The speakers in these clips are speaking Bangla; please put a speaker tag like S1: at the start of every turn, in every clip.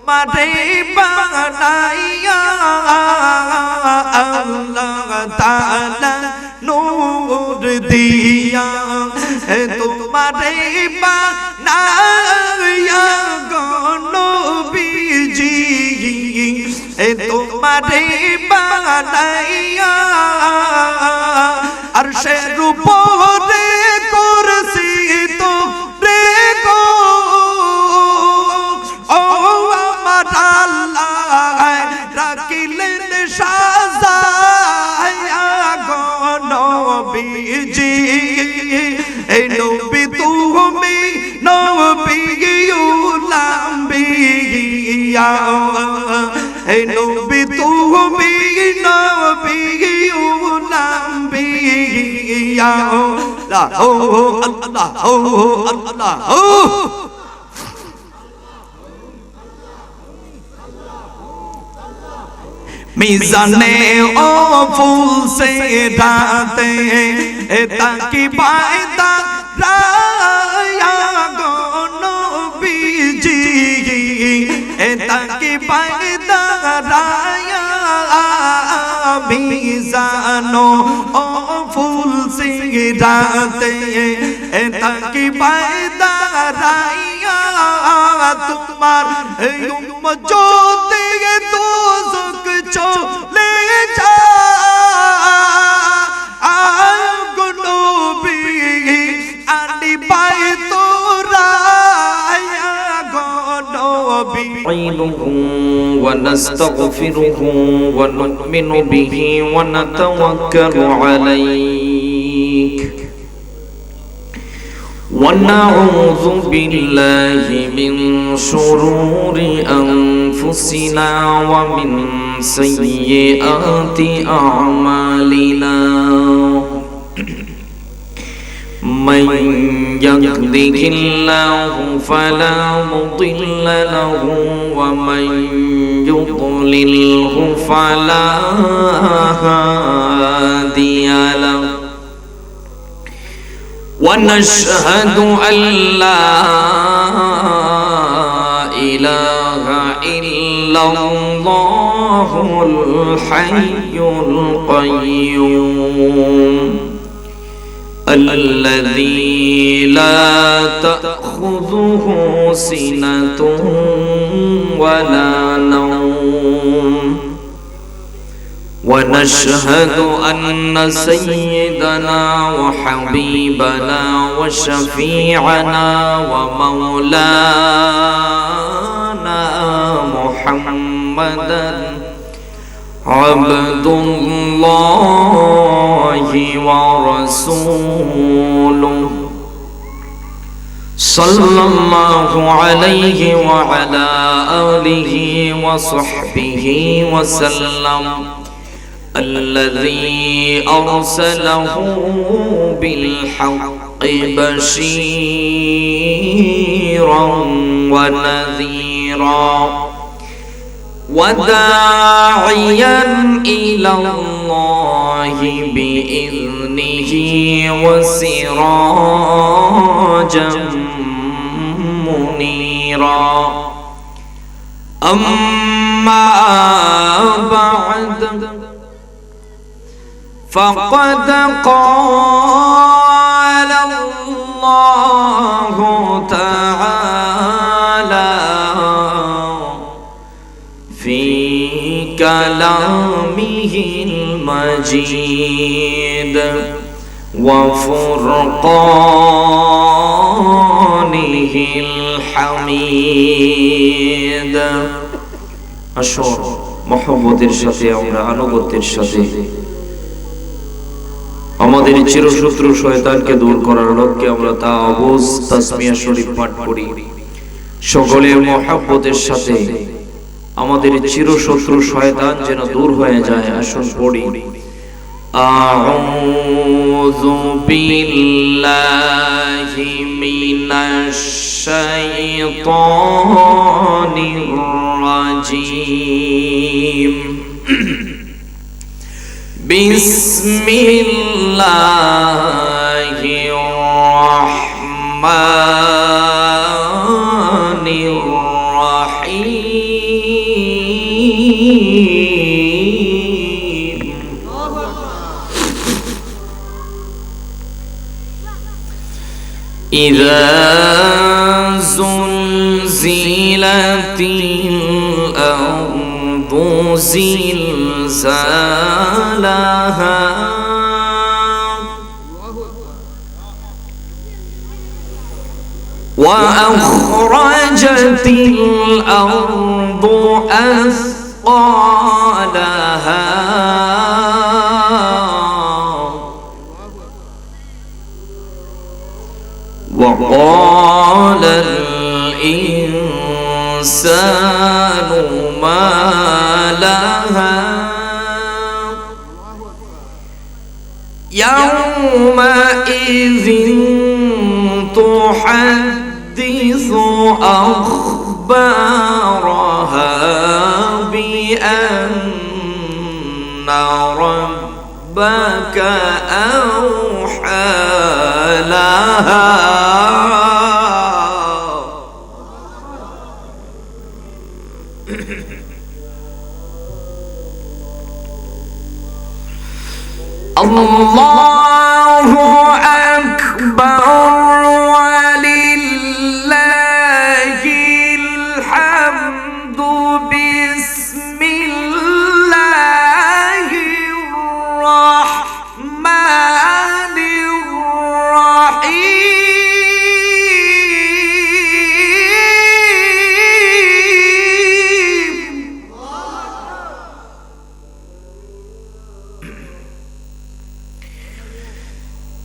S1: তোমারে বানাইয়া আল্লাহ তাআলা নূর দিয়া তোমারে বানাইয়া গো নবীজি তোমারে বানাইয়া আরশের উপরে কুরসি তো রে গো ও আমার আল্লাহ রাখিলেন সাজায়া গো নবীজি এই নবী তুমি নবী উলাম্বিয়া এই নবী তুমি নবী উলাম্বিয়া লা ও আল্লাহ ও আল্লাহ ও মিজানে ও ফুল से डालते ताकि वायदा राया गो नबीजी ताकि वायदा राया मिजानो ओ फूल से डालते ताकि वायदा राया तुम्हार उम्मत जो दे तो चले जा गो नबी आनी पाए तो राया गो नबी
S2: ونستغفره ونؤمن به ونتوكل عليه ونعوذ بالله من شرور أنفسنا ومن سيئات أعمالنا من يهده الله فلا مضل له ومن يضلله فلا هادي له ونشهد أن لا إله إلا الله الحي القيوم الذي لا تأخذه سنة ولا نوم ونشهد أن سيدنا وحبيبنا وشفيعنا ومولانا محمدا عبد الله ورسوله صلى الله عليه وعلى آله وصحبه وسلم الذي أرسله بالحق بشيرا ونذيرا وداعيا إلى الله بإذنه وسراجا منيرا أما بعد فقد قال الله تعالى في كلامه المجيد وفرقانه الحميد أشعر محبة সাথে আমরা আনুগত্যের সাথে আমাদের চিরশত্রু শয়তানকে দূর করার লক্ষ্যে আমরা তাওবুজ তাসমিয়া শরীফ পাঠ করি। সকলে মুহাব্বতের সাথে আমাদের চিরশত্রু শয়তান যেন দূর হয়ে যায়। আসুন পড়ি। আউযু বিল্লাহি মিনাশ শাইতানির রাজীম। বিসমিল্লাহির রাহমানির রাহিম। إذا زلزلت الأرض زلزالها وأخرجت الأرض أثقالها وقال الإنسان ما لها يومئذ تحدث أخبارها بأن ربك أوحى لها الله أكبر ولله الحمد بسم الله الرحمن الرحيم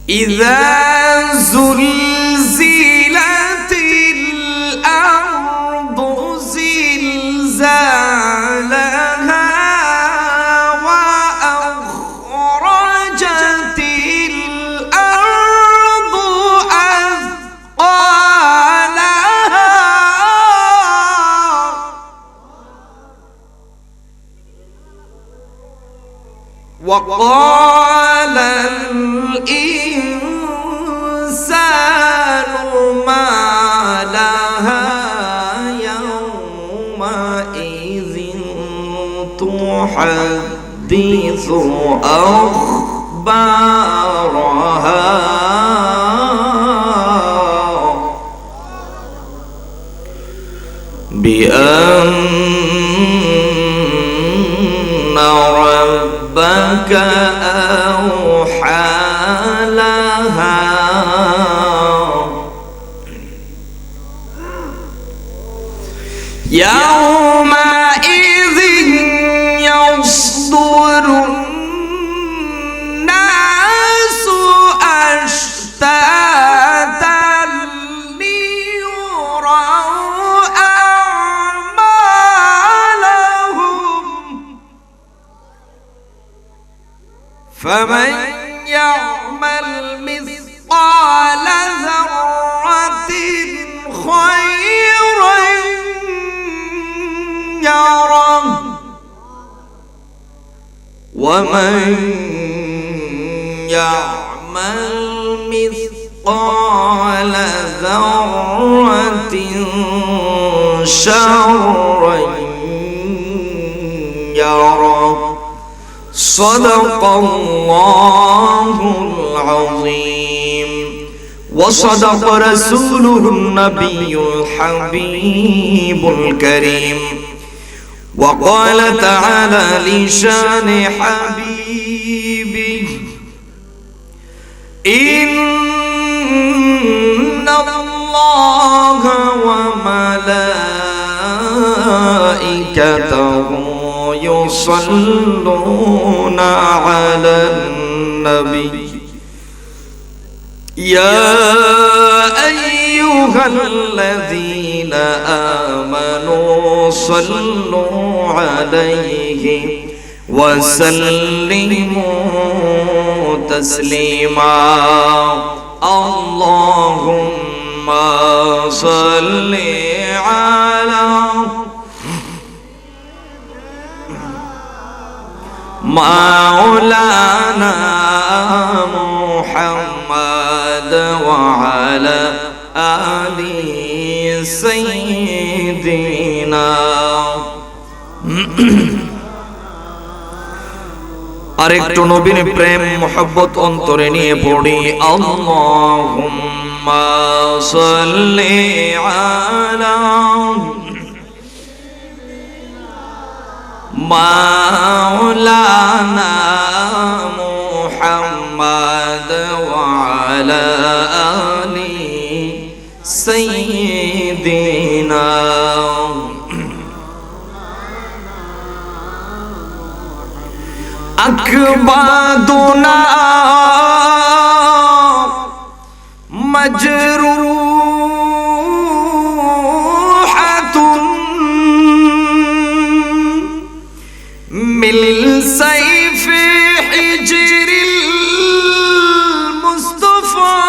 S2: إذا زلزلت الأرض زلزالها وأخرجت الأرض أثقالها وقال الإنسان ما لها يومئذ تحدث أخبارها بأن ربك أوحى لها يومئذ يصدر الناس أشتاتا ليروا أعمالهم فمن يعمل مثقال ذرة خيرا يره ومن يعمل مثقال ذرة شرا يره صدق الله العظيم وصدق رسوله النبي الحبيب الكريم وقال تعالى لشان حبيبه إن الله وملائكته يصلون على النبي يا أيها الذين آمنوا صلوا عليه وسلموا تسليما اللهم صل على مولانا محمد وعلى آل سيدنا আরেকটু নবীর প্রেম মোহাব্বত অন্তরে নিয়ে পড়ি আল্লাহুম্মা সাল্লি আলা মাওলানা মুহাম্মাদ ওয়া আলা আলি সাইয়্যিদিনা আকবাদুনা মজরুহাতুন মিল সাইফি হিজরিল মুস্তাফা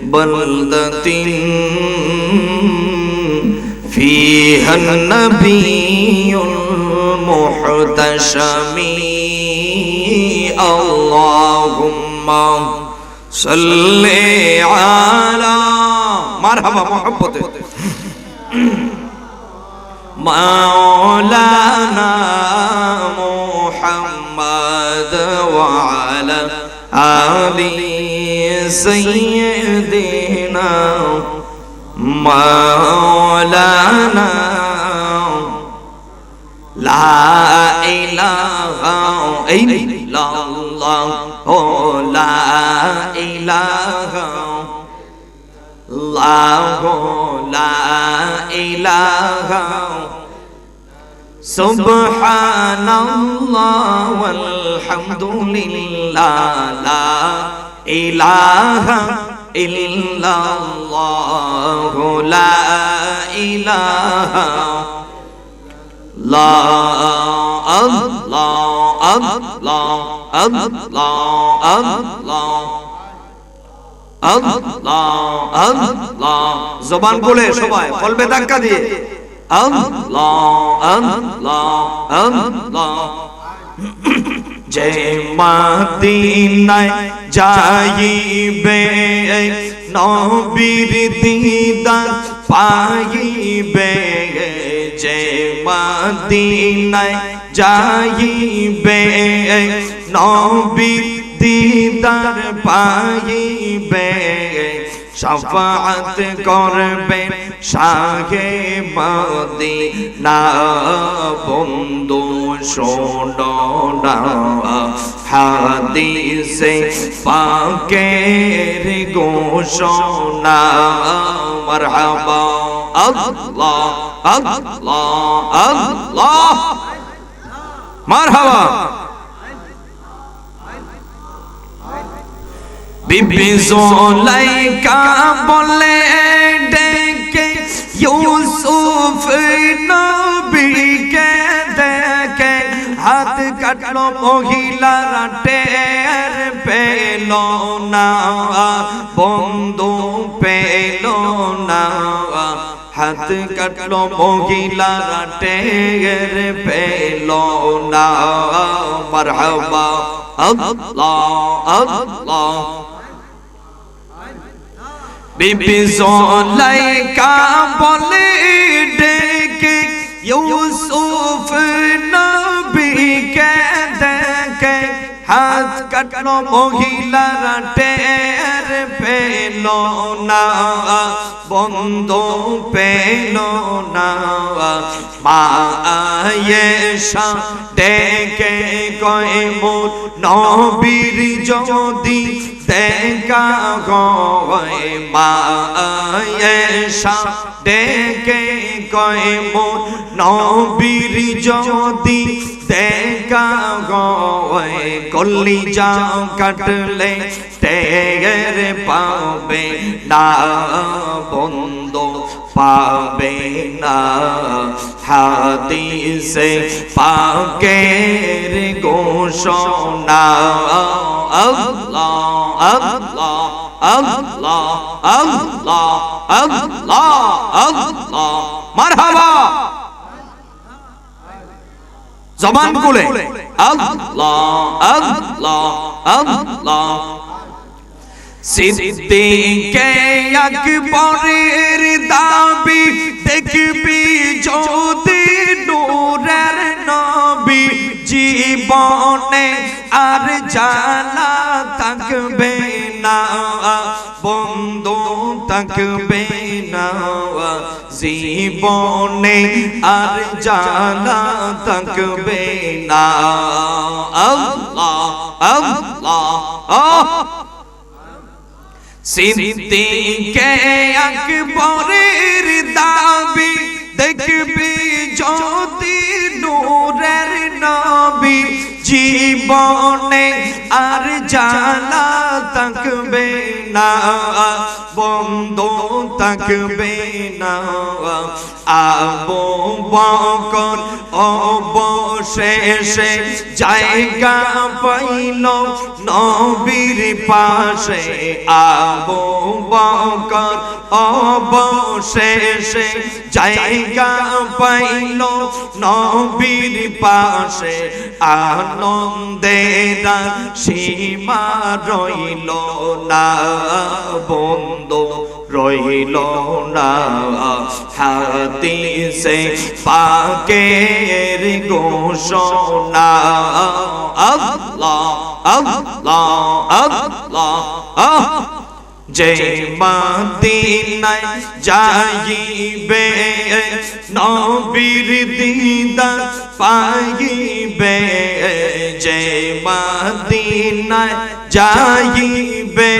S2: بلدة فيها النبي المحتشم اللهم صل على مرحبا محبته مولانا محمد وعلى آله سيدنا مولانا لا إله إلا الله لا إله الله لا إله سبحان الله والحمد لله لا إله إلا الله لا إله لا الله الله الله الله الله الله জবান বলে সবাই কলবে ধাক্কা দিয়ে আল্লাহ আল্লাহ আল্লাহ যে মদিনায় যাইবে নবীর দিদার পাইবে যে মদিনায় যাইবে নবীর দিদার পাইবে শাফাআত করবে শাহে মদিনা বন্ধু শোনো না হাদিসে পাকের ঘোষণা মারহাবা আল্লাহ আল্লাহ আল্লাহ মারহাবা বিবি জুলাইকা বলে ডেকে ইউসুফ নবীকে দেখে হাত কাটলো মহিলারা টের পেল না বন্ধু পেল না হাত কাটলো মহিলারা টের পেল না মারহাবা আল্লাহ আল্লাহ বিবি জুলাইকা বলে ডেকে ইউসুফ নবীকে দেখে হাত কাটলো মহিলারা টের পেল না বন্ধু পেল না মা আয়েশা ডেকে কয় মোর নবীর যদি দেখা হয় মা আয়েশা ডেকে কয় মোর নবীর যদি দেখা হয় কলিজা কাটলে টের পাবে না বন্ধু পাবে না হাদিসে পাকের ঘোষণা আল্লাহ আল্লাহ আল্লাহ আল্লাহ আল্লাহ আল্লাহ মারহাবা
S1: জবান খুলে আল্লাহ আল্লাহ আল্লাহ। সিদ্দিকে আকবরের দাবি দেখবি যদি নূরের নবী, জীবনে আর জ্বালা থাকবে না বন্ধু থাকবে না, জীবনে আর জ্বালা থাকবে না। আল্লাহ আল্লাহ। সিদ্দিকে আকবরের দাবি দেখবি যদি নূরের নবী, জীবনে আর জ্বালা থাকবে না বন্ধু থাকবে না। আবু বকর অবশেষে জায়গা পাইল নবীর পাশে, আবু বকর অবশেষে জায়গা পাইল নবীর পাশে, আনন্দের সীমা রইল না বন্ধু রইল না। হাদিসে পাকের ঘোষণা আল্লাহ আল্লাহ আল্লাহ। যে মদিনায় যাইবে নবীর দিদার পাইবে, যে মদিনায় যাইবে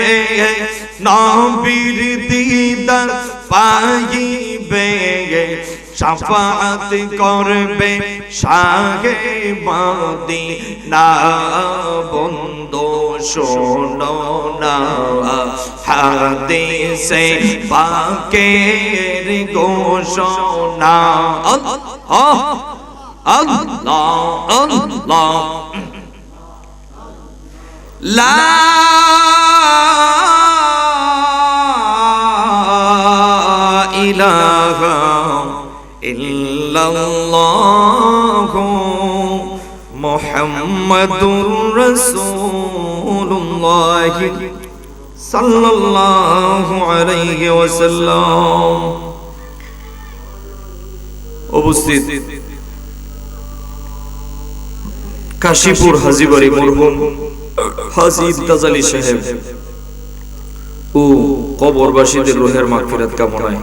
S1: নবীর দিদার পাইবে, শাফাআত করবে শাহে মদিনা বন্ধু শোনো না। হাদিসে পাকের ঘোষণা আল্লাহ আল্লাহ আল্লাহ। লা ইলাহা ইল্লাল্লাহু মুহাম্মাদুর রাসূলুল্লাহ সাল্লাল্লাহু আলাইহি ওয়াসাল্লাম। উপস্থিত কাশীপুর হাজীবাড়ি মরহুম হাজী ইমতাজ আলী সাহেব ও কবরবাসীদের রুহের মাগফিরাত কামনায়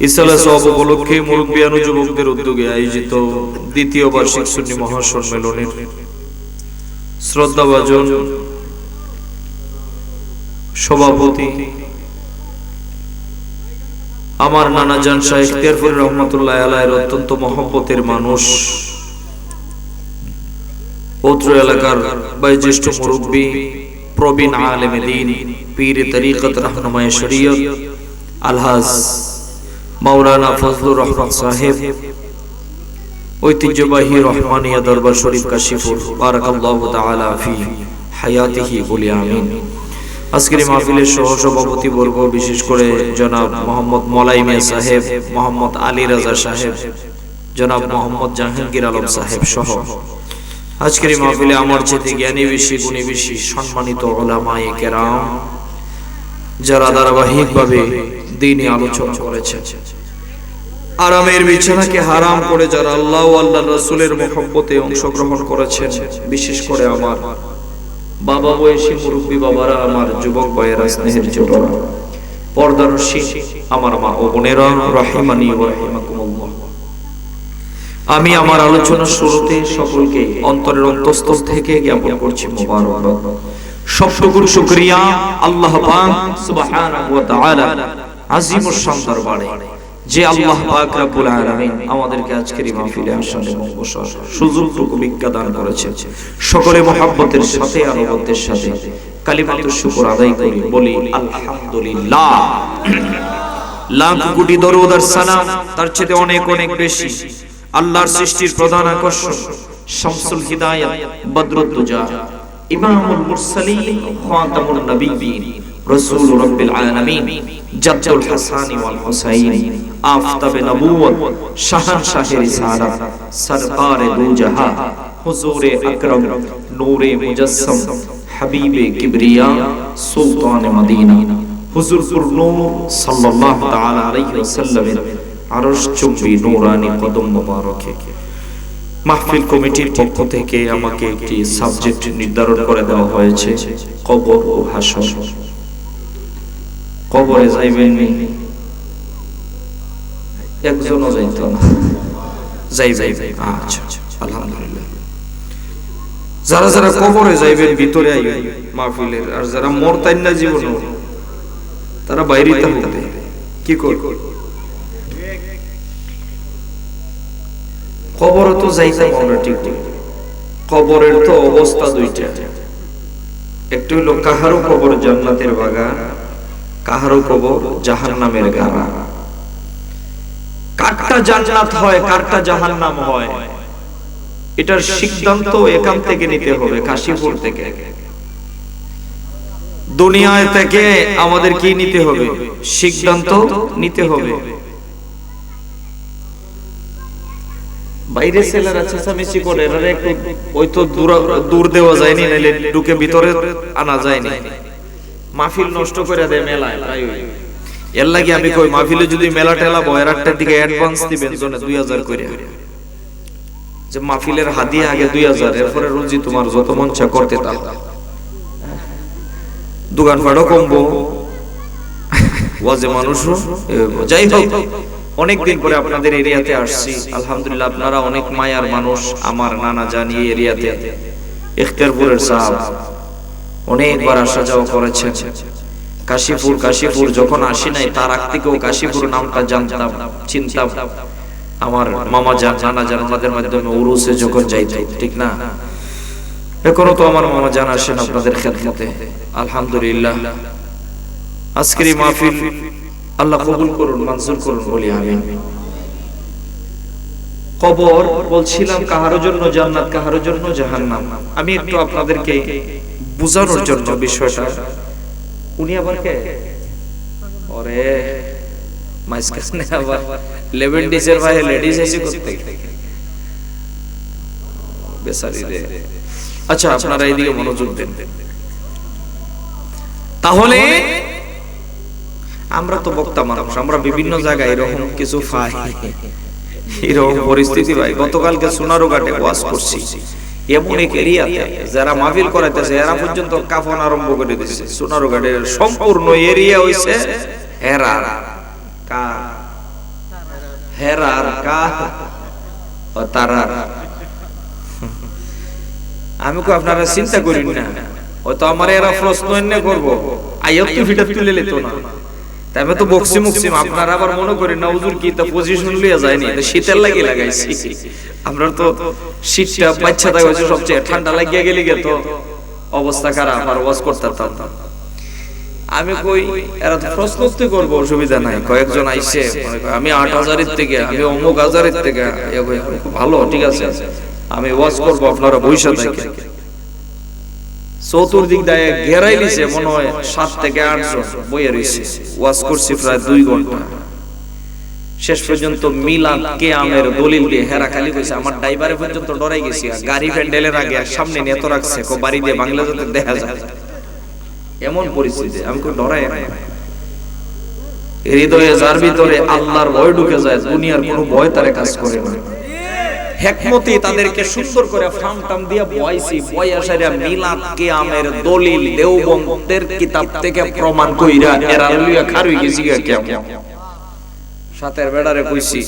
S1: ইসলাম সওয়াব উপলক্ষে মুরব্বিয়ান ও যুবকদের উদ্যোগে আয়োজিত দ্বিতীয় বার্ষিক সুন্নি মহাসম্মেলনের শ্রদ্ধাভাজন সভাপতি আমার নানা জান শাহ ইখতিয়ারপুর রহমাতুল্লাহ আলাইহির অত্যন্ত মহব্বতের মানুষ, অত্র এলাকার বয়োজ্যেষ্ঠ মুরব্বী, প্রবীণ আলেম দ্বীন, পীর তরিকত রাহনুমায়ে শরীয়ত আলহাজ মাওলানা ফজলুর রহমান সাহেব, ঐতিহ্যবাহী রহমানিয়া দরবার শরীফ কাশীপুর, বারাকাল্লাহু তাআলা ফি হায়াতিহি বলি আমিন। আজকের এই মাহফিলের সহসভাপতি বর্গ, বিশেষ করে জনাব মোহাম্মদ মলাই মিয়া সাহেব, মোহাম্মদ আলী রাজা সাহেব, জনাব মোহাম্মদ জাহাঙ্গীর আলম সাহেব সহ আজকের এই মাহফিলে আমার চেয়ে জ্ঞানী বেশি, গুণী বেশি সম্মানিত উলামায়ে কেরাম যারা ধারাবাহিকভাবে দ্বীনি আলোচনা করেছেন, আরামের বিছানাকে হারাম করে যারা আল্লাহ ও আল্লাহর রাসূলের মহব্বতে অংশগ্রহণ করেছেন, বিশেষ করে আমার বাবা বয়সী মুরব্বী বাবারা, আমার যুবক ভাইয়েরা, স্নেহের ছোটরা, পর্দারশী আমার মা ও বোনেরা, রাহিমানি ওয়া রাহিমাকুমুল্লাহ। আমি আমার আলোচনার শুরুতে সকলকে অন্তরের অন্তঃস্থল থেকে জ্ঞাপন করছি মোবারকবাদ, সবটুকুর শুকরিয়া আল্লাহ পাক সুবহানাহু ওয়া তাআলা আজিমুশ শান দরবারে, যে আল্লাহ পাক রব্বুল আলামিন আমাদেরকে আজকের এই মাহফিলে আসার এবং বসার সুযোগটুকু ভিক্ষা দান করেছেন। সকলে মহব্বতের সাথে আর আনন্দের সাথে কালিমাতুশ শুকর আদায় করি, বলি আলহামদুলিল্লাহ। লাখ কোটি দরুদ আর সালাম তার চেয়ে অনেক অনেক বেশি আল্লাহর সৃষ্টির প্রধান আকর্ষণ, শামসুল হিদায়াত, বদরুদ দুজা, ইমামুল মুরসালিন, খাতামুন নবিয়্যিন,
S2: রসুল রব্বিল আলামিন, জাদ্দুল হাসান ওয়াল হুসাইন, আফতাবে নবুয়ত, শাহনশাহে রিসালাত, সরকারে দু জাহান, হুজুরে আকরম, নূরে মুজাসসাম, হাবিবে কিবরিয়া, সুলতানে মদিনা, হুজুর নূর সাল্লাল্লাহু তাআলা আলাইহি ওয়াসাল্লামের আরশ চুম্বি নূরানি কদম মোবারকে মাহফিল কমিটির পক্ষ থেকে আমাকে একটি সাবজেক্ট নির্ধারণ করে দেওয়া হয়েছে, কবর ও হাসর। কবরে যাইবেন একজনও যাইত না, যাইবে। আচ্ছা, আলহামদুলিল্লাহ। যারা যারা কবরে যাইবেন ভিতরে আইবেন মাহফিলের, আর যারা মরতাইন না জীবন তারা বাইরে থাকবে। কি করব? কবরে তো যাইতাম আমরা, ঠিক কবরের তো অবস্থা দুইটা, একটু হলো কাহারো কবর জান্নাতের বাগান, কাহারো কবর জাহান্নামের গাড়া। কারটা জান্নাত হয়, কারটা জাহান্নাম হয়, এটার সিদ্ধান্ত এখান থেকে নিতে হবে, কাশীপুর থেকে। দুনিয়ায় থেকে আমাদের কি নিতে হবে? সিদ্ধান্ত নিতে হবে। বাইরে ছেলেরা চেঁচামেচি করে, এরা একটু ওই তো দূর দেওয়া যায়নি, নাইলে ঢুকে ভিতরে আনা যায়নি। মাহফিল নষ্ট করে দেয় মেলায়। এর লাগি আমি কই, মাহফিলে যদি মেলা টেলা বয়, একটার দিকে অ্যাডভান্স দিবেন জনে 2000 করে, যে মাহফিলের হাদিয়া আগে 2000, এরপরে রুজি তোমার যত মন চা করতে দাও, দোকান ফাড়ো কমবো, ওয়াজে মানুষও। যাই হোক, অনেকদিন পরে আপনাদের এরিয়াতে আসছি, আলহামদুলিল্লাহ। আপনারা অনেক মায়ার মানুষ, আমার নানা জানি এরিয়াতে ইখতিয়ারপুরের সাহেব অনেকবার আসা যাওয়া করেছেন। কাশীপুর যখন আসি নাই, তার আগ থেকেও কাশীপুর নামটা জানতাম, চিনতাম। আমার মামা জান, নানা জান, আমাদের মাধ্যমে উরুসে যখন যাইতো, ঠিক না? এখনো তো আমার মামা জান আসেন আপনাদের খেদমতে, আলহামদুলিল্লাহ। আজকের এই মাহফিল আল্লাহ কবুল করুন, মঞ্জুর করুন, বলি আমিন। কবর বলছিলাম কাহারো জন্য জান্নাত, কাহারো জন্য জাহান্নাম। আমি একটু আপনাদেরকে বুঝানোর জন্য বিষয়টা, উনি আবার কে? ওরে মাইসকানে আবার লেভেন্ডিসের ভাই লেডিস এসে করতে বেচারি রে। আচ্ছা, আপনারা এইদিকে মনোযোগ দেন। তাহলে আমরা তো বক্তা মানুষ, আমরা বিভিন্ন জায়গায় এরকম কিছু পাই, এরকম পরিস্থিতি ভাই। গতকালকে সোনারুঘাটে ওয়াজ করছি, এমন এক এরিয়াতে যারা মাহফিল করাইতেছে এরা পর্যন্ত কাফন আরম্ভ করে দিচ্ছে। সোনারুঘাটের সম্পূর্ণ এরিয়া হইছে হেরার কা, হেরার কা ও তারার। আমি কো আপনারা চিন্তা করেন না, হয়তো আমার এরা প্রশ্ন এনে করবো, আইয়ত ফিটা তুলে লেতো না। তবে তো বক্সি মুকসিম, আপনারা আবার মনে করেন না হুজুর কি তা পজিশন লিয়া যায়নি, শীতের লাগি লাগাইছি। আমরা তো শীতটা বাচ্চা থাকে হচ্ছে সবচেয়ে, ঠান্ডা লাগিয়ে গেলে তো অবস্থা খারাপ, আর ওয়াজ করতে পারতাম। আমি কই এরা তো প্রশ্ন করবো, অসুবিধা নাই। কয়েকজন আইছে, আমি 8000 থেকে, আমি অমুক হাজারের থেকে, ভালো, ঠিক আছে, আমি ওয়াজ করবো, আপনারা বইসা থাকেন। চতুর্দিক দিয়ে ঘেরাই লিছে, মনে হয় 7 থেকে 8 জন বইয়ে রইছে। ওয়াজ করছি প্রায় 2 ঘন্টা। শেষ পর্যন্ত মিলাদ কিয়ামের দলিল দিয়ে হেরা খালি কইছে। আমার ড্রাইভারে পর্যন্ত ডরাই গেছি, গাড়ি প্যান্ডেলের আগে সামনে নিয়ে তো রাখছে, কো বাড়ি দিয়ে বাংলা যাতে দেখা যায়, এমন পরিস্থিতি। আমি কো ডরাই না, হৃদয়ে যার ভিতরে আল্লাহর ভয় ঢুকে যায়, দুনিয়ার কোনো ভয় তারে কাজ করে না। হিকমতে তাদেরকে সুন্দর করে ফার্ম টাম দিয়ে বয়সি বয়াসারিয়া মিলাদ কিয়ামের দলিল দেওবন্দের কিতাব থেকে প্রমাণ কইরা এরা লইয়া খারুই গেছি কিয়াম। সাতের বেড়ারে কইছি,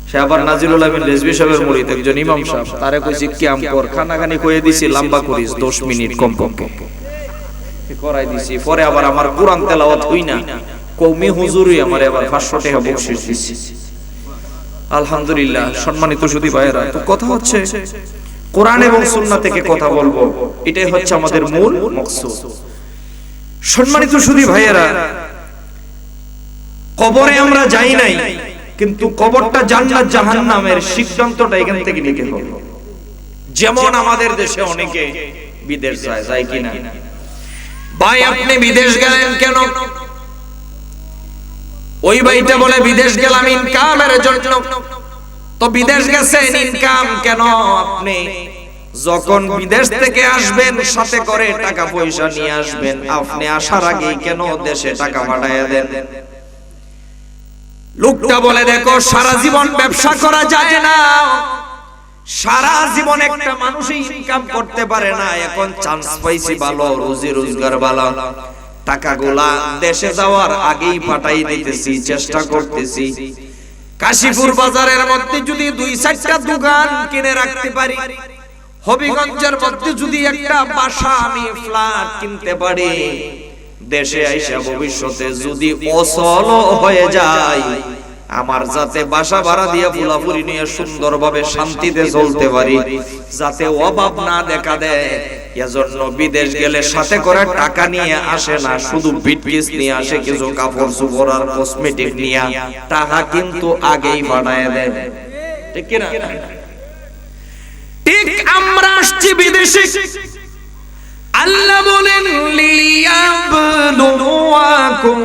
S2: সে আবার নাজিরুল আমিন রেজভী সাহেবের মুরিদ, একজন ইমাম সাহেব, তারে কইছি কিয়াম কর, খানাখানি কইয়ে দিছি লম্বা করিস 10 মিনিট কমপক্ষে করাই দিছি। পরে আবার আমার কুরআন তেলাওয়াত হই না, কওমি হুজুরই আমারে আবার 500 টাকা বকশিশ দিছি। আলহামদুলিল্লাহ। সম্মানিত সুধী ভাইয়েরা, তো কথা হচ্ছে কোরআন এবং সুন্নাহ থেকে কথা বলবো, এটাই হচ্ছে আমাদের মূল মাকসুদ। সম্মানিত সুধী ভাইয়েরা, কবরে আমরা যাই নাই, কিন্তু কবরটা জান্নাত জাহান্নামের সিদ্ধান্তটা এখান থেকে নিতে হবে। যেমন আমাদের দেশে অনেকে বিদেশ যায়, যায় কিনা? ভাই আপনি বিদেশ গেলেন কেন? ওই ভাইটা বলে বিদেশ গেলাম ইনকামের জন্য। তো বিদেশ গেছেন ইনকাম কেন? আপনি যখন বিদেশ থেকে আসবেন সাথে করে টাকা পয়সা নিয়ে আসবেন, আপনি আসার আগে কেন দেশে টাকা পাঠাইয়া দেন? লোকটা বলে দেখো সারা জীবন ব্যবসা করা যায় না, সারা জীবন একটা মানুষই ইনকাম করতে পারে না। এখন চান্স পাইছি ভালো, রুজি রোজগার ভালো, টাকাগুলা দেশে যাওয়ার আগেই পাঠাই দিতেছি, চেষ্টা করতেছি। কাশীপুর বাজারের মধ্যে যদি 2-4টা দোকান কিনে রাখতে পারি, হবিগঞ্জের মধ্যে যদি একটা বাসা আমি ফ্ল্যাট কিনতে পারি, দেশে আইসা ভবিষ্যতে যদি অচল হয়ে যায়, আমার যাতে বাসা ভাড়া দিয়ে ফুলাফুরি নিয়ে সুন্দরভাবে শান্তিতে চলতে পারি, যাতে অভাব না দেখা দেয়, এজন্য বিদেশ গেলে সাথে করে টাকা নিয়ে আসে না, শুধু বিটকিস নিয়ে আসে, কিছু কাপড় চোপড় আর কসমেটিক নিয়ে। টাকা কিন্তু আগেই বাড়ায় দেয়, ঠিক কি না? ঠিক আমরা আসছি বিদেশে, আল্লাহ বলেন লিয়াবলুয়াকুম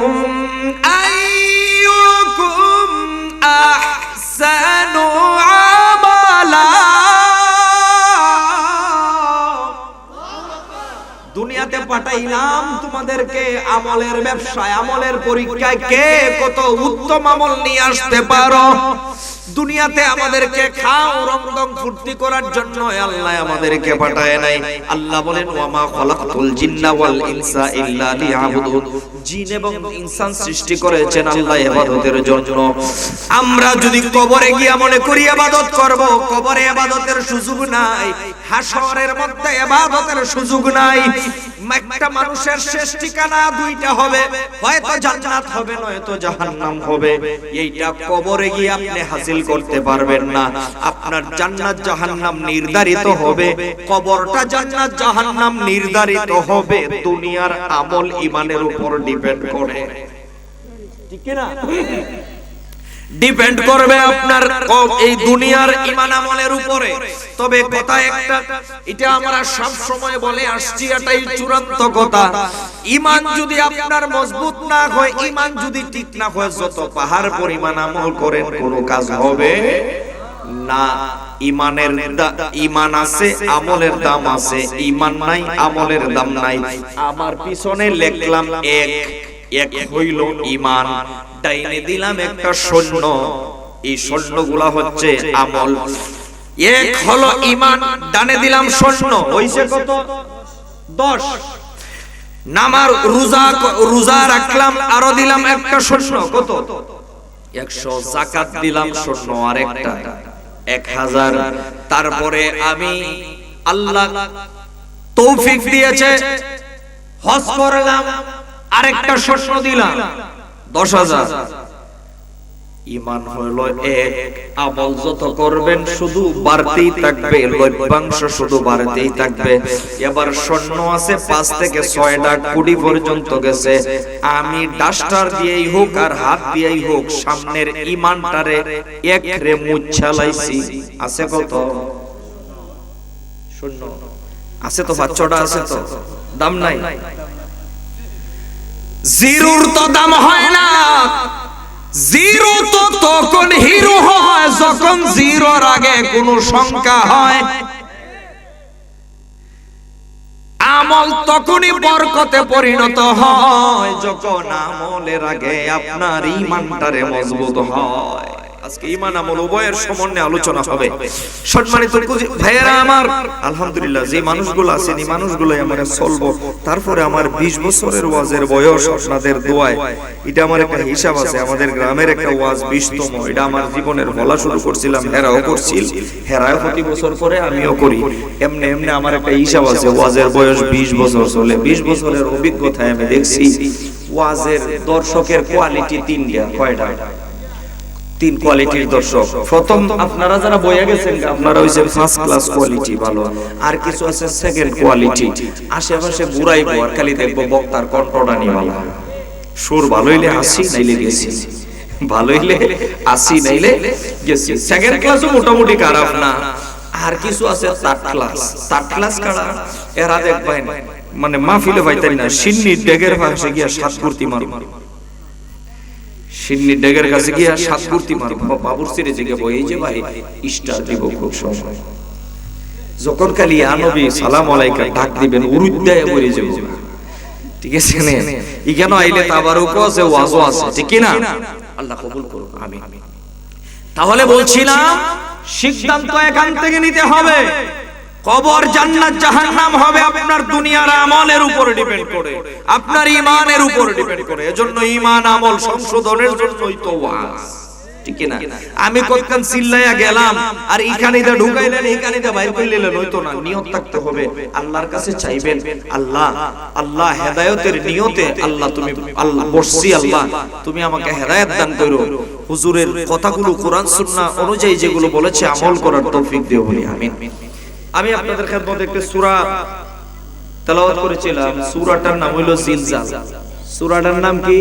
S2: আইয়ুকুম আহসানু আমালা। দুনিয়াতে পাঠাইলাম তোমাদেরকে আমলের ব্যবসায়, আমলের পরীক্ষায় কে কত উত্তম আমল নিয়ে আসতে পারো। দুনিয়াতে আমাদেরকে খাও রংদং ফুর্তি করার জন্য আল্লাহ আমাদেরকে পাঠায় নাই। আল্লাহ বলেন ওয়ামা খলাকতুল জিন্না ওয়াল ইনসা ইল্লা লিয়াবুদুন, জিন এবং ইনসান সৃষ্টি করেছেন আল্লাহ ইবাদতের জন্য। আমরা যদি কবরে গিয়ে মনে করি ইবাদত করব, কবরে ইবাদতের সুযোগ নাই, হাশরের মধ্যে ইবাদতের সুযোগ নাই। একটা মানুষের শেষ ঠিকানা দুইটা হবে, হয়তো জান্নাত হবে নয়তো জাহান্নাম হবে। এইটা কবরে গিয়ে আপনি হাসিল করতে পারবেন না। আপনার জান্নাত জাহান্নাম নির্ধারিত হবে, কবরটা জান্নাত জাহান্নাম নির্ধারিত হবে দুনিয়ার আমল ইমানের উপর ডিপেন্ড করে, ঠিক কি না? ডিপেন্ড করবে আপনার এই দুনিয়ার ঈমান আমলের উপরে। তবে কথা একটা, এটা আমরা সব সময় বলে আসছি, এটাই চূড়ান্ত কথা। ঈমান যদি আপনার মজবুত না হয়, ঈমান যদি ঠিক না হয়, যত পাহাড় পরিমাণ আমল করেন কোনো কাজ হবে না। ঈমানের ঈমান আছে, আমলের দাম আছে, ঈমান নাই, আমলের দাম নাই। আমার পিছনে লিখলাম এক হইল ঈমান, ডাইনে দিলাম একটা শূন্য, এই শূন্যগুলা হচ্ছে আমল। এক হলো ঈমান, ডানে দিলাম শূন্য, হইছে কত? 10। নামার রোজা রাখলাম, আরো দিলাম একটা শূন্য, কত? 100। যাকাত দিলাম শূন্য, আর একটা 1000। তারপরে আমি আল্লাহ তৌফিক দিয়েছে, হজ করলাম, আরেকটা শূন্য দিলাম, 10,000। ঈমান হলো এক, আমল যত করবেন শুধু বাড়তেই থাকবে, লভ্যাংশ শুধু বাড়তেই থাকবে। এবার শূন্য আছে 5 থেকে 6টা কোটি পর্যন্ত গেছে। আমি ডাস্টার দিয়েই হোক আর হাত দিয়েই হোক সামনের ঈমানটারে একরে মুছালাইছি, আছে কত? শূন্য আছে তো, 5-6টা আছে তো, দাম নাই। জিরোর তো দাম হয় না, জিরো তো তখন হিরো হয় যখন জিরোর আগে কোনো সংখ্যা হয়। আমল তখনই বরকতে পরিণত হয় যখন আমলের আগে আপনার ঈমানটারে মজবুত হয়। আজকে ঈমান আমল উভয়ের সমন্বয়ে আলোচনা হবে। সম্মানিত ভাইয়েরা আমার, আলহামদুলিল্লাহ যে মানুষগুলো আছেন এই মানুষগুলোই আমরা চলবো। তারপরে আমার 20 বছরের ওয়াজের বয়স আপনাদের দোয়ায়, এটা আমার একটা হিসাব আছে। আমাদের গ্রামের একটা ওয়াজ 20তম, এটা আমার জীবনের বলা শুরু করছিলাম, হেরাও করছিল, হেরাও প্রতি বছর করে আমিও করি। এমনি এমনি আমার একটা হিসাব আছে, ওয়াজের বয়স 20 বছর চলে। 20 বছরের অভিজ্ঞতায় আমি দেখছি ওয়াজের দর্শকের কোয়ালিটি 3টা। কয়টা? 3 কোয়ালিটির দর্শক। প্রথম আপনারা যারা বইয়া গেছেন আপনারা হইছে ফার্স্ট ক্লাস কোয়ালিটি ভালো, আর কিছু আছে সেকেন্ড কোয়ালিটি। আশেপাশে ঘুরাইবো আর খালি দেখবো বক্তার কণ্ঠটা নিয়ে ভালো, সুর ভালো হইলে আসি, নাইলে গেছি, ভালো হইলে আসি, নাইলে গেছি। সেকেন্ড ক্লাসও মোটামুটি খারাপ না।
S1: আর কিছু আছে থার্ড ক্লাস কারা এরা দেখবেন মানে মাহফিলে পাইতেন না, সিন্নি ডেগের পাশে গিয়া সাতগুর্তি মারব, সিন্নি ডেগের কাছে গিয়া সাতগুর্তি মারব, বাবুর সিরে জিজ্ঞাসা এই যে ভাই স্টার দিব খুব সময়, যখন খালি নবী সালাম আলাইকা ডাক দিবেন উরুদ্দায় পড়ে যাব, ঠিক আছে না? এখানে আইলে তাবারুকও আছে, ওয়াজও আছে, ঠিক কি না? আল্লাহ কবুল করুন, আমিন। তাহলে বলছিলাম সিদ্ধান্ত এখান থেকে নিতে হবে, কবর জান্নাত জাহান্নাম হবে আপনার দুনিয়ার আমলের উপর ডিপেন্ড করে, আপনার ঈমানের উপর ডিপেন্ড করে। এজন্য ঈমান আমল সংশোধনের জন্যই তো ওয়াজ, ঠিক না? আমি কতক্ষণ চিল্লাইয়া গেলাম আর এইখানেটা ঢুকাইলেন এইখানেটা বাইর কইলেন, হইতো না। নিয়ত থাকতে হবে, আল্লাহর কাছে চাইবেন, আল্লাহ হেদায়েতের নিয়তে, আল্লাহ তুমি আল্লাহ বসছি, আল্লাহ তুমি আমাকে হেদায়েত দান করো, হুজুরের কথাগুলো কোরআন সুন্নাহ অনুযায়ী যেগুলো বলেছে আমল করার তৌফিক দিও বলি আমিন। আমি আপনাদের খেদমতে একটা সূরা তেলাওয়াত করেছিলাম, সূরাটার নাম হলো জিলজাল। সূরাটার নাম কি?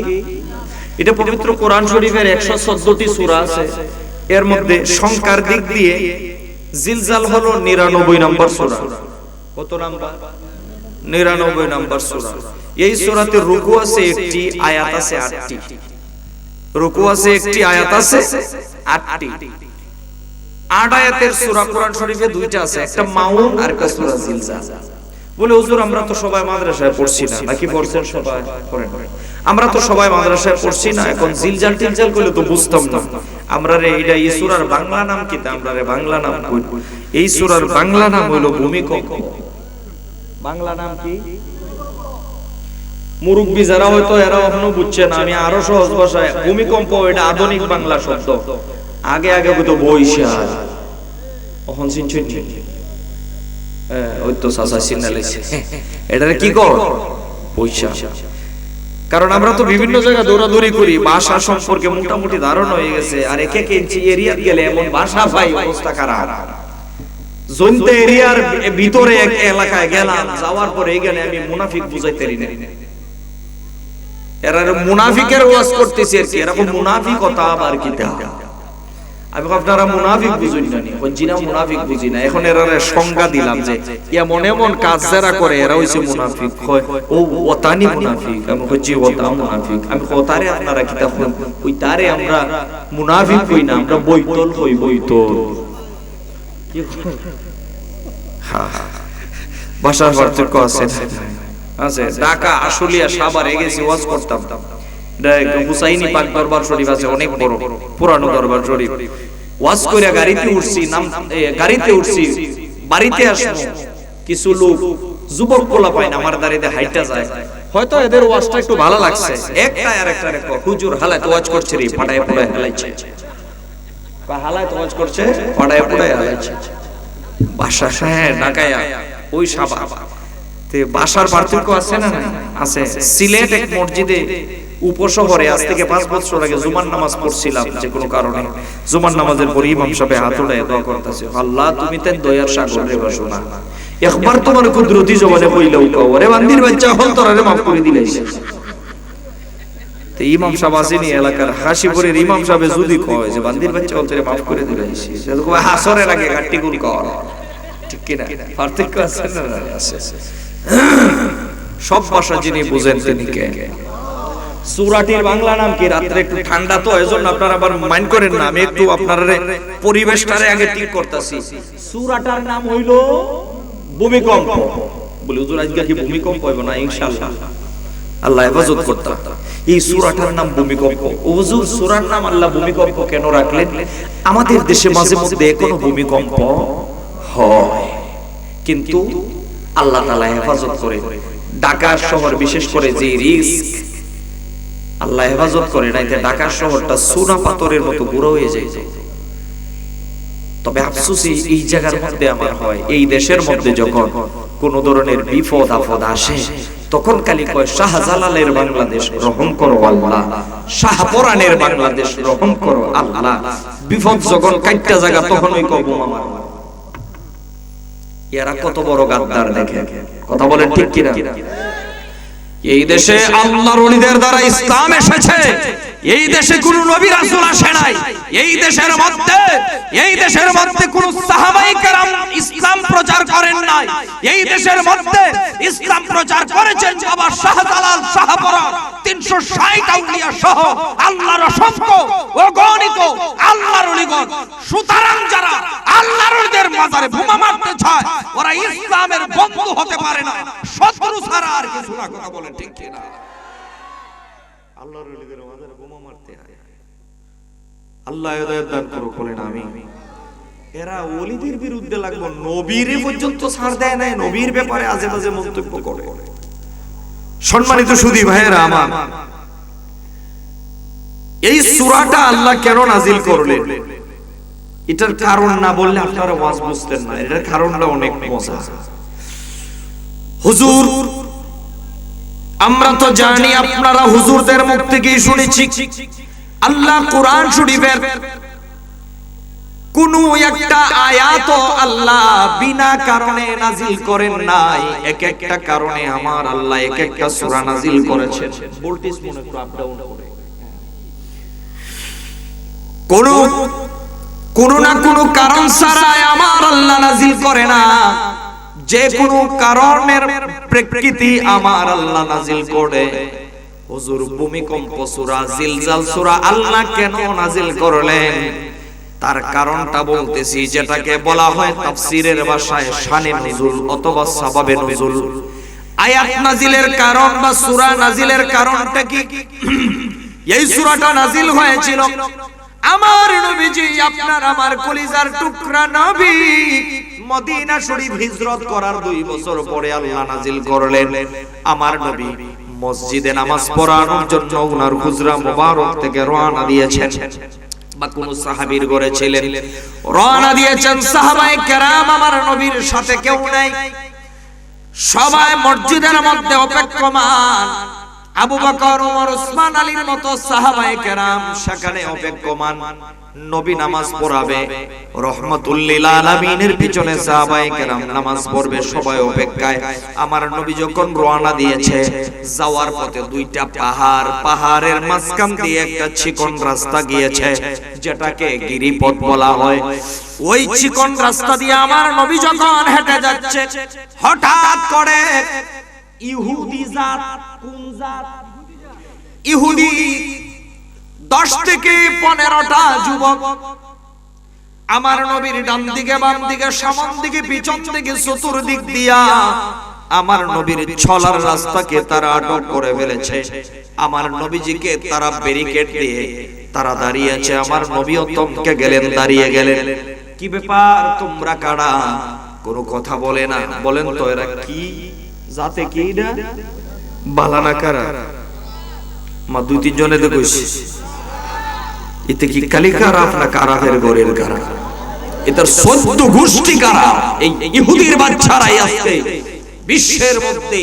S1: এটা পবিত্র কোরআন শরীফের 114টি সূরা আছে, এর মধ্যে সংখ্যার দিক দিয়ে জিলজাল হলো 99 নম্বর সূরা। কত নাম্বার? 99 নম্বর সূরা। এই সূরাতে রুকু আছে একটি, আয়াত আছে 8টি। রুকু আছে একটি, আয়াত আছে 8টি। 8 আয়াতের সূরা কোরআন শরীফে দুইটা আছে, একটা মাউন আর একটা সূরা জিলজাল। বলে হুজুর আমরা তো সবাই মাদ্রাসায় পড়ছি না, নাকি পড়ছেন সবাই? পড়েন। আমরা তো সবাই মাদ্রাসায় পড়ছি না, এখন জিলজাল টিলজাল কইলে তো বুঝতাম না। আমরা রে এইটা এই সূরার বাংলা নাম কি? তা আমরা রে বাংলা নাম কই, এই সূরার বাংলা নাম হলো ভূমিকম্প। বাংলা নাম কি? মুরব্বি যারা হয়তো এরা এখনো বুঝছে না, আমি আরো সহজ ভাষায়, ভূমিকম্প এটা আধুনিক বাংলা শব্দ। আগে কইতো বৈশাখ, এখন চিনছেন? ওই তো সাসা সিনালাইছে, এটারে কি কর? বৈশাখ। কারণ আমরা তো বিভিন্ন জায়গায় দৌড়াদৌড়ি করি, ভাষা সম্পর্কে মোটামুটি ধারণা হয়ে গেছে, আর এক এক ইঞ্চি এরিয়া গেলে এমন ভাষা পাই অবস্থা খারাপ। জনতে এরিয়ার ভিতরে এক এলাকায় গেলাম, যাওয়ার পরে এখানে আমি মুনাফিক বুঝাইতে পারি না, এরা মুনাফিকের ওয়াজ করতেছে আর কি, এরকম মুনাফিকতা আবার কি তা? আমি আপনারা মুনাফিক বুঝুন না, জিনা মুনাফিক বুঝি না। এখন এরা সংজ্ঞা দিলাম যে এমন এমন কাজ যারা করে এরা হইছে মুনাফিক, হয় ও ওতানি মুনাফিক, আমি হচ্ছি ওতা মুনাফিক। আমি ওতারে আপনারা কি তখন ওই তারে আমরা মুনাফিক কই না, আমরা বৈতল হই, বৈতল। হ্যাঁ, ভাষার পার্থক্য আছে আছে। ঢাকা, আশুলিয়া, সাভারে গেছি ওয়াজ করতাম, হুসাইনি পাক দরবার শরীফ আছে, অনেক বড় পুরানো দরবার শরীফ। ওয়াজ কইরা গাড়িতে উঠছি, গাড়িতে উঠছি, বাড়িতে আসবো, কিছু লোক যুবক পোলা পায় না, আমার দাঁড়িয়ে হাইটা যায়, হয়তো এদের ওয়াজটা একটু ভালো লাগছে, একটা আর একটা রে হুজুর হালায় তো ওয়াজ করছে রে, পাড়ায় পোড়ায় হালাইছে, বা হালায় তো ওয়াজ করছে, পাড়ায় পোড়ায় হালাইছে। ভাষা হ্যাঁ ঢাকায়া ওই সাবা তে ভাষার পার্থক্য আছে না? আছে। সিলেট এক মসজিদে উপশহরে আজ থেকে 5 বছর আগে জুমার নামাজ পড়ছিলাম, যে কোনো কারণে জুমার নামাজের পর ইমাম সাহেব হাত উঠায় দোয়া করতেছে, আল্লাহ তুমি তেন দয়ার সাগর রে বাসনা, একবার তোমার কুদরতি জবানে কইলেও কও রে বান্দির বাচ্চা হল তোরে maaf করে দিলাইছ। তে ইমাম সাহেব আসেনি এলাকার হাসিপুরের ইমাম সাহেব যদি কয় যে বান্দির বাচ্চা হল তোরে maaf করে দিলাইছ, সে তো কয় হাসরের আগে গাট্টি গুল কর, ঠিক কি না? পার্থক্য আছে না? আছে। সব ভাষা যিনি বুঝেন তিনি কে? সূরাটির বাংলা নাম কি? রাত্রে একটু ঠান্ডা তো, এজন্য আপনারা আবার মাইন্ড করেন না, আমি একটু আপনাদের পরিবেশটারে আগে ঠিক করতেছি। সূরাটার নাম হইল ভূমিকম্প। বলি হুজুর আজকে কি ভূমিকম্প হইব না? ইনশাআল্লাহ, আল্লাহ হেফাজত করতা। এই সূরাটার নাম ভূমিকম্প। হুজুর সূরার নাম আল্লাহ ভূমিকম্প কেন রাখলেন? আমাদের দেশে মাঝে মধ্যে এখনো ভূমিকম্প হয়, কিন্তু আল্লাহ তাআলা হেফাজত করে। ঢাকা শহর বিশেষ করে যে রিস্ক, আল্লাহ হেফাজত করে, নাইতে ঢাকা শহরটা সোনা পাথরের মতো গুঁড়ো হয়ে যায়। তবে আফসোস এই জায়গার মধ্যে আমার হয়, এই দেশের মধ্যে যখন কোন ধরনের বিপদ আপদ আসে, তখন খালি কয় শাহজালালের বাংলাদেশ রহম করো আল্লাহ, শাহপরানের বাংলাদেশ রহম করো আল্লাহ। বিপদ যখন কাইটটা জায়গা, তখন ওই কব আমার। এরা কত বড় গাদ্দার দেখে, কথা বলেন ঠিক কিনা?
S2: এই দেশে আল্লাহর ওলিদের দ্বারা ইসলাম এসেছে। এই দেশে কোনো নবী রাসূল আসে নাই। এই দেশের মধ্যে কোনো সাহাবায়ে কেরাম ইসলাম প্রচার করেন নাই। এই দেশের মধ্যে ইসলাম প্রচার করেছেন বাবা শাহজালাল শাহপরাণ 360 আউলিয়া সহ আল্লাহর অসংখ্য অগণিত আল্লাহর ওলিগণ। সুতরাং যারা আল্লাহর ওলিদের মাজারে বোমা মারতে চায় ওরা ইসলামের বন্ধু হতে পারে না, শত্রু ছাড়া আর কিছু না। কথা বলেন ঠিক কি না? আল্লাহর ওলিদের মাজারে বোমা মারতে হয়। আল্লাহ হেদায়েত দান করুক, বলেন আমিন। এরা ওলিদের বিরুদ্ধে লাগবে, নবীর পর্যন্ত ছাড় দেয় না, নবীর ব্যাপারে আজে বাজে মন্তব্য করে। সম্মানিত সুধী ভাইয়েরা আমার, এই সূরাটা আল্লাহ কেন নাজিল করলেন এটার কারণ না বললে আপনারা ওয়াজ বুঝতেন না। এটার কারণটা অনেক মজা। হুজুর, আমরা তো জানি আপনারা হুজুরদের মুখ থেকেই শুনেছি আল্লাহ কোরআন শরীফের কোন একটা আয়াত আল্লাহ বিনা কারণে নাজিল করেন নাই। এক একটা কারণে আমার আল্লাহ এক একটা সূরা নাজিল করেছেন। ভোল্টেজ মনে একটু আপ ডাউন করে, কোন না কোন কারণ ছাড়া আমার আল্লাহ নাজিল করে না। যে কোন কারণের প্রেক্ষিতে আমার আল্লাহ নাজিল করে। হুজুর, ভূমিকম্প সূরা, জিলজাল সূরা আল্লাহ কেন নাজিল করলেন তার কারণটা বলতেছি, যেটাকে বলা হয় তাফসীরের ভাষায় শানে নুজুল অথবা সাবাবে নুজুল। আয়াত নাজিলের কারণ বা সূরা নাজিলের কারণটা কি? এই সূরাটা নাজিল হয়েছিল আমার নবীজি, আপনার আমার কলিজার টুকরা নবী মদিনা শরীফ হিজরত করার 2 বছর পরে আল্লাহ নাজিল করলেন। আমার নবী মসজিদে নামাজ পড়ানোর জন্য ওনার হুজরা মুবারক থেকে রওনা দিয়েছেন, বা কোন সাহাবীর ঘরে ছিলেন, রওনা দিয়েছেন। সাহাবায়ে কেরাম আমার নবীর সাথে কেউ নাই, সবাই মসজিদের মধ্যে অপেক্ষমান। আবু বকর, ওমর, ওসমান, আলীর মতো সাহাবায়ে কেরাম সেখানে অপেক্ষমান। নবী নামাজ পড়াবে, রহমাতুল লিল আলামিনের পিছনে সাহাবায়ে কেরাম নামাজ পড়বে, সবাই অপেক্ষায়। আমার নবী যখন রওনা দিয়েছে, যাওয়ার পথে 2টা পাহাড়, পাহাড়ের মাঝখান দিয়ে একটা চিকন রাস্তা গিয়েছে, যেটাকে গিরিপথ বলা হয়। ওই চিকন রাস্তা দিয়ে আমার নবী যখন হেঁটে যাচ্ছে, হঠাৎ করে ইহুদি জাত, কোন জাত? ইহুদি 10 থেকে 15টা যুবক আমার নবীর ডান দিকে, বাম দিকে, সামন দিকে, পিছন দিকে, চতুর্দিক দিয়া আমার নবীর চলার রাস্তাকে তারা আটক করে ফেলেছে। আমার নবীজিকে তারা ব্যারিকেড দিয়ে তারা দাঁড়িয়ে আছে। আমার নবীও থমকে গেলেন, দাঁড়িয়ে গেলেন। কি ব্যাপার, তোমরা কারা? কোনো কথা বলে না। বলেন তো এরা কি জাতে, কি না বালানা কারা? মা 2-3 জনে তো কইছি, এতে কি কালি কারা না কারাফের গরের কারা? এটার 14 গোষ্ঠী কারা? এই ইহুদির বাচ্চারাই আজকে বিশ্বের মধ্যে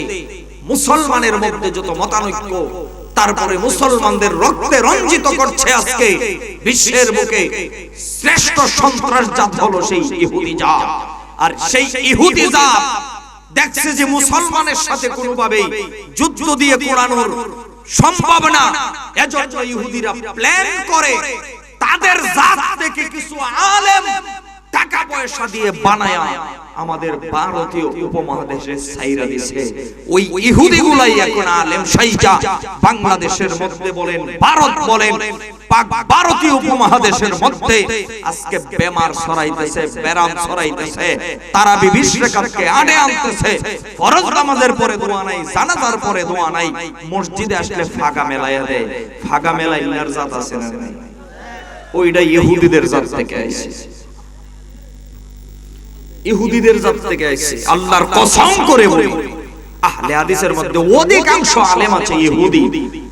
S2: মুসলমানের মধ্যে যত মতানৈক্য, তারপরে মুসলমানদের রক্তে রঞ্জিত করছে আজকে বিশ্বের বুকে। শ্রেষ্ঠ সন্ত্রাস জাত হলো সেই ইহুদি জাত। আর সেই ইহুদি জাত দেখছে যে মুসলমানের সাথে কোনোভাবেই যুদ্ধ দিয়ে কোরানোর সম্ভব না, এজন্য ইহুদিরা প্ল্যান করে তাদের জাত থেকে কিছু আলেম টাকা পয়সা দিয়ে বানায়া আমাদের ভারতীয় উপমহাদেশে ছাইরা দিছে। ওই ইহুদিগুলাই এখন আলেম সাইজা বাংলাদেশের মধ্যে বলেন, ভারত বলেন, ভারতীয় উপমহাদেশের মধ্যে আজকে বেমার ছড়াইতেছে, বেরাম ছড়াইতেছে। তারা বিবিশ রেখাতকে আনে আনতেছে। ফরজ নামাজের পরে দোয়া নাই, জানাজার পরে দোয়া নাই, মসজিদে আসলে ফাঁকা মেলাইয়া দেয়। ফাঁকা মেলাইয়ার জাত আছে না? ওইটা ইহুদিদের জাত থেকে আইছে, ইহুদিদের জাত থেকে আইছে। আল্লাহর কসম করে বলি, আহলে হাদিসের মধ্যে অধিকাংশ আলেম আছে ইহুদি,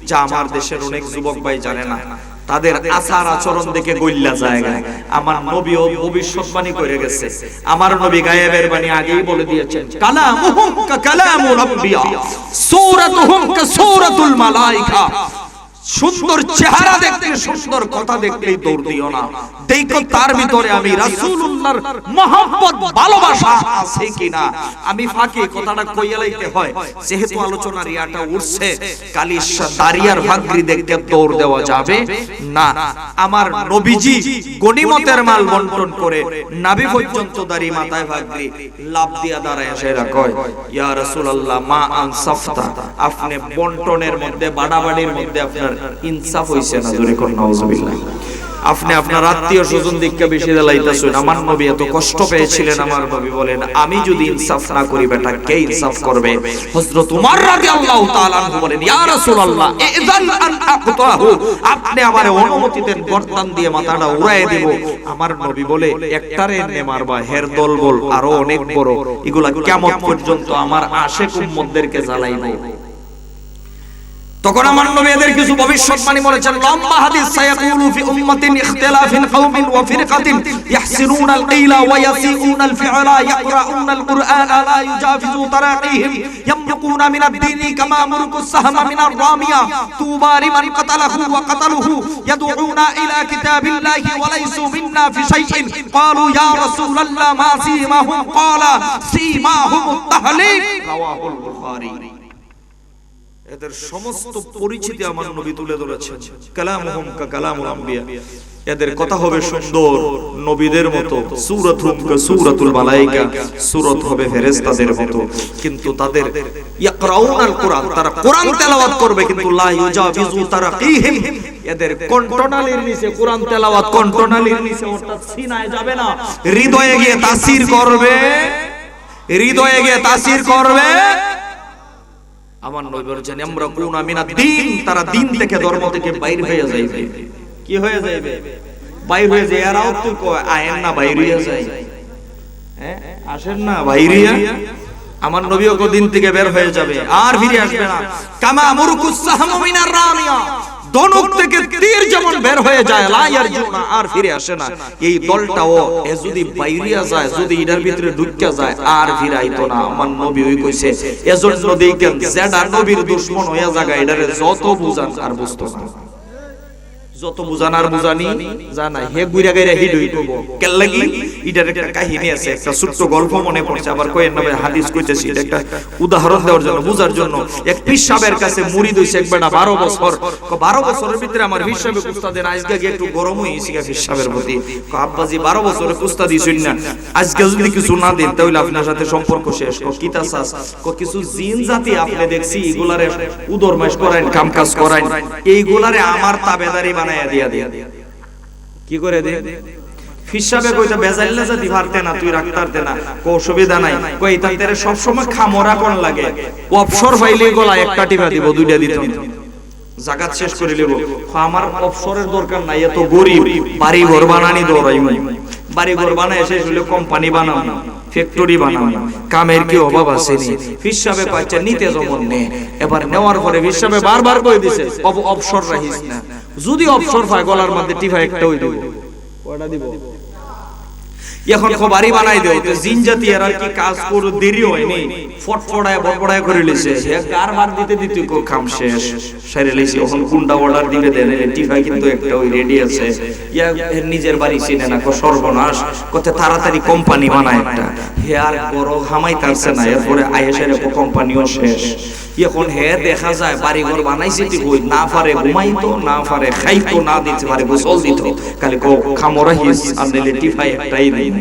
S2: যা আমার দেশের অনেক যুবক ভাই জানে না। তাদের আচার আচরণ দেখে গইল্লা জায়গা। আমার নবীও ভবিষ্যৎবাণী করে গেছে। আমার নবী গায়েবের বাণী আগেই বলে দিয়েছেন, কালামুহুম কা কালামুল আম্বিয়া, সূরাতুহুম কা সূরাতুল মালায়েকা।
S3: সুন্দর চেহারা দেখলে, সুন্দর কথা দেখলেই দৌড় দিও না, দেখো তার ভিতরে আমি রাসূলুল্লাহর মহব্বত ভালোবাসা আছে কিনা। আমি ফাঁকে কথাটা কইয়া লাইতে হয়, যেহেতু আলোচনার ইয়াটা উঠছে, কালি দাঁড়িয়ার ভাগরি দেখতে দৌড় দেওয়া যাবে না। আমার নবীজি গনিমতের মাল বন্টন করে নাভি পর্যন্ত দাঁড়ি মাথায় ভাগরি লাভ দিয়া দাঁড়ায় সেরা কয়, ইয়া রাসূলুল্লাহ মা আনসাফতা, আপনি বন্টনের মধ্যে বাড়াবাড়ির মধ্যে আপনার ইনসাফ হইছে না। জোরে কোন নাউজুবিল্লাহ। আপনি আপনার আত্মীয় স্বজন দিককে বেশি দেলাইতেছেন। আমার নবী এত কষ্ট পেয়েছিলেন, আমার নবী বলেন আমি যদি ইনসাফ না করি বেটা কে ইনসাফ করবে? হযরত উমর রাদিয়াল্লাহু তাআলা আনহু বলেন, ইয়া রাসূলুল্লাহ ইযান আন আকতাহু, আপনি আমারে অনুমতি দেন গর্দান দিয়ে মাথাটা উড়ায় দিব। আমার নবী বলে একটারে এনে মারবা, হের দল বল আরো অনেক বড়, এগুলা কিয়ামত পর্যন্ত আমার আশিক উম্মতদেরকে জ্বালাইবে। তখন আমার নবী এদের কিছু ভবিষ্যৎবাণী বলেছেন, লম্বা হাদিস, সায়াকুলু ফি উম্মাতিন ইখতিলাফিন কওমিন ওয়া ফিরকাতিন ইয়াহসিনুনাল কিলা ওয়া ইয়াসিউনাল ফিআলা ইয়াকরাউনাল কুরআনা লা ইউজাফিজু তারাকিহিম ইয়ামরুকুনা মিনাদ দীনি কামা মুরকুস সাহমা মিনার রামিয়া তুবা লিমান কাতালাহু ওয়া কাতালুহু ইয়াদউনা ইলা কিতাবিল্লাহি ওয়া লাইসু মিন্না ফি শাইইন ক্বালু ইয়া রাসূলুল্লাহ মা সিমাহুম ক্বালা সিমাহুমুত তাহলিক রাওয়াহুল বুখারী। এদের সমস্ত পরিচিতি আমার নবী তুলে ধরেছেন। কালামুহুম কা কালামুল আম্বিয়া, এদের কথা হবে সুন্দর নবীদের মতো, সূরাতুহুম কা সূরাতুল মালায়েকা, সূরত হবে ফেরেশতাদের মতো। কিন্তু তাদের ইয়াকরাউনাল কুরআন, তারা কোরআন তেলাওয়াত করবে কিন্তু লা ইউজাবিজু তারাকিহিম, এদের কণ্ঠনালীর নিচে কোরআন তেলাওয়াত কণ্ঠনালীর নিচে অর্থাৎ সিনায় যাবে না, হৃদয়ে গিয়ে তাসির করবে, হৃদয়ে গিয়ে তাসির করবে। আমার নবী বলেছেন আমরা কুনা মিনাদ দ্বীন, তারা দিন থেকে ধর্ম থেকে বাইর হয়ে যাইবে। কি হয়ে যাইবে? বাইর হয়ে যায়। এরাও তো কয় আয়েন না বাইর হয়ে যায়, হ্যাঁ আসেন না বাইরিয়া। আমার নবীও দিন থেকে বের হয়ে যাবে, আর ফিরে আসবে না। কামা মুরকুস সাহমু মিনার রামিয়া, ধনুক থেকে তীর যেমন বের হয়ে যায়, লা ইয়ারজুনা, আর ফিরে আসে না। এই দলটাও এ যদি বাইরিয়া যায়, যদি এটার ভিতরে ঢুকিয়া যায়, আর ফিরাইতো না। আমার নবী ওই কইছে, এজন্য দেখেন যেটা নবীর দুশমন হইয়া জায়গা, এটারে যত বুঝান আর বুঝতো না, যত বুঝান আর বুঝানি জানাই হে গুইরা গাইরা হিড হইতো। কেন লাগি? এটার একটা কাহিনী আছে, একটা ছোট্ট গল্প মনে পড়ছে, আবার কয়েন নামে হাদিস কইতেছি, এটা একটা উদাহরণ দেওয়ার জন্য, বুঝার জন্য। এক পীর সাহেবের কাছে মুরিদ হইছে এক বেটা 12 বছর। 12 বছরের ভিতরে আমার পীর সাহেব কুস্তা দেন, আজকে গিয়ে একটু গরম হইছে পীর সাহেবের প্রতি। আব্বাজি 12 বছরে কুস্তা দিছেন না, আজকে যদি কিছু না দেন তাহলে আপনার সাথে সম্পর্ক শেষ। কি তাসাস কিছু জিন জাতি আপনি দেখছি এগুলারে উদর মাস করায়, কাম কাজ করায়, এইগুলারে আমার তাবেদারি বানায়া দিয়া দিয়া। কি করে দে? ফিসাবে কইতা বেজাইল্লা জাতি ভারতে না, তুই রাখতারতে না, কো সুবিধা নাই, কই তাইরে সব সময় খামরা কোন লাগে, অবসর পাইলে গলা একটা টিপা দিব, দুইটা দিত, জাকাত শেষ করে লিব। আমার অবসরের দরকার নাই, এত গরিব, বাড়ি ঘর বানানি দৌড়াইম, বাড়ি ঘর বানায় শেষ হলে কোম্পানি বানাও, ফ্যাক্টরি বানাও, কামের কি অভাব আছে নি? ফিসাবে কইছে নিতে যেমন নে। এবার নেওয়ার পরে ফিসাবে বারবার কই দিছে অবসর রাখিস না, যদি অবসর পায় গলার মধ্যে টিপা একটা হই দিব, ওটা দিব। এখন বাড়ি বানাই দেও, তো জিন জাতি এর আর কি কাজ করে দেরি হয়নি, ফটফড়ায় বড়বড়ায় করে লিছে, হে কারবার দিতে দিতে কো কাম শেষ সাইরে লিছে। এখন কোনটা অর্ডার দিবে দেন, টিফাই কিন্তু একটা ওই রেডি আছে, ইয়া নিজের বাড়ি চিনে না, কো সর্বনাশ, কত তাড়াতাড়ি কোম্পানি বানায় একটা, হে আর বড় হামাই তারছে না, এরপরে আয়েশের কো কোম্পানিও শেষ। এখন হে দেখা যায় বাড়ি ঘর বানাইছে ঠিক হই না, পারে ঘুমাইতো না, পারে খাইতো না, দিতে পারে গোসল দিত, খালি কো খামরা হিস আর নেলে টিফাই একটাই নেই।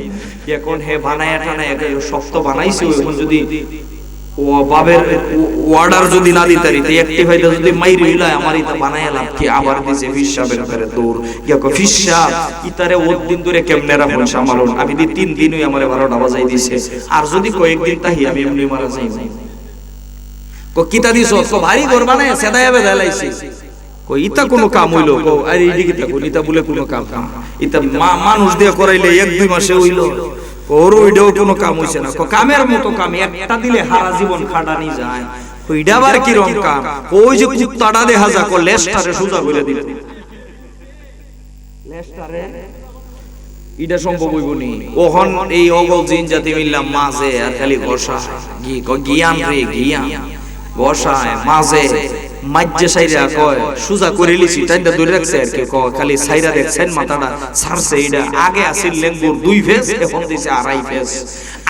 S3: এখন হে বানায়া টানায়া শক্ত বানাইছে, এখন যদি ও বাবের অর্ডার যদি না দিতে রিতে অ্যাক্টিভাইটা যদি মাইরি হইলায়, আমার এটা বানায়া লাভ কি? আবার দিছে ফিসাবের করে দৌড়, ইয়া কো ফিসা ইতারে ওর দিন ধরে কেমনে রাখুন সামালুন, আমি দি 3 দিনই আমারে 12টা বাজাই দিছে, আর যদি কয়েকদিন তাহি আমি এমনি মারা যাই। কো কিতা দিছো? কো ভারী ঘর বানায়া সেদায়া বেদালাইছি। কো ইতা কোনো কাম হইলো? কো আরে ইডি কিতা কো ইতা বলে কোনো কাম না, ইতা মানুষ দিয়ে করাইলে 1-2 মাসে হইলো, ওর ওইটাও কোনো কাম হইছে না। কো কামের মতো কাম, একটা দিলে সারা জীবন খাটানি যায়। ওইটা আবার কি রকম কাম? ওই যে কুত্তাটা দেখা যা, কো লেস্টারে সোজা কইরা দিল, লেস্টারে ইডা সম্ভব হইব নি? ওহন এই অগল জিন জাতি মিললাম মাঝে আর খালি বসা, জ্ঞান রে জ্ঞান বসায় মাঝে
S1: মাজ্জে সাইরা কয় সুজা করে লিছি টাইদা ধরে রাখছে আর কি কয় খালি সাইরা দেখছেন মাথাটা ছাড়ছে এটা আগে আসিল লেঙ্গুর 2 ফেস এখন দিছে 2.5 ফেস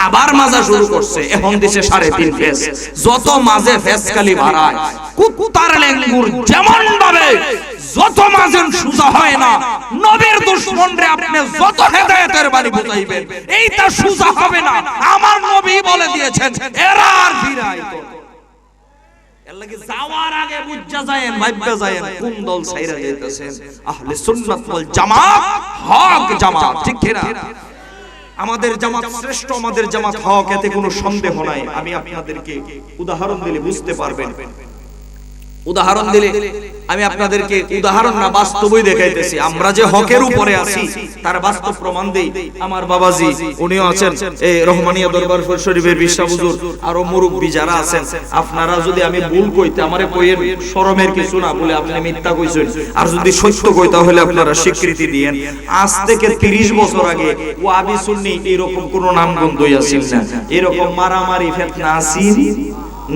S1: আবার মাজা শুরু করছে এখন দিছে 3.5 ফেস যত মাঝে ফেস খালি বাড়ায় কুত্তার লেঙ্গুর যেমন ভাবে যত মাঝেন সুজা হয় না নবীর দুশমনরে আপনি যত হেদায়েতের বাণী বুঝাইবেন এইটা সুজা হবে না আমার নবী বলে দিয়েছেন এরা আর ফিরাইতো এর লাগি যাওয়ার আগে বুঝা যায়েন ভাববা যায়েন কোন দল ছাইরা যাইতাছেন আহলে সুন্নাত ওয়াল জামাত হক জামাত ঠিক কি না আমাদের জামাত শ্রেষ্ঠ আমাদের জামাত হক এতে কোনো সন্দেহ নাই আমি আপনাদেরকে উদাহরণ দিলে বুঝতে পারবেন উদাহরণ দিলে আমি আপনাদেরকে উদাহরণ না বাস্তবই দেখাইতেছি আমরা যে হকের উপরে আছি তার বাস্তব প্রমাণ দেই আমার বাবাজি উনিও আছেন এই রহমানিয়া দরবার শরীফের বিশ্বাস হুজুর আর মুরব্বি যারা আছেন আপনারা যদি আমি ভুল কইতে আমারে কইেন শরমের কিছু না বলে আপনি মিথ্যা কইছেন আর যদি সত্য কই তাহলে আপনারা স্বীকৃতি দিয়েন আজ থেকে 30 বছর আগে ওয়াহাবি সুন্নি এরকম কোন নামগন্ধই আছিল না এরকম মারামারি ফিতনা আছিল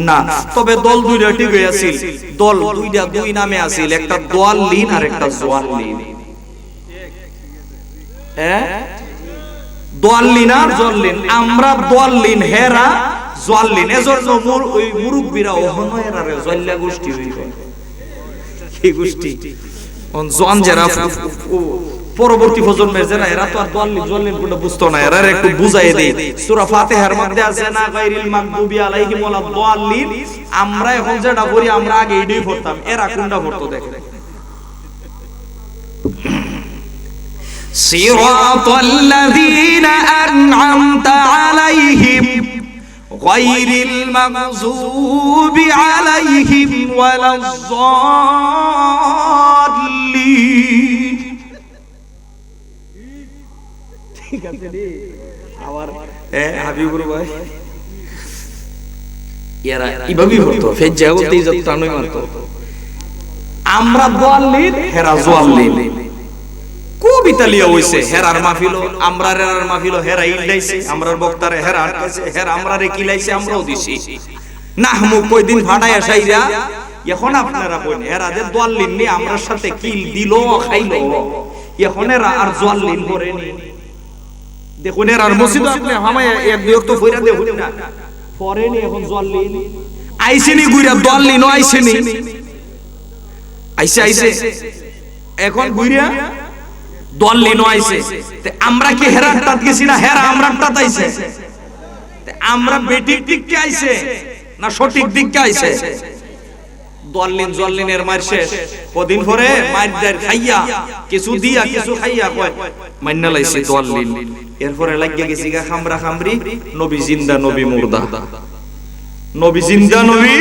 S1: না তবে দল দুইটা ঠিক হইয়াছিল দল দুইটা দুই নামে আছিল একটা দোয়াল্লিন আর একটা জওয়াল্লিন দোয়াল্লিন আর জওয়াল্লিন আমরা দোয়াল্লিন হেরা জওয়াল্লিন এজন্য ওই মুরব্বিরা ওহনো এরারে জল্লা গোষ্ঠী হইবে কি গোষ্ঠী অন জওয়ান যারা পরবর্তী প্রজন্মের যারা এরা তো আর দোয়াল্লিন জওয়াল্লিন কোনটা বুঝতো না এরা একটু বুঝাই দেই সূরা ফাতিহার মধ্যে আছে না গায়রিল মাগদুবি আলাইহিম ওয়ালা দোয়াল্লিন আমরা এখন যেটা পড়ি আমরা আগে এটাই পড়তাম এরা কোনটা পড়তো দেখেন
S3: সিরাতাল্লাযীনা আন'আমতা আলাইহিম গায়রিল মাগযুবি আলাইহিম ওয়ালাজ যাল্লিন ঠিক আছে রে আবার হাবিবুর ভাই
S1: এরা ইভাবেই হতো ফেজ জাগতেই যত নয় মারতো
S3: আমরা দোয়াল্লিন
S1: হেরা জওয়াল্লিন কবিতা লিয়া হইছে হেরার মাহফিল আমরা হেরার মাহফিল হেরা ইল্লাইছে আমরার বক্তারে হেরা আটকাইছে হেরা আমরারে কিলাইছে আমরাও দিছি নাহমু কয়দিন ভাড়ায় আসাইরা এখন আপনারা কইন হেরা যে দোয়াল্লিন নি আমরার সাথে কিল দিলো খাইলো এখন এরা আর জওয়াল্লিন করেনি দেখুন এর আর মসজিদ আপনি হামায় এক দুই তো ফইরা দেখুন না পরেনি এখন জওয়াল্লিন আইছেনি গুইরা দোয়াল্লিন আইছেনি আইছে এখন গুইরা দোয়াল্লিন আইছে তে আমরা কি হেরার টাত গেছি না হেরা আমরা টাত আইছে তে আমরা বেটিক দিককে আইছে না সঠিক দিককে আইছে দোয়াল্লিন জওয়াল্লিনের মার শেষ কদিন পরে মাইরদার খাইয়া কিছু দিয়া কিছু খাইয়া কয় মাইন্না লাইছে দোয়াল্লিন এরপরে লাগিয়া গেছি গা খামরা খামরি নবী জিন্দা নবী মুর্দা নবী জিন্দা নবী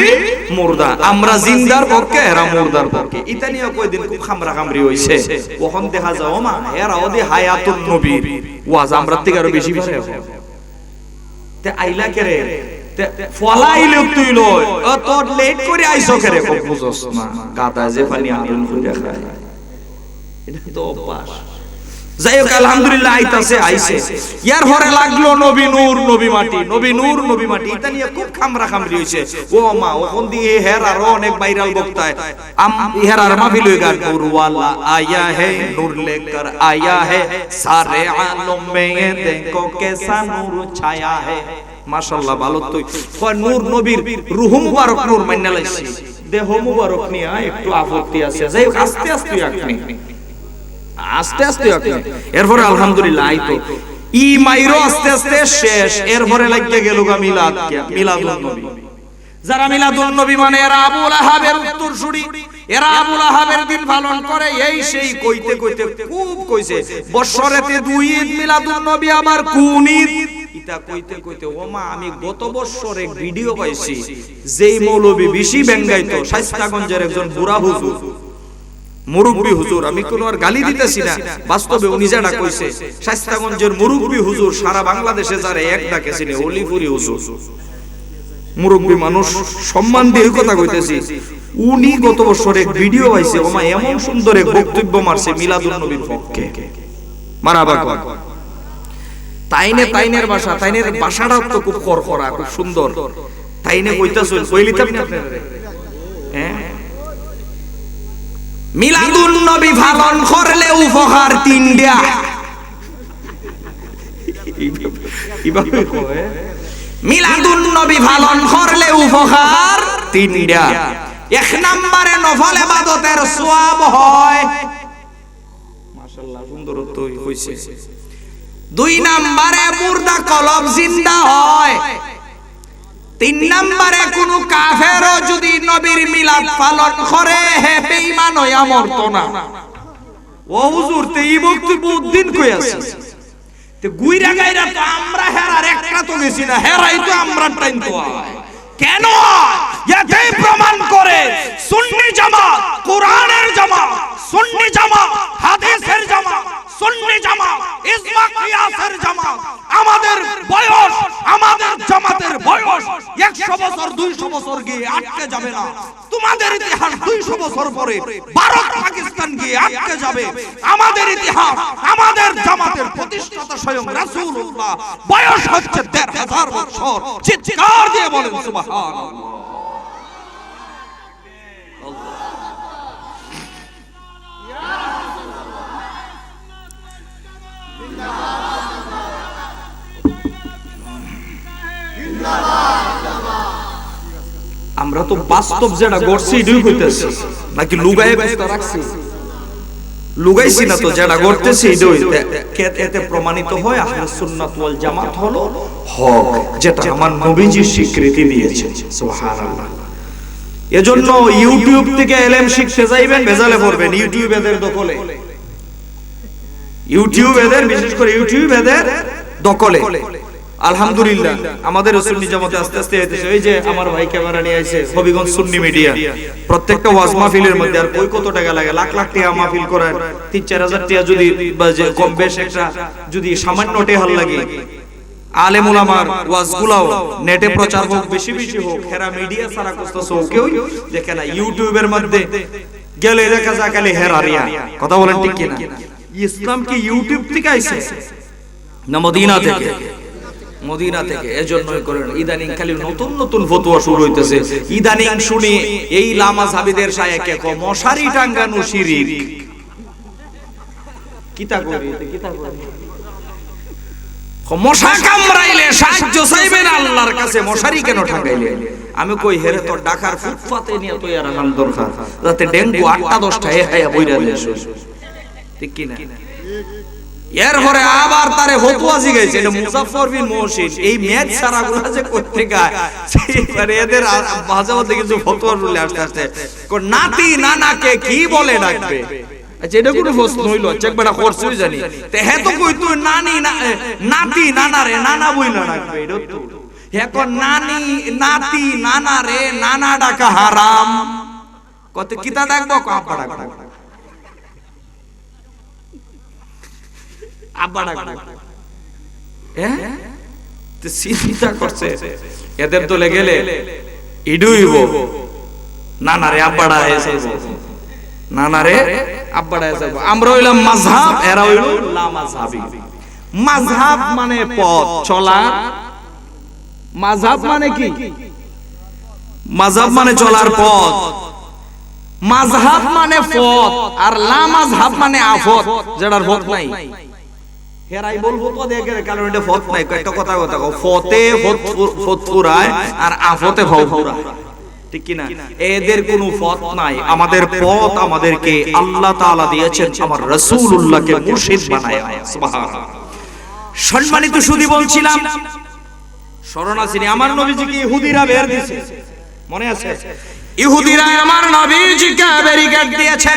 S1: মুর্দা আমরা জিন্দার পক্ষে এরা মুর্দার পক্ষে এটা নিয়ে কয়দিন খুব খামরা খামরি হইছে তখন দেখা যাও মা এরা ওদি হায়াতুন নবীর ওয়াজ আমরা থেকে আরো বেশি বেশি তে আইলা কেরে তে ফলাইলে তুই লয় ও তো লেট করে আইছো কেরে খুব বুঝছস না গাদা যে পানি আনন কইরা খায় এটা তো অভ্যাস যাই হোক আলহামদুলিল্লাহ আইতাছে আইছে ইয়ার পরে লাগলো নবী নূর নবী মাটি নবী নূর নবী মাটি এটা নিয়ে খুব খামরা খামরি হইছে ও মা ওখান দিয়ে হেরার অনেক ভাইরাল বক্তায় হেরার মাহফিল হই গান নূর ওয়ালা আয়া হে নূর লেকর আয়া হে সারে আলম মে দেখো কেসা নূর ছায়া হে মাশাআল্লাহ ভালো তো কয় নূর নবীর রূহ মুবারক নূর মাইনা লাইছে দেহ মুবারক নিয়া একটু আপত্তি আছে যাই হোক আস্তে আস্তে আপনি আস্তে আস্তে এরপরে আলহামদুলিল্লাহ আইতো ই মাইরো আস্তে আস্তে শেষ এরপরে লাগতে গেল গা মিলাদুন নবী যারা মিলাদুন নবী মানে এরা আবু লাহাবের উত্তরসূরি এরা আবু লাহাবের দিন পালন করে এই সেই কইতে কইতে খুব কইছে বছরেতে দুই ঈদ মিলাদুন নবী আবার কোন ঈদ ইতা কইতে কইতে ওমা আমি গত বছর এক ভিডিও পাইছি যেই মৌলবী বেশি বেঙ্গাইতো শাইস্তাগঞ্জের একজন বুড়া হুজুর মুরুব্বি হুজুর আমি কোন আর গালি দিতেছি না বাস্তবে উনি যেটা কইছে শাইস্তাগঞ্জের মুরুব্বি হুজুর সারা বাংলাদেশে যারা এক ডাকে চিনে অলিপুরি হুজুর মুরুব্বি মানুষ সম্মান দিয়ে কথা কইতেছি উনি গত বছর এক ভিডিও পাইছে ওমা এমন সুন্দর এক বক্তব্য মারছে মিলাদুন নবীর পক্ষে মারাবা তাইনের ভাষা তাইনের ভাষাটা তো খুব করকরা খুব সুন্দর তাইনে কইতাছিল কইলিতাম না আপনারা হ্যাঁ
S3: মিলাদুন নবী পালন করলে উপহার তিনটা। মিলাদুন নবী পালন করলে উপহার তিনটা। এক নম্বরে নফল ইবাদতের সওয়াব হয়, মাশাআল্লাহ সুন্দর তো হইছে। দুই নম্বরে মুর্দা কলব জিন্দা হয়। তিন নম্বরে কোন কাফেরও যদি নবীর মিলাদ পালন করে হে বেঈমান হইয়া মরত না। ও হুজুর তে এই বক্তব্য দিন কই আছে তে গুইরা গাইরা তো আমরা হেরার একটা তো গেছি না, হেরাই তো আমরা টাইম তো কেন এটাই প্রমাণ করে সুন্নি জামাত কোরআনের জামাত, সুন্নি জামাত হাদিসের জামাত, সুন্নি জামাত ইজমা কিয়াসের জামাত। আমাদের বয়স, আমাদের জামাতের বয়স 100 বছর 200 বছর গিয়ে আটকে যাবে না। তোমাদের ইতিহাস 200 বছর পরে ভারত পাকিস্তান গিয়ে আটকে যাবে। আমাদের ইতিহাস, আমাদের জামাতের প্রতিষ্ঠাতা স্বয়ং রাসূলুল্লাহ, বয়স হচ্ছে 1500 বছর। চিৎকার দিয়ে বলেন সুবহানাল্লাহ। আমরা তো বাস্তব যেটা করছি এটাই হইতেছে, নাকি লুগায়ে বস্তা রাখছি? লুগাইছি না তো, যেটা করতেছি এটাই। এতে প্রমাণিত হয় আহলে সুন্নাত ওয়াল জামাত হলো হক, যেটা আমার নবীজি স্বীকৃতি দিয়েছেন। সুবহানাল্লাহ। এজন্য ইউটিউব থেকে ইলম শিখতে যাইবেন, ভেজালে পড়বেন। ইউটিউব এদের দখলে, ইউটিউব এদের, বিশেষ করে ইউটিউব এদের দখলে। আলহামদুলিল্লাহ আমাদের সুন্নি জামাতে আস্তে আস্তে হইতেছে। এই যে আমার ভাই ক্যামেরা নিয়ে আইছে, হবিগঞ্জ সুন্নি মিডিয়া, প্রত্যেকটা ওয়াজ মাহফিলের মধ্যে আর কত টাকা লাগে, লাখ লাখ টাকা মাহফিল করেন, 3-4 হাজার টাকা যদি কম বেশ একটা যদি সামান্য টাকা লাগে, আলেম উলামার ওয়াজগুলাও নেটে প্রচার হোক, বেশি বেশি হোক, হেরা মিডিয়া সারা কষ্টস হোক, কেউ দেখে না। ইউটিউবের মধ্যে গেলে দেখা যায় খালি হেরারিয়া। কথা বলেন ঠিক কিনা? ইসলাম কি ইউটিউব থেকে আইছে না মদিনা থেকে? মদিনা থেকে। এজন্যই করেন ইদানিং খালি নতুন নতুন ফতোয়া শুরু হইতেছে। ইদানিং শুনি এই লামা সাবিদের শায়েখে কো মশারি টাঙ্গানো শিরিক। কিতা করি কিতা করি, মশা কামড়াইলে সাহায্য চাইবেন আল্লাহর কাছে, মশারি কেন টাঙ্গাইলে? আমি কই হেরে তো ঢাকার ফুটপাতে নিয়ে তো আর হাল দরকার, যাতে ডেঙ্গু 8-10টা হায়া বইরা যায়। ঠিক কি না? এরপরে আবার তারে ফতোয়া জিগাইছে, এটা মুজাফফর বিন মুহসিন। এই ম্যাচ সারাগুলো যে করতে গায়, সেইবারে এদের মাঝে মাঝে কিছু ফতোয়া চলে আসতে আসতে নাতি নানাকে কি বলে ডাকবে। আচ্ছা এটা কোনো প্রশ্ন হইলো? চেক বেটা করছই জানি। তে হে তো কই তুই নানি নাতি নানারে নানা বইলা ডাকবে, এটা তো এখন নানি নাতি নানারে নানা ডাকা হারাম। কত কিতা ডাকবো? আব্বা ডাকবো, আব্বা ডাকবো। হ্যাঁ তো চিন্তা করছে এদের দলে গেলে ইডুইব, নানারে আব্বা ডাকে, নানারে আব্বা ডাকে। আমরা হইলাম মাযহাব, এরা হইল লা মাযহাবী। মাযহাব মানে পথ চলা, মাযহাব মানে কি? মাযহাব মানে চলার পথ, মাযহাব মানে পথ, আর লা মাযহাব মানে আফত, যেটার পথ নাই। হেরাই বলবো তো দেখে, কারণ এটা পথ নাই। একটা কথা কথা কও, ফতে ফতফুরায় আর আফতে ফাউফুরায়, ঠিক কি না? এদের কোনো পথ নাই। আমাদের পথ আমাদেরকে আল্লাহ তাআলা দিয়েছেন আমার রাসূলুল্লাহকে মুর্শিদ বানায়া। সুবহানাল্লাহ। সম্মানিত সুধী, বলছিলাম স্মরণ আছে আমার নবীজিকে ইহুদিরা বের দিয়েছে, মনে আছে? ইহুদিরা আমার নবীজিকে ব্যারিকেড দিয়েছে।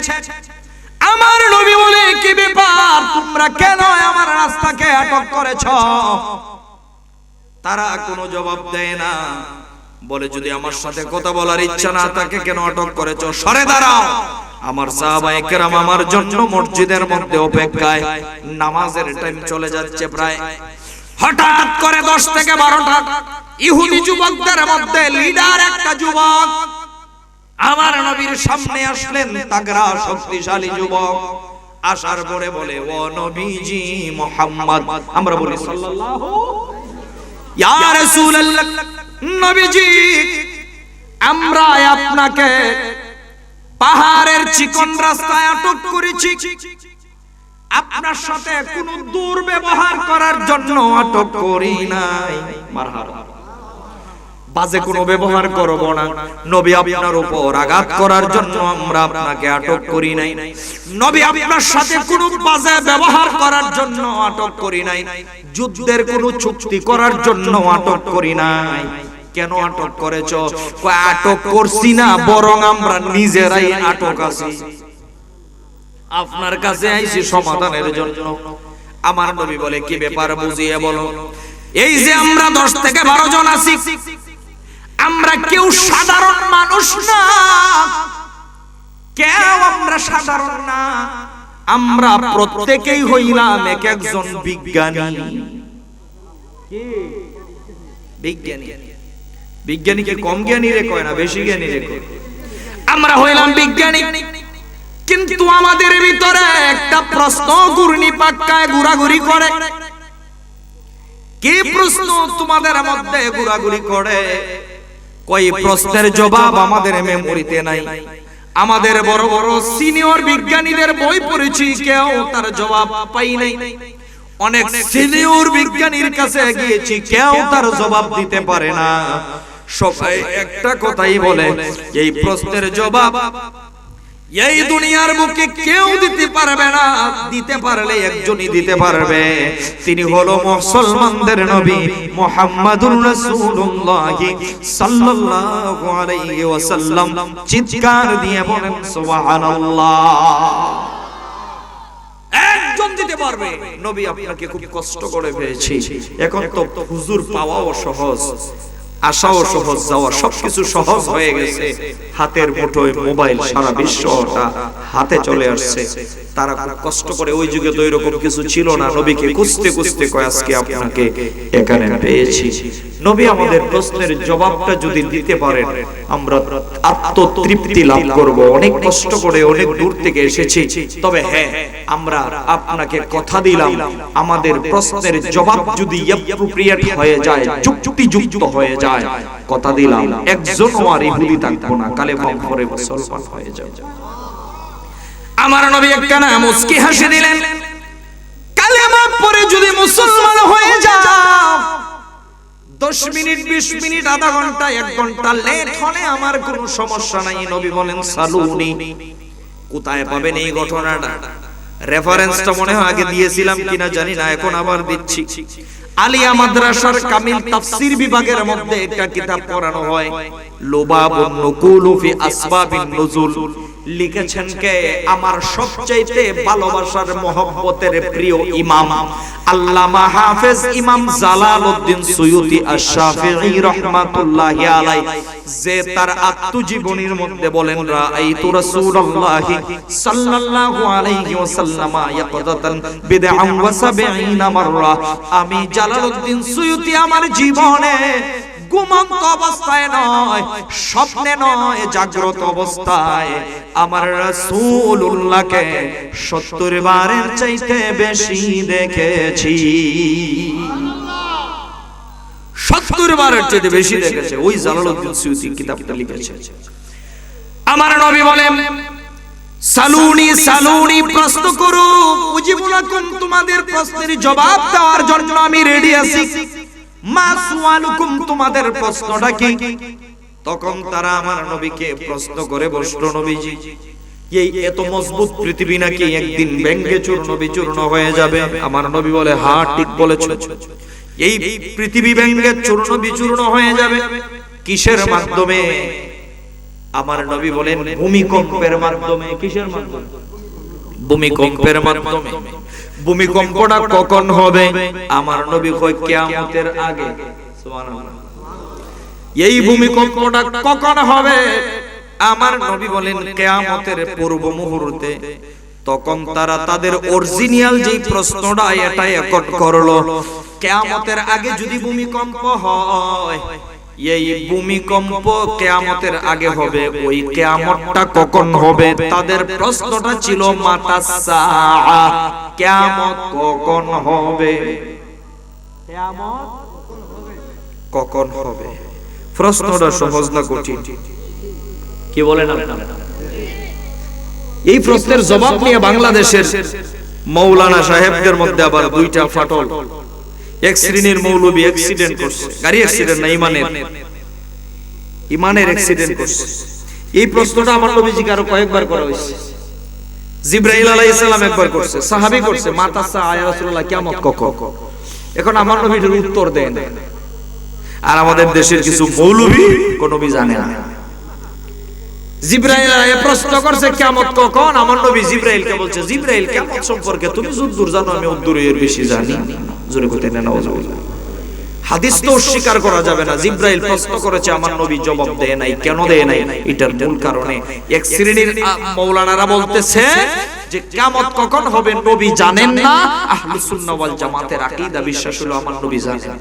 S3: আমার নবী বলে, কি ব্যাপার, তোমরা কেন আমার রাস্তাকে আটক করেছো? তারা কোনো জবাব দেয় না। বলে, যদি আমার সাথে কথা বলার ইচ্ছা না থাকে কেন আটক করেছো? সরে দাঁড়াও। আমার সাহাবায়ে কেরাম আমার জন্য মসজিদের মধ্যে অপেক্ষায়, নামাজের টাইম চলে যাচ্ছে প্রায়। হঠাৎ করে 10 থেকে 12টা ইহুদি যুবকদের মধ্যে লিডার একটা যুবক আমার নবীর সামনে আসলেন, তাগড়া শক্তিশালী যুবক। আসার পরে বলে, ও নবীজি মুহাম্মদ। আমরা বলি সাল্লাল্লাহু ইয়া রাসূলুল্লাহ, নবীজি আমরা আপনাকে পাহাড়ের চিকন রাস্তায় আটক করেছি, আপনার সাথে কোনো দুর্ব্যবহার করার জন্য আটক করি নাই। মারহাবা। বাজে কোনো ব্যবহার করব না, নবী আপনার উপর আঘাত করার জন্য আমরা আপনাকে আটক করি নাই। নবী আপনার সাথে কোনো বাজে ব্যবহার করার জন্য আটক করি নাই, যুদ্ধের কোনো চুক্তি করার জন্য আটক করি নাই। কেন আটক করেছো? আটক করছি না, বরং আমরা নিজেরাই আটক আছি, আপনার কাছে আইছি সমাধানের জন্য। আমার নবী বলে, কি ব্যাপার বুঝিয়ে বলো। এই যে আমরা 10 থেকে 12 জন আছি, আমরা কেউ সাধারণ মানুষ না, কেউ আমরা সাধারণ না, আমরা প্রত্যেকেই হইলাম এক একজন বিজ্ঞানী। বিজ্ঞানী, বিজ্ঞানীকে কম জ্ঞানী রে কয় না, বেশি জ্ঞানী রে কয়। আমরা হইলাম বিজ্ঞানী, কিন্তু আমাদের ভিতরে একটা প্রশ্ন ঘূর্ণি পাক্কায় ঘোরাঘুরি করে। কি প্রশ্ন তোমাদের মধ্যে ঘোরাঘুরি করে? কই প্রশ্নের জবাব আমাদের মেমোরিতে নাই। আমাদের বড় বড় সিনিয়র বিজ্ঞানীদের বই পড়েছি, কেউ তার জবাব পাই নাই। অনেক সিনিয়র বিজ্ঞানীর কাছে গিয়েছি, কেউ তার জবাব দিতে পারে না। সবাই একটা কথাই বলে, এই প্রশ্নের জবাব এই দুনিয়ার বুকে কেউ দিতে পারবে না, দিতে পারলে একজনই দিতে পারবে, তিনি হলো মুসলমানদের নবী মুহাম্মাদুর রাসূলুল্লাহ সাল্লাল্লাহু আলাইহি ওয়াসাল্লাম। চিৎকার দিয়ে বলেন সুবহানাল্লাহ। একজন দিতে পারবে। নবী আপনাকে খুব কষ্ট করে পেয়েছি, এখন তো হুজুর পাওয়াও সহজ, আসাও সহজ, যাওয়া সবকিছু সহজ হয়ে গেছে। হাতের মুঠোয় মোবাইল, সারা বিশ্বটা হাতে চলে আসছে। তারা খুব কষ্ট করে, ওই যুগে তো এরকম কিছু ছিল না, নবীকে খুঁজতে খুঁজতে কয় আজকে আপনাকে এখানে পেয়েছি। নবী আমাদের প্রশ্নের জবাবটা যদি দিতে পারেন, আমরা আত্মতৃপ্তি লাভ করব। অনেক কষ্ট করে অনেক দূর থেকে এসেছি, তবে হ্যাঁ, আমরা আপনাকে কথা দিলাম, আমাদের প্রশ্নের জবাব যদি অ্যাপ্রোপ্রিয়েট হয়ে যায়, যুক্তিযুক্ত হয়ে যায়, কথা দিলাম একজনও আর ইহুদি থাকবো না, কালেমা পড়ে মুসলমান হয়ে যাবে। আমার নবী একখানা মুস্কি হাসি দিলেন, কালেমা পড়ে যদি মুসলমান হয়ে যাও, 10 মিনিট 20 মিনিট, আধা ঘন্টা 1 ঘন্টা লেট হলে আমার কোনো সমস্যা নাই। নবী বলেন সালুনি। কোথায় পাবেন এই ঘটনাটা? রেফারেন্সটা মনে হয় আগে দিয়েছিলাম কিনা জানি না, এখন আবার দিচ্ছি। আলিয়া মাদ্রাসার কামিল তাফসীর বিভাগের মধ্যে একটা কিতাব পড়ানো হয়, লুবাবুন নুকুলু ফি আসবাবিন নুজুল। লিখেছেন কে? আমার সবচাইতে ভালোবাসার মহব্বতের প্রিয় ইমাম আল্লামা হাফেজ ইমাম জালালউদ্দিন সুয়ুতি আশ-শাফিঈ রাহমাতুল্লাহি আলাইহি, যে তার আত্মজীবনীর মধ্যে বলেন, রাআইতু রাসূলুল্লাহি সাল্লাল্লাহু আলাইহি ওয়াসাল্লাম ইয়াকদাতান বিদআন ওয়া সাবঈনা মাররা। আমি জালালউদ্দিন সুয়ুতি আমার জীবনে ঘুমন্ত অবস্থায় নয়, স্বপ্নে নয়, জাগ্রত অবস্থায় আমার রাসূলুল্লাহকে 70 বারের চাইতে বেশি দেখেছি। 70 বারের চাইতে বেশি দেখেছে। ওই জালালউদ্দিন সুয়ুতি কিতাবটা লিখেছে। আমার নবী বলেন, সালুনি সালুনি, প্রশ্ন করো, উজিবুলাকুম, তোমাদের প্রশ্নের জবাব দেওয়ার জন্য আমি রেডি আছি। মা সুআলুকুম, তোমাদের প্রশ্নটা কি? তখন তারা আমার নবীকে প্রশ্ন করে বসলো, নবীজি, এই এত মজবুত পৃথিবী নাকি একদিন ভেঙে চূর্ণ বিচূর্ণ হয়ে যাবে? আমার নবী বলে, হ্যাঁ ঠিক বলেছো, এই পৃথিবী ভেঙে চূর্ণ বিচূর্ণ হয়ে যাবে। কিসের মাধ্যমে? আমার নবী বলেন, ভূমিকম্পের মাধ্যমে। কিসের মাধ্যমে? ভূমিকম্পের মাধ্যমে। ভূমিকম্পটা কখন হবে? আমার নবী কয়, কিয়ামতের আগে। সুবহানাল্লাহ। এই ভূমিকম্পটা কখন হবে? আমার নবী বলেন, কিয়ামতের পূর্ব মুহূর্তে। তখন তারা তাদের অরিজিনাল যে প্রশ্নটা এটা একট করলো, কিয়ামতের আগে যদি ভূমিকম্প হয়, এই ভূমিকম্প কিয়ামতের আগে হবে, ওই কিয়ামতটা কখন হবে? তাদের প্রশ্নটা ছিল মাতাসা, কিয়ামত কখন হবে? কিয়ামত কখন হবে? প্রশ্নটা সহজ না কঠিন? কি বলেন আপনারা? এই প্রশ্নের জবাব নিয়ে বাংলাদেশের মৌলানা সাহেবদের মধ্যে আবার দুইটা ফাটল। এক শ্রেণীর মৌলবী অ্যাক্সিডেন্ট করছে, গাড়ি অ্যাক্সিডেন্ট না, ইমানের অ্যাক্সিডেন্ট করছে। এই প্রশ্নটা আমার নবীজিকে আরো কয়েকবার করা হয়েছে। জিবরাইল আলাইহিস সালাম একবার করছে, সাহাবী করছে, মাতাসা আয়া রাসূলুল্লাহ কিয়ামত কখন। এখন আমার নবী এর উত্তর দেন, আর আমাদের দেশের কিছু মৌলবী কোন নবী জানে না। জিবরাইল আয়া প্রশ্ন করছে কিয়ামত কখন, আমার নবী জিবরাইলকে বলছে, জিবরাইল কিয়ামত সম্পর্কে তুমি যদ্দূর জানো আমি অদ্দূর এর বেশি জানি। জোরে কইতে না নাউজুবিল্লাহ। হাদিস তো অস্বীকার করা যাবে না। জিবরাইল প্রশ্ন করেছে, আমার নবী জবাব দেয় নাই। কেন দেয় নাই? এটার মূল কারণে এক শ্রেণীর মাওলানারা বলতেছে যে কিয়ামত কখন হবে নবী জানেন না। আহলুস সুন্নাহ ওয়াল জামাতের আকীদা বিশ্বাস হলো আমার নবী জানেন।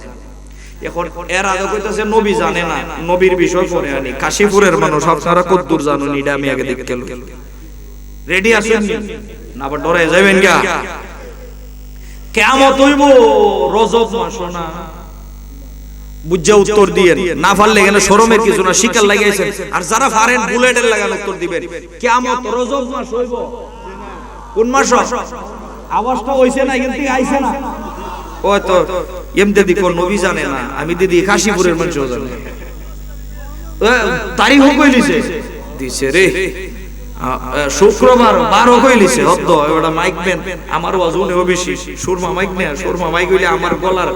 S3: এখন এর আগে কইতাছে নবী জানে না, নবীর বিষয় পরে আনি। কাশীপুরের মানুষ আপনারা কতদূর জানেন এটা আমি আগে দেখতে গেল। রেডি আছেন না? আবার ডরে যাবেন কি? কিয়ামত হইব রজব মাস না, বুঝা উত্তর দিয়েন। না পারলে এখানে শরমের কিছু না, শিকার লাগাইছেন। আর যারা পারেন বুলেটের লাগান উত্তর দিবেন। কিয়ামত রজব মাস হইব। কোন মাস? আওয়াজটা হইছে না, কিন্তু আইছে না। ও তো এমতে দি কোন নবী জানে না, আমি দিদি কাশীপুরের মানুষ জানে। তারিখ কইলিছে দিছে রে, শুক্রবার 12 কইলিছে। হদ্দ ওটা মাইক বেন আমার ওজনে বেশি। সুরমা মাইক না, সুরমা মাইক হইলে আমার গলার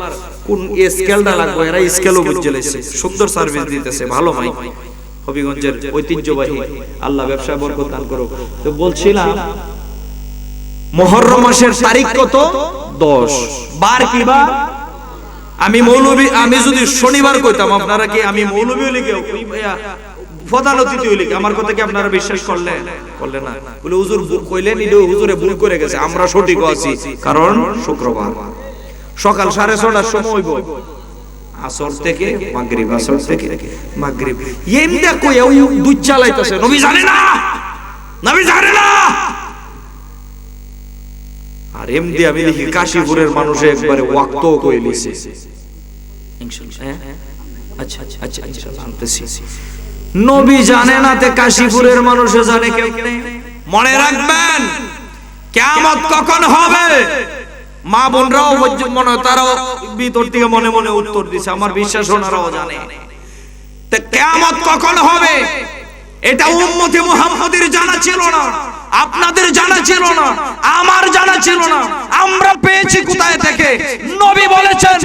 S3: কোন স্কেলটা লাগবে, এরা স্কেলও বুঝে লাইছে। সুন্দর সার্ভিস দিতেছে, ভালো মাইক। হবিগঞ্জের ঐতিহ্যবাহী, আল্লাহ ব্যবসায় বরকত দান করুক। তো বলছিলাম মুহররম মাসের তারিখ কত? 10। বার কি বার? আমি মৌলবী, আমি যদি শনিবার কইতাম আপনারা কি আমি মৌলবী হইলে কি প্রধান অতিথি হইলে কি আমার কথা কি আপনারা বিশ্বাস করলেন? করলেন না। বলে হুজুর কইলেন, এটা হুজুরে ভুল করে গেছে, আমরা সঠিক আছি। কারণ শুক্রবার সকাল 6:30টার সময় হইব, আসর থেকে মাগরিব, আসর থেকে মাগরিব। এমদা কই ওই দুই চালাইতেছে, নবী জানে না, নবী জানে না। আর এমদি আমি দেখি কাশীপুরের মানুষে একবারে ওয়াক্ত কই লিছে। ইনশাআল্লাহ। আচ্ছা আচ্ছা আচ্ছা ইনশাআল্লাহ আনতেছি। নবী জানে না তে কাশীপুরের মানুষে জানে কেমনে? মনে রাখবেন কিয়ামত কখন হবে। মা বোনরাও মনে, তারাও ভিতর থেকে মনে মনে উত্তর দিছে, আমার বিশ্বাস ওনারাও জানে। তে কিয়ামত কখন হবে এটা উম্মতে মুহাম্মাদের জানা ছিল না, আপনাদের জানা ছিল না, আমার জানা ছিল না। আমরা পেয়েছি কোথায় থেকে? নবী বলেছেন,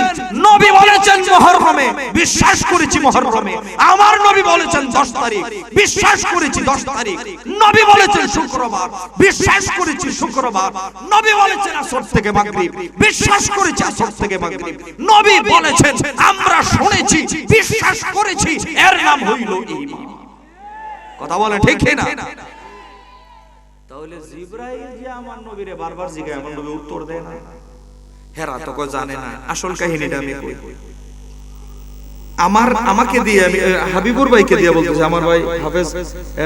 S3: নবী বলেছেন মুহররমে, বিশ্বাস করেছি মুহররমে। আমার নবী বলেছেন 10 তারিখ, বিশ্বাস করেছি 10 তারিখ। নবী বলেছেন শুক্রবার, বিশ্বাস করেছি শুক্রবার। নবী বলেছেন আসর থেকে মাগরিব, বিশ্বাস করেছি আসর থেকে মাগরিব। নবী বলেছেন, আমরা শুনেছি, বিশ্বাস করেছি। এর নাম হইল ঈমান। কথা বলে ঠিক না? তাহলে জিবরাইল যে আমার নবীরে বারবার জিজ্ঞাসা, আমার নবী উত্তর দেয় না। হেরা তো কই জানে না। আসল কাহিনীটা আমি কই। আমাকে দিয়ে, আমি হাবিবুর ভাইকে দিয়ে বলতেছি, আমার ভাই হাফেজ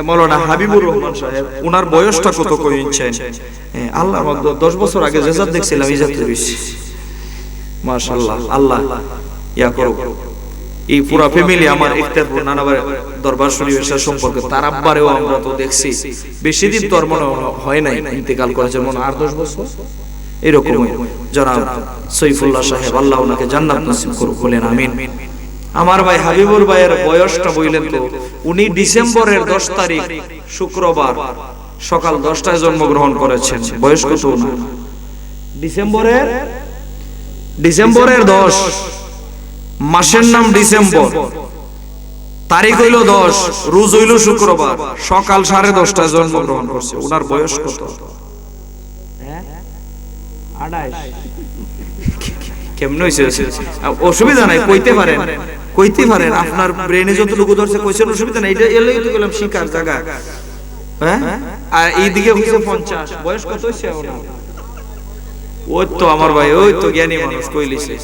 S3: মাওলানা হাবিবুর রহমান সাহেব, ওনার বয়সটা কত কইছেন? আল্লাহর মধ্যে 10 বছর আগে যেসব দেখছিলাম ইজাতে বেশি। মাশাআল্লাহ, আল্লাহ ইয়া করো। এই পুরো ফ্যামিলি আমার ইফতারপুর নানাবার দরবার শরীফের সাথে সম্পর্ক। তার আব্বারেও আমরা তো দেখছি, বেশি দিন তো আর মনে হয় নাই, ইন্তেকাল করেছে মনে 8-10 বছর এরকম। জনাব সৈফুল্লাহ সাহেব, আল্লাহ ওনাকে জান্নাত নসিব করুক, বলেন আমিন। আমার ভাই হাবিবুর ভাইয়ের বয়সটা বললেন তো, উনি ডিসেম্বরের 10 তারিখ শুক্রবার সকাল 10টায় জন্মগ্রহণ করেছেন। বয়স কত না? ডিসেম্বরের 10, মাসের নাম ডিসেম্বর, তারিখ হইল 10, রোজ হইল শুক্রবার, সকাল 10:30টায় জন্মগ্রহণ করছে। ওনার বয়স কত? 28। কেমন হইছে? অসুবিধা নাই, কইতে পারেন আপনার ব্রেনে যতটুকু ধরছে কইছেন, অসুবিধা নাই। এটা এলাই তো বললাম শিকার জায়গা। হ্যাঁ, আর এইদিকে হইছে 50। বয়স কত হইছে ওনার? ওই তো আমার ভাই, ওই তো জ্ঞানী মানুষ কইলিছে।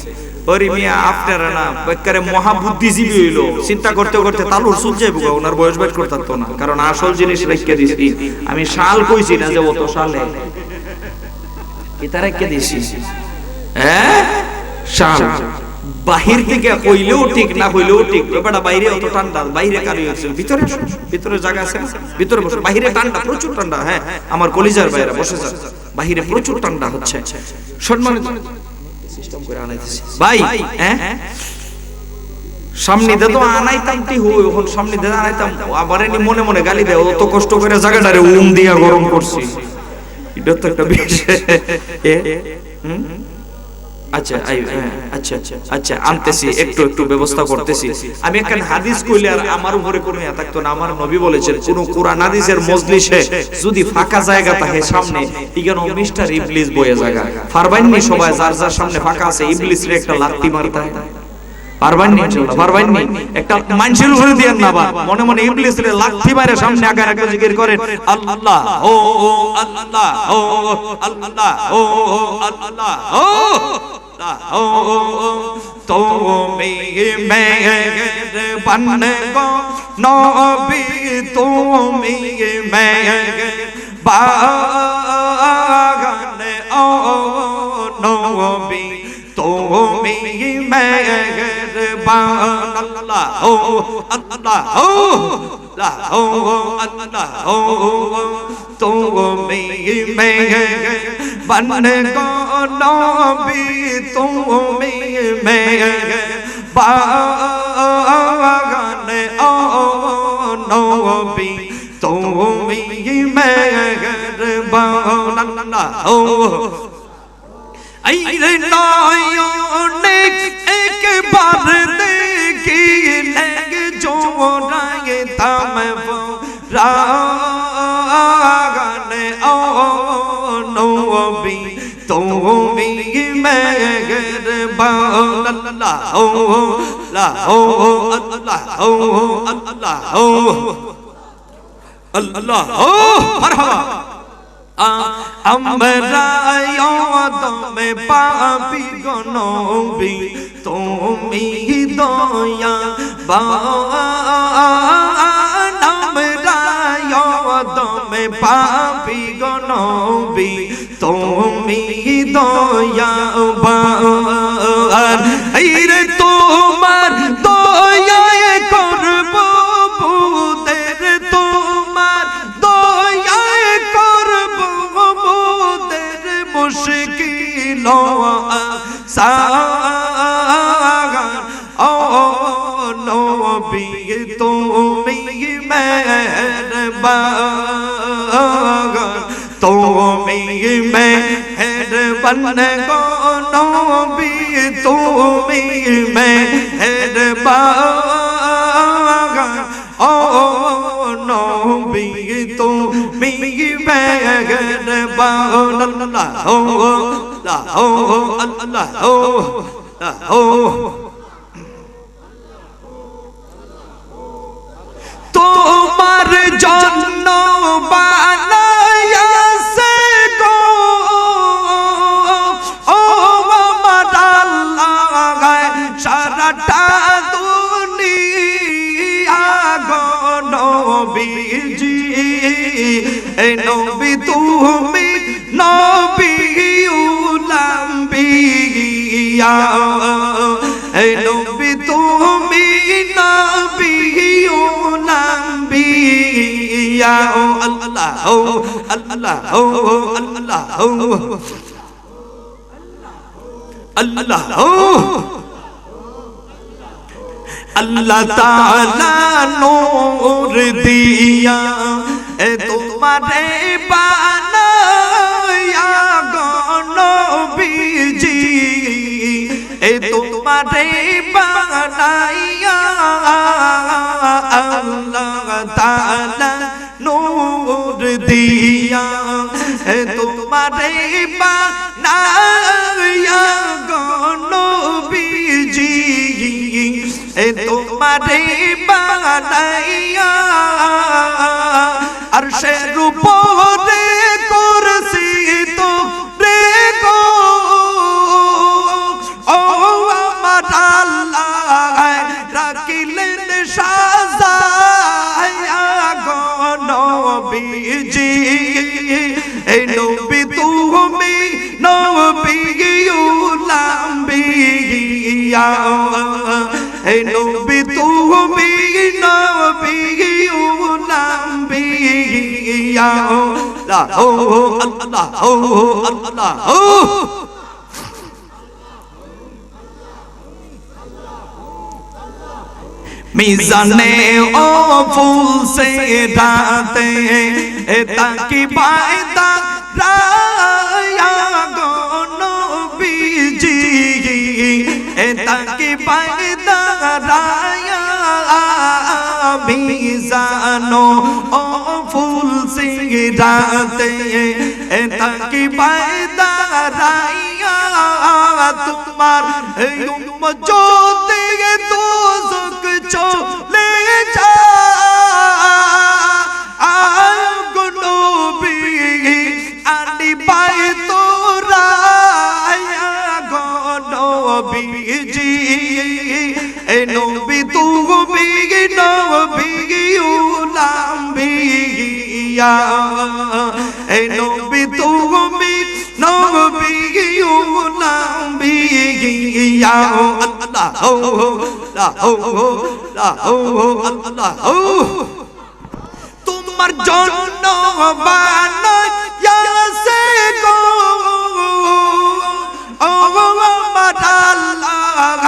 S3: ওরে মিয়া, আপনারা না বেকারে মহাবুদ্ধিজীবী হইলো। চিন্তা করতে করতে তালুর সুল যাইবো। ওনার বয়স বাইট করতে পারতো না, কারণ আসল জিনিস রেখে দিছি। আমি সাল কইছি না যে অত সালে এটা রেখে দিছি। হ্যাঁ, সাল বাহির থেকে হইলেও ঠিক না হইলেও ঠিক, ব্যাপারটা বাইরে অত ঠান্ডা, বাইরে কারি হচ্ছে, ভিতরে আসো, ভিতরে জায়গা আছে, ভিতরে বসো। বাহিরে ঠান্ডা, প্রচুর ঠান্ডা। হ্যাঁ আমার কলিজার বাইরে বসে যান, বাহিরে প্রচুর ঠান্ডা হচ্ছে। সম্মানিত সিস্টেম করে আনাইতেছি ভাই, হ্যাঁ সামনে দে তো আনাইতাম তি হই, এখন সামনে দে আনাইতাম, আবার এনি মনে মনে গালি দেয়, অত কষ্ট করে জায়গাটারে দিয়া গরম করছি, এটা তো একটা বিষয়। আচ্ছা আচ্ছা আচ্ছা আনতেছি, একটু একটু ব্যবস্থা করতেছি। আমি একখান হাদিস কইলে আর আমার উপরে কোনো ইয়া থাকতো না। আমার নবী বলেছেন কোন কোরআন হাদিসের মজলিসে যদি ফাঁকা জায়গা থাকে সামনে, ইগানো মিস্টার ইবলিস বয়ে জায়গা পারবাইনি, সবাই যার যার সামনে ফাঁকা আছে ইবলিসরে একটা লাত্তি মারতে হয়, পারবাইনি ইনশাআল্লাহ, পারবাইনি। একটা মানুষের উপরে দিয়েন না, বা মনে মনে ইবলিসরে লাত্তি মারে সামনে আগার আগে জিকির করেন আল্লাহ ও আল্লাহ ও আল্লাহ ও আল্লাহ ও তুমি মেহেরবান গো নবী, তুমি মেহেরবান ও নবী, তুমি মেহেরবান আল্লাহ ও আল্লাহ ও আল্লাহ ও তুমি মেহেরবান গো নবী, তুমি মেহেরবান ও নবী, তুমি মেহেরবান আল্লাহ ও আইরে নয়নে একবার দেখিলে জোড়ায় তাম রাগানে ও নবী, তুমি মেহেরবান আল্লাহ ও আল্লাহ ও আল্লাহ ও আল্লাহ ও মারহাবা। আমরা দমে পাপি গো নবী, তুমি দয়া বান, আমরা দমে পাপি গো নবী, তুমি দয়া বান। আইরে তোমার দয়ায় করব বুদের, তোমার দয়ায় করব বুদের মুশকিল আসান ও নবী, তুমি মেহেরবান, তুমি মেহেরবান গো নবী, তুমি মেহেরবান ও নবী, তুমি মেহেরবান আল্লাহ ও আল্লাহ ও তোমার জন্য বানাইছে গো ও আমার আল্লাহ সারাটা দুনিয়া গো নবীজি, এ নবী তুমি নবী উলাম্বিয়া, এ নবী তুমি নবী উলাম্বিয়া ও আল্লাহ ও আল্লাহ ও আল্লাহ ও আল্লাহ ও আল্লাহ তাআলা নূর দিয়া এ তোমারে বানায়া গো নবীজি, এ তোমারে বানায়া আল্লাহ তাআলা নূর দিয়া, এ তোমারে বানায়া গো নবীজি, এ তোমারে বানাইয়া আরশের উপরে কুরসি তো রে গো ও আমার আল্লাহ রাখিলেন সাজায়া গো নবীজি, এই নবী তুমি নবী উলাম্বিয়া হে নবী তুমি নবী উলাম্বিয়া লা ও আল্লাহ ও আল্লাহ ও মিজানে ও ফুল সে ঢাতে তাকি বায়দা রায়া গো নবীজি তাকি বায়দা রায়া মিজানো ও ফুল সে ঢাতে তাকি বায়দা রায়া তোমার উম্মত জোতে দোজখ চলে যা গো নবী আনি পায় তোরা গো নবীজি এ নবী তুমি নবী উলাম্বিয়া এ নবী তুমি নবী উলাম্বিয়া আল্লাহ ও লা ও লা ও আল্লাহ ও তোমার জন্য বানাইয়াছে গো ও আমার আল্লাহ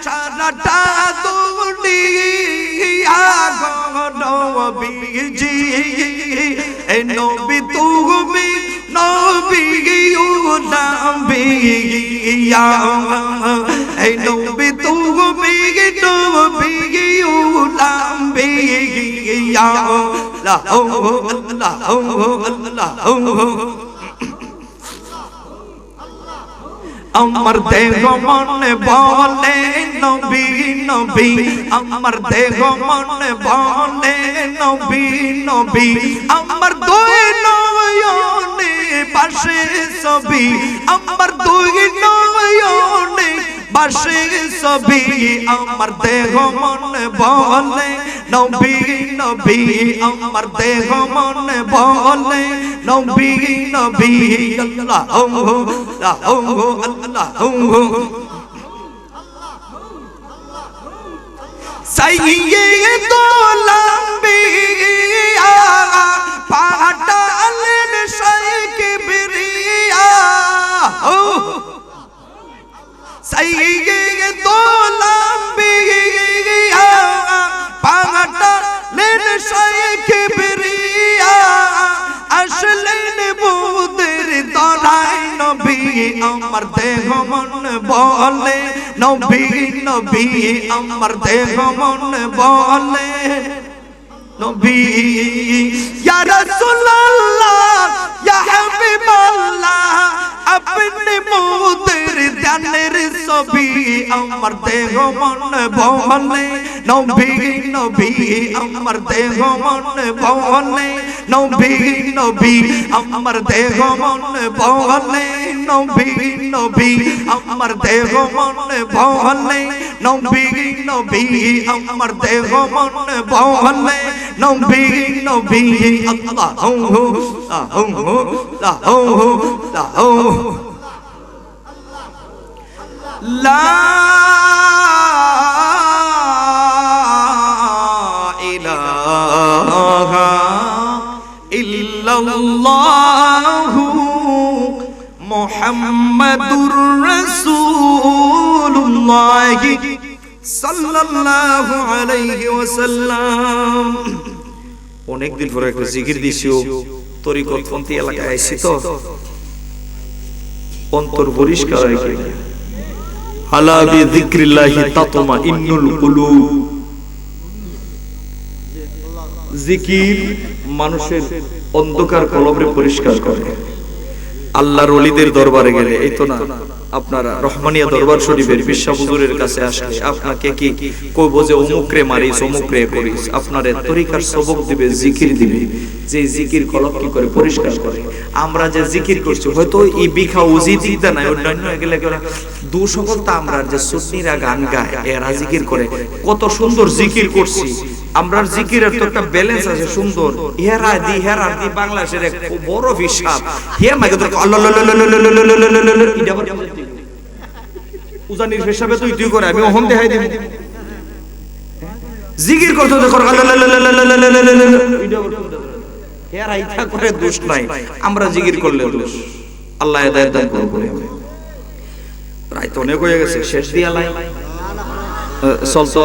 S3: সারাটা দুনিয়া গো নবীজি এ নবী তুমি নবী উলাম্বিয়া এ নবী তুমি নবী উলাম্বিয়া লা ও আল্লাহ ও আল্লাহ ও আমার দেহ মনে বলে নবী নবী আমার দেহ মনে বলে নবী নবী আমার দুই নয়নে পাশে ছবি আমার দুই নয়নে পাশে ছবি আমার দেহ মনে বলে নবী নবী আমার দেহ মনে বলে নবী নবী আল্লাহ ও লা ও আল্লাহ ও সাইয়্যিদুল আম্বিয়া পাঠালেন শাইখ কিবরিয়া ও সাইয়্যিদুল আম্বিয়া পাঠালেন শাইখ কিবরিয়া আসলেন বুদের দরাই নবী আমার দেহ মন বলে নবী নবী আমার দেহ মন বলে নবী ইয়া রাসূলুল্লাহ ইয়া হাবিবাল্লাহ আপনি মুদের জানের ছবি আমার দেহ মন বলে নবী নবী আমার দেহ মন বলে নবী নবী আমার দেহ মন বলে নবী নবী আমার দেহ মন বলে নবী নবী আমার দেহ মন বলে নবী নবী আল্লাহ ও লা ও লা ও লা ও লা ইলাহা ইল্লাল্লাহু মুহাম্মাদুর রাসূলুল্লাহ সাল্লাল্লাহু আলাইহি ওয়াসাল্লাম। অনেক দিন পরে একটা জিকির দিছিও, তরিকতপন্থী এলাকায় আইছি তো অন্তর পরিষ্কার হয় কিনা। আলা বিযিকরিল্লাহি তাতমাইন্নুল কুলুব। জিকির মানুষের অন্ধকার কলবরে পরিষ্কার করে। আল্লাহর ওলিদের দরবারে গেলে এই তো না, আপনারা রহমানিয়া দরবার শরীফের বিশ্বা হুজুরের কাছে আসলে আপনাকে কি কইব যে অমুকরে মারিস অমুকরে করিস, আপনারে তরিকার সবক দিবে, জিকির দিবে, যে জিকির কলব কি করে পরিষ্কার করে। আমরা যে জিকির করছি হয়তো এই বিখা উজি দিদা নাই অন্যান্য এগুলা দু সকল তা আমরা যে সুন্নিরা গান গায় এরা জিকির করে, কত সুন্দর জিকির করছি আমরার জিকিরের তো একটা ব্যালেন্স আছে সুন্দর। হেরা দি বাংলাদেশের এক বড় হিসাব হে মাইকে তো আল্লাহ উজানির হিসাবে তুই করে আমি ওহন দেখাই দিব জিকির করতে দেখো এর আইতা করে দোষ নাই আমরা জিকির করলে দোষ আল্লাহ হেদায়েত দান করবে প্রায় তো অনেক হয়ে গেছে শেষ দিয়া লাই চলতো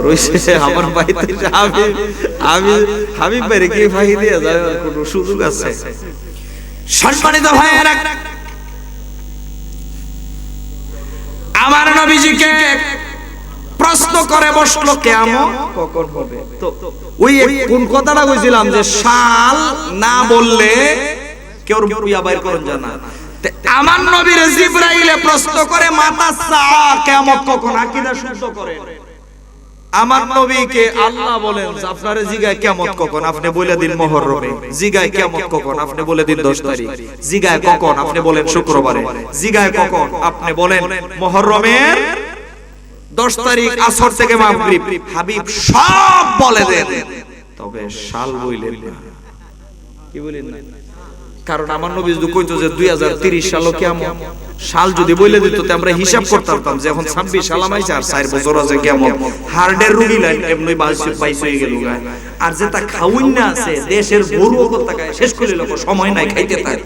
S3: রইছে আমার ভাইতে হাবিব ভাইরে কি ভাই দিয়া যায় কোনো সুযোগ আছে সম্মানিত ভাইয়েরা আমার নবীজিকে প্রশ্ন করে বসলো কিয়ামত কখন হবে তো ওই কোন কথাটা কইছিলাম যে শাল না বললে কেউ রুইয়া বাইর করন জানা আমার নবীর জিবরাইলে প্রশ্ন করে মাতা সা কিয়ামত কখন আকীদা শুদ্ধ করে আমার নবীকে আল্লাহ বলেন আপনারে জিগায় কিয়ামত কখন আপনি বলে দিন মুহররমে জিগায় কিয়ামত কখন আপনি বলে দিন 10 তারিখ জিগায় কখন আপনি বলেন শুক্রবারে জিগায় কখন আপনি বলেন মুহররমের 10 তারিখ আসর থেকে মাগরিব হাবিব সব বলে দেন তবে সাল বইলেন না কি বলেন না কারণ আমার নবী যদি কইতো যে 2030 সালে কিয়ামত সাল যদি বলে দিত তে আমরা হিসাব করতাম যে এখন 26 সাল আমাইছে আর 4 বছর আছে কিয়ামত হার্টের রোগী লাইন এমনি 22 হয়ে গেল আর যেটা খাউইন না আছে দেশের গরু ওপর তাকায় শেষ করে লোক সময় নাই খাইতে থাকে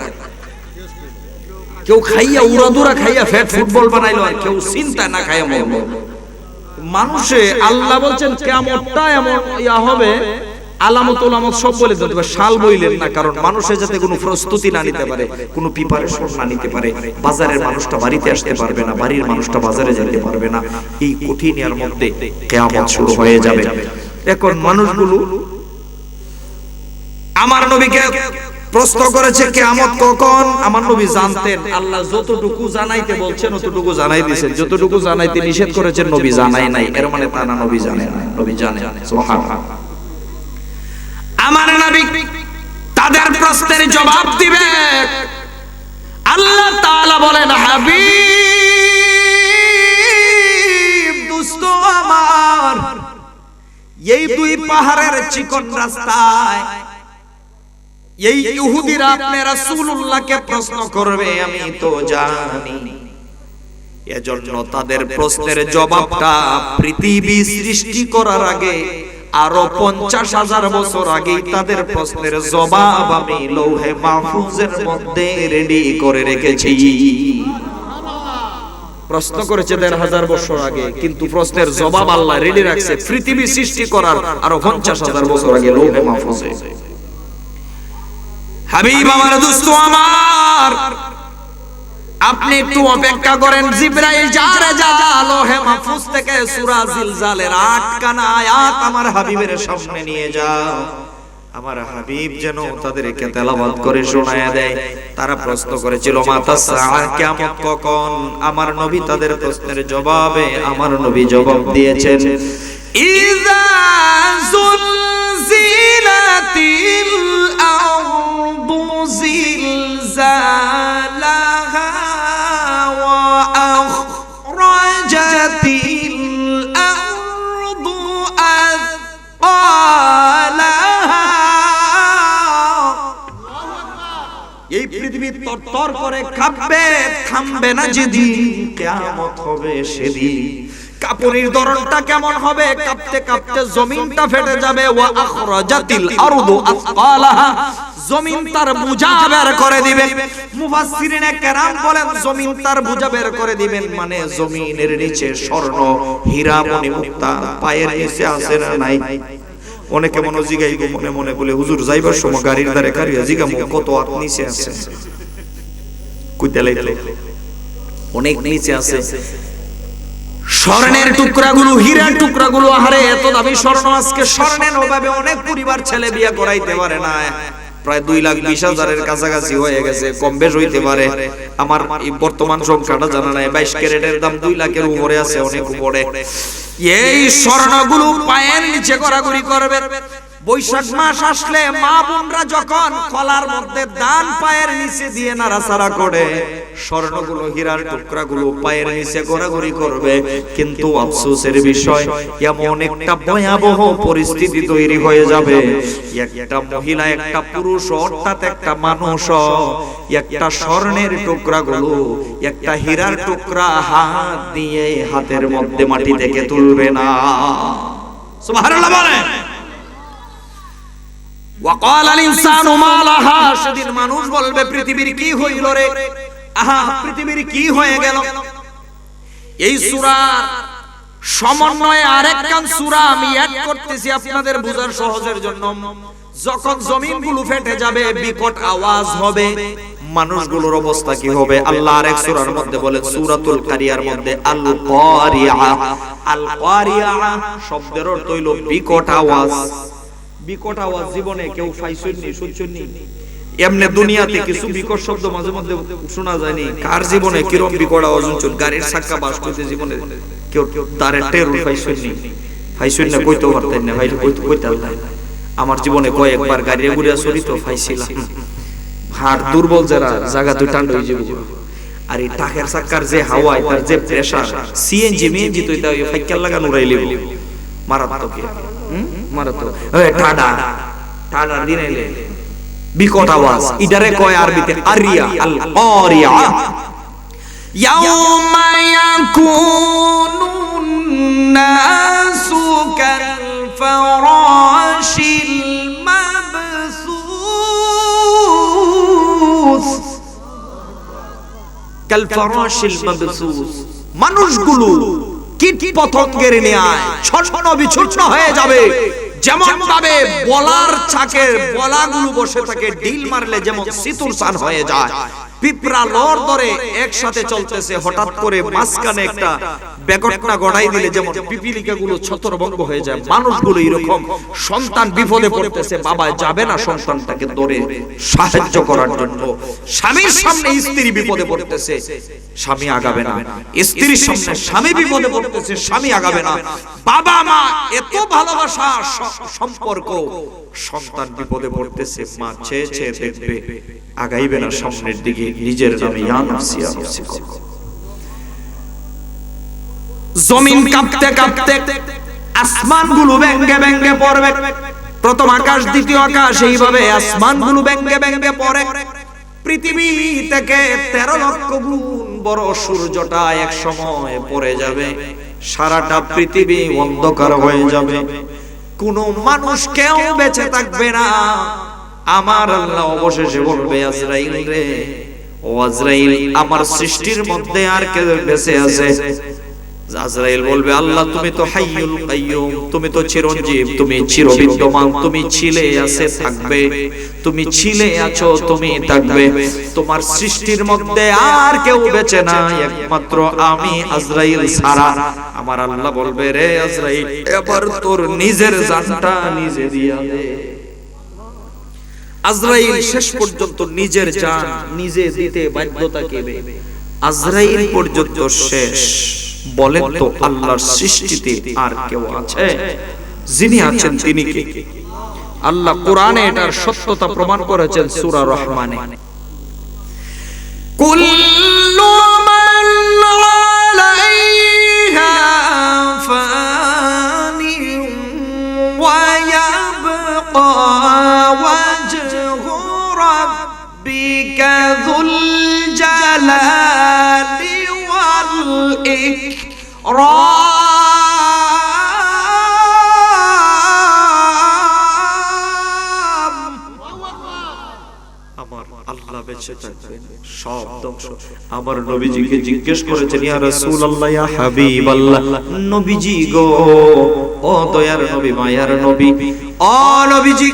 S3: কেউ খাইয়া উড়াদুরা খাইয়া ফ্যাট ফুটবল বানাইলো আর কেউ চিন্তা না খাইয়া মরলো মানুষে আল্লাহ বলছেন কিয়ামতটা এমন ইয়া হবে আলামত উলামত সব বলে দিতে হবে শাল বইলেন না কারণ মানুষে যাতে কোনো প্রস্তুতি না নিতে পারে কোনো প্রিপারেশন না নিতে পারে বাজারের মানুষটা বাড়িতে আসতে পারবে না বাড়ির মানুষটা বাজারে যেতে পারবে না এই কঠিন এর মধ্যে কিয়ামত শুরু হয়ে যাবে এখন মানুষগুলো আমার নবীকে প্রশ্ন করেছে কিয়ামত কখন আমার নবী জানতেন আল্লাহ যতটুকু জানাইতে বলছেন ততটুকু জানাই দিয়েছেন যতটুকু জানাইতে নিষেধ করেছেন নবী জানাই নাই এর মানে তা না নবী জানে না নবী জানে সুবহানাল্লাহ আমার নবী তাদের প্রশ্নের জবাব দিবে আল্লাহ তাআলা বলেন হাবিব দোস্ত আমার এই দুই পাহাড়ের চিকন রাস্তায় এই ইহুদিরা আপনি রাসূলুল্লাহকে প্রশ্ন করবে আমি তো জানি এজন্য তাদের প্রশ্নের জবাবটা পৃথিবী সৃষ্টি করার আগে আরো 50,000 বছর আগে তাদের প্রশ্নের জবাব আমি লৌহে মাহফুজের মধ্যে রেডি করে রেখেছি প্রশ্ন করেছে 1,500 বছর আগে কিন্তু প্রশ্নের জবাব আল্লাহ রেডি রাখছে পৃথিবী সৃষ্টি করার আরো 50,000 বছর আগে লৌহে মাহফুজে হাবিব আমার দোস্ত আমার আপনি একটু অপেক্ষা করেন জিবরাইল যারে যা লৌহে মাহফুজ থেকে সূরা জিলজালের 8 খানা আয়াত আমার হাবিবের সামনে নিয়ে যাও আমার হাবিব যেন তাদেরকে তেলাওয়াত করে শোনায়া দেয় তারা প্রশ্ন করেছিল মাতা সা কিয়ামত কখন আমার নবী তাদের প্রশ্নের জবাবে আমার নবী জবাব দিয়েছেন ইযা যুলজিলাতিল আরদু জিলজালাহা أخرجتِ الأرض أثقالها এই পৃথিবী তরতর করে কাঁপবে থামবে না যেদিন কিয়ামত হবে সেদিন কাপুরির ধরনটা কেমন হবে কাঁপতে কাঁপতে জমিনটা ফেটে যাবে ওয়া আখরাজাতিল আরদু আসকালাহা জমিন তার বোঝা বের করে দিবে মুফাসসিরিনে কেরাম বলেন জমিন তার বোঝা বের করে দিবেন মানে জমিনের নিচে স্বর্ণ হীরা মণি মুক্তা পায়ের নিচে আছে না নাই অনেকে মনে জিগাইবো মনে মনে বলে হুজুর যাইবার সময় গাড়ির ধারে কারিয়া জিগামু কত হাত নিচে আছে কইতে লাইলে অনেক নিচে আছে স্বর্ণের টুকরাগুলো হীরার টুকরাগুলো আহারে এত দামি স্বর্ণ আজকে স্বর্ণের অভাবে অনেক পরিবার ছেলে বিয়ে করাইতে পারে না প্রায় 2,20,000 এর কাছাকাছি হয়ে গেছে কম বেশ হইতে পারে আমার এই বর্তমান সংখ্যাটা জানা নাই 22 ক্যারেটের দাম 2 লাখের উপরে আছে অনেক উপরে এই স্বর্ণগুলো পায়ের নিচে গড়াগড়ি করবে বৈশাখ মাস আসলে মা বোনরা যখন কলার মধ্যে দান পায়ের নিচে দিয়ে নাড়াচাড়া করে, স্বর্ণগুলো হীরার টুকরাগুলো পায়ের নিচে ঘোরাঘুরি করবে, কিন্তু আফসোসের বিষয় এমন একটা ভয়াবহ পরিস্থিতি তৈরি হয়ে যাবে, একটা মহিলা একটা পুরুষ অর্থাৎ একটা মানুষ একটা স্বর্ণের টুকরাগুলো একটা হীরার টুকরা হাত দিয়ে হাতের মধ্যে মাটি থেকে তুলবে না। সুবহানাল্লাহ বলেন। ওয়াকালাল ইনসানু মা লাহা, সেদিন মানুষ বলবে পৃথিবীর কি হইল রে, আহা পৃথিবীর কি হয়ে গেল। এই সূরার সমন্বয়ে আরেকখান সূরা আমি অ্যাড করতেছি আপনাদের বোঝার সহজের জন্য। যখন জমিনগুলো ফেটে যাবে, বিকট আওয়াজ হবে, মানুষগুলোর অবস্থা কি হবে? আল্লাহ আরেক সূরার মধ্যে বলে, সূরাতুল কারিয়ার মধ্যে, আল কারিয়া। আল কারিয়া শব্দের অর্থ হইল বিকট আওয়াজ। বিকট আওয়াজ জীবনে কেউ পাইছেননি, শুনছেননি? এমনি দুনিয়াতে কিছু বিকট শব্দ মাঝে মধ্যে শোনা যায়নি। কার জীবনে কিরকম বিকট আওয়াজ শুনছেন? গাড়ির চাকা বাস্ট হইতে জীবনে কেউ তারে টের পাইছেননি? পাইছেন না, কইতে পারতেন না, ভাই কইতে আল্লাহ। আমার জীবনে কয়েকবার গাড়ি ঘুরে চলি তো পাইছিলাম। হাড় দুর্বল যারা জায়গা দুই টান্ড হয়ে যাবে। আর এই টাকের চাকার যে হাওয়ায় তার যে প্রেসার, সিএনজি মিএনজি তো এটা ফাইকাল লাগা নুরাই লিব মারাত্মক, মারাত্মক। এই টাডা টাডা দিনাইলে বিকট আওয়াজ, ইদারে কয় আরবিতে আরিয়া। আল কারিয়া ইয়াউমা ইয়াকুনুন নাসু কাল ফারাশিল মাবসুস। কাল ফারাশিল মাবসুস, মানুষগুলো কীট পতঙ্গের ন্যায় ছন্ন বিচ্ছিন্ন হয়ে যাবে। যেমন ভাবে বলার ছাকের বলাগুলো বসে থাকে, ঢিল মারলে যেমন সিতুরসান হয়ে যায়, পিঁপড়া লড় ধরে একসাথে চলতেছে, হঠাৎ করে মাঝখানে একটা বেগটনা গড়াই দিলে যেমন পিপিলিকাগুলো ছত্রভঙ্গ হয়ে যায়, মানুষগুলো এরকম সন্তান বিপদে পড়তেছে, বাবা যাবে না সন্তানটাকে ধরে সাহায্য করার জন্য। স্বামীর সামনে স্ত্রী বিপদে পড়তেছে, স্বামী আগাবে না। স্ত্রীর সামনে স্বামী বিপদে পড়তেছে, স্বামী আগাবে না। বাবা মা এত ভালোবাসা সম্পর্ক, সন্তান বিপদে পড়তেছে, মা চেয়ে চেয়ে দেখবে, আগাইবে না সামনের দিকে, নিজের নামে ইয়া নাফসি ইয়া নাফসি। জমিন কাঁপতে কাঁপতে আসমানগুলো ভেঙে ভেঙে পড়বে। প্রথম আকাশ দ্বিতীয় আকাশ, এইভাবে আসমানগুলো ভেঙে ভেঙে পড়ে। পৃথিবী থেকে 13 লক্ষ গুণ বড় সূর্যটা এক সময় পড়ে যাবে, সারাটা পৃথিবী অন্ধকার হয়ে যাবে, কোনো মানুষ কেউ বেঁচে থাকবে না। আমার আল্লাহ অবশেষে বলবে, আজরাইল রে, ও আজরাইল, আমার সৃষ্টির মধ্যে আর কে বেঁচে আছে? আজরাইল বলবে, আল্লাহ তুমি তো হাইয়ুল কাইয়ুম, তুমি তো চিরঞ্জীব, তুমি চিরবিদ্যমান, তুমি ছিলে, আছে, থাকবে, তুমি ছিলে, আছো, তুমি থাকবে। তোমার সৃষ্টির মধ্যে আর কেউ বেঁচে নাই, একমাত্র আমি আজরাইল ছাড়া। আমার আল্লাহ বলবে, রে আজরাইল, এবার তোর নিজের জানটা নিজে দিয়া দে। আজরাইল শেষ পর্যন্ত নিজের জান নিজে দিতে বাধ্য থাকবে। আজরাইল পর্যন্ত শেষ। বলেন তো, আল্লাহর সৃষ্টিতে আর কেউ আছে? যিনি আছেন তিনি কে? আল্লাহ কোরআনে এটার সত্যতা প্রমাণ করেছেন সূরা রহমানে। কুল্লু মান আলাইহা ফানি ওয়া ইয়াবকা ওয়াজহু রাব্বিকা যুল জালালি ওয়াল ইকরাম। আমার আল্লাহ বেঁচে থাকবেন, সব ধ্বংস। আমার নবীজিকে জিজ্ঞেস করেছেন, ইয়া রাসূলুল্লাহ, ইয়া হাবিবাল্লাহ, নবীজি গো, ও দয়ার নবী, মায়ার নবী, ও নবীজি,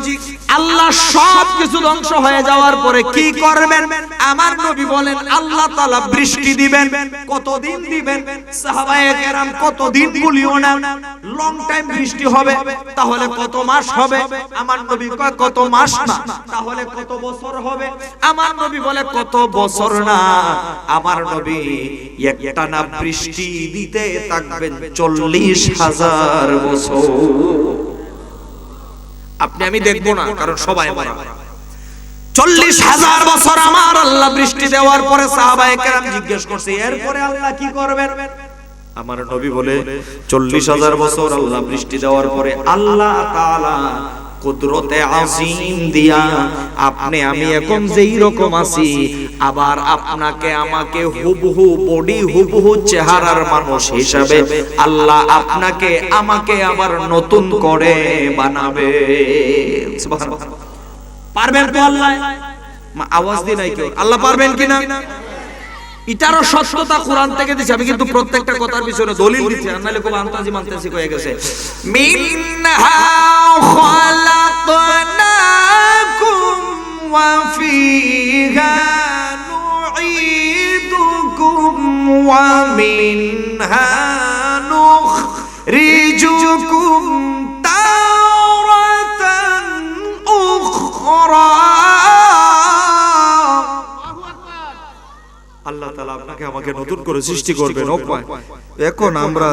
S3: আল্লাহ সব কিছু ধ্বংস হয়ে যাওয়ার পরে কি করবেন? আমার নবী বলেন, আল্লাহ তাআলা বৃষ্টি দিবেন। কতদিন দিবেন? সাহাবায়ে কেরাম কতদিন বলিও না, লং টাইম বৃষ্টি হবে। তাহলে কত মাস হবে? আমার নবী কয় কত মাস না, তাহলে কত বছর হবে? আমার নবী বলে কত বছর না, আমার নবী একটানা বৃষ্টি দিতে থাকবেন 40,000 বছর। আপনি আমি দেখবো না, কারণ সবাই মরা। 40,000 বছর আমার আল্লাহ বৃষ্টি দেওয়ার পরে সাহাবায়ে কেরাম জিজ্ঞেস করছে এরপরে আল্লাহ কি করবেন? আমার নবী বলে 40,000 বছর আল্লাহ বৃষ্টি দেওয়ার পরে আল্লাহ তাআলা কুদরতে আজিম দিয়া আপনি আমি এখন যেই রকম আছি আবার আপনাকে আমাকে হুবহু বডি হুবহু চেহারার মানুষ হিসাবে আল্লাহ আপনাকে আমাকে আবার নতুন করে বানাবে। সুবহানাল্লাহ। পারবেন তো আল্লাহ? আওয়াজ দিন নাই কেউ, আল্লাহ পারবেন কিনা? এটারও সত্যতা কোরআন থেকে দিছে। আমি কিন্তু প্রত্যেকটা কথার পিছনে দলিল দিচ্ছি, আর নাহলে খুব আন্তাজি মানতাজি হয়ে গেছে। মিনহা খালাকনাকুম ওয়া ফিহা নুঈদুকুম ওয়া মিনহা নুখরিজুকুম তারাতান উখরা। আল্লাহ তাআলা আপনাকে আমাকে নতুন করে সৃষ্টি করবেন। এখন আমরা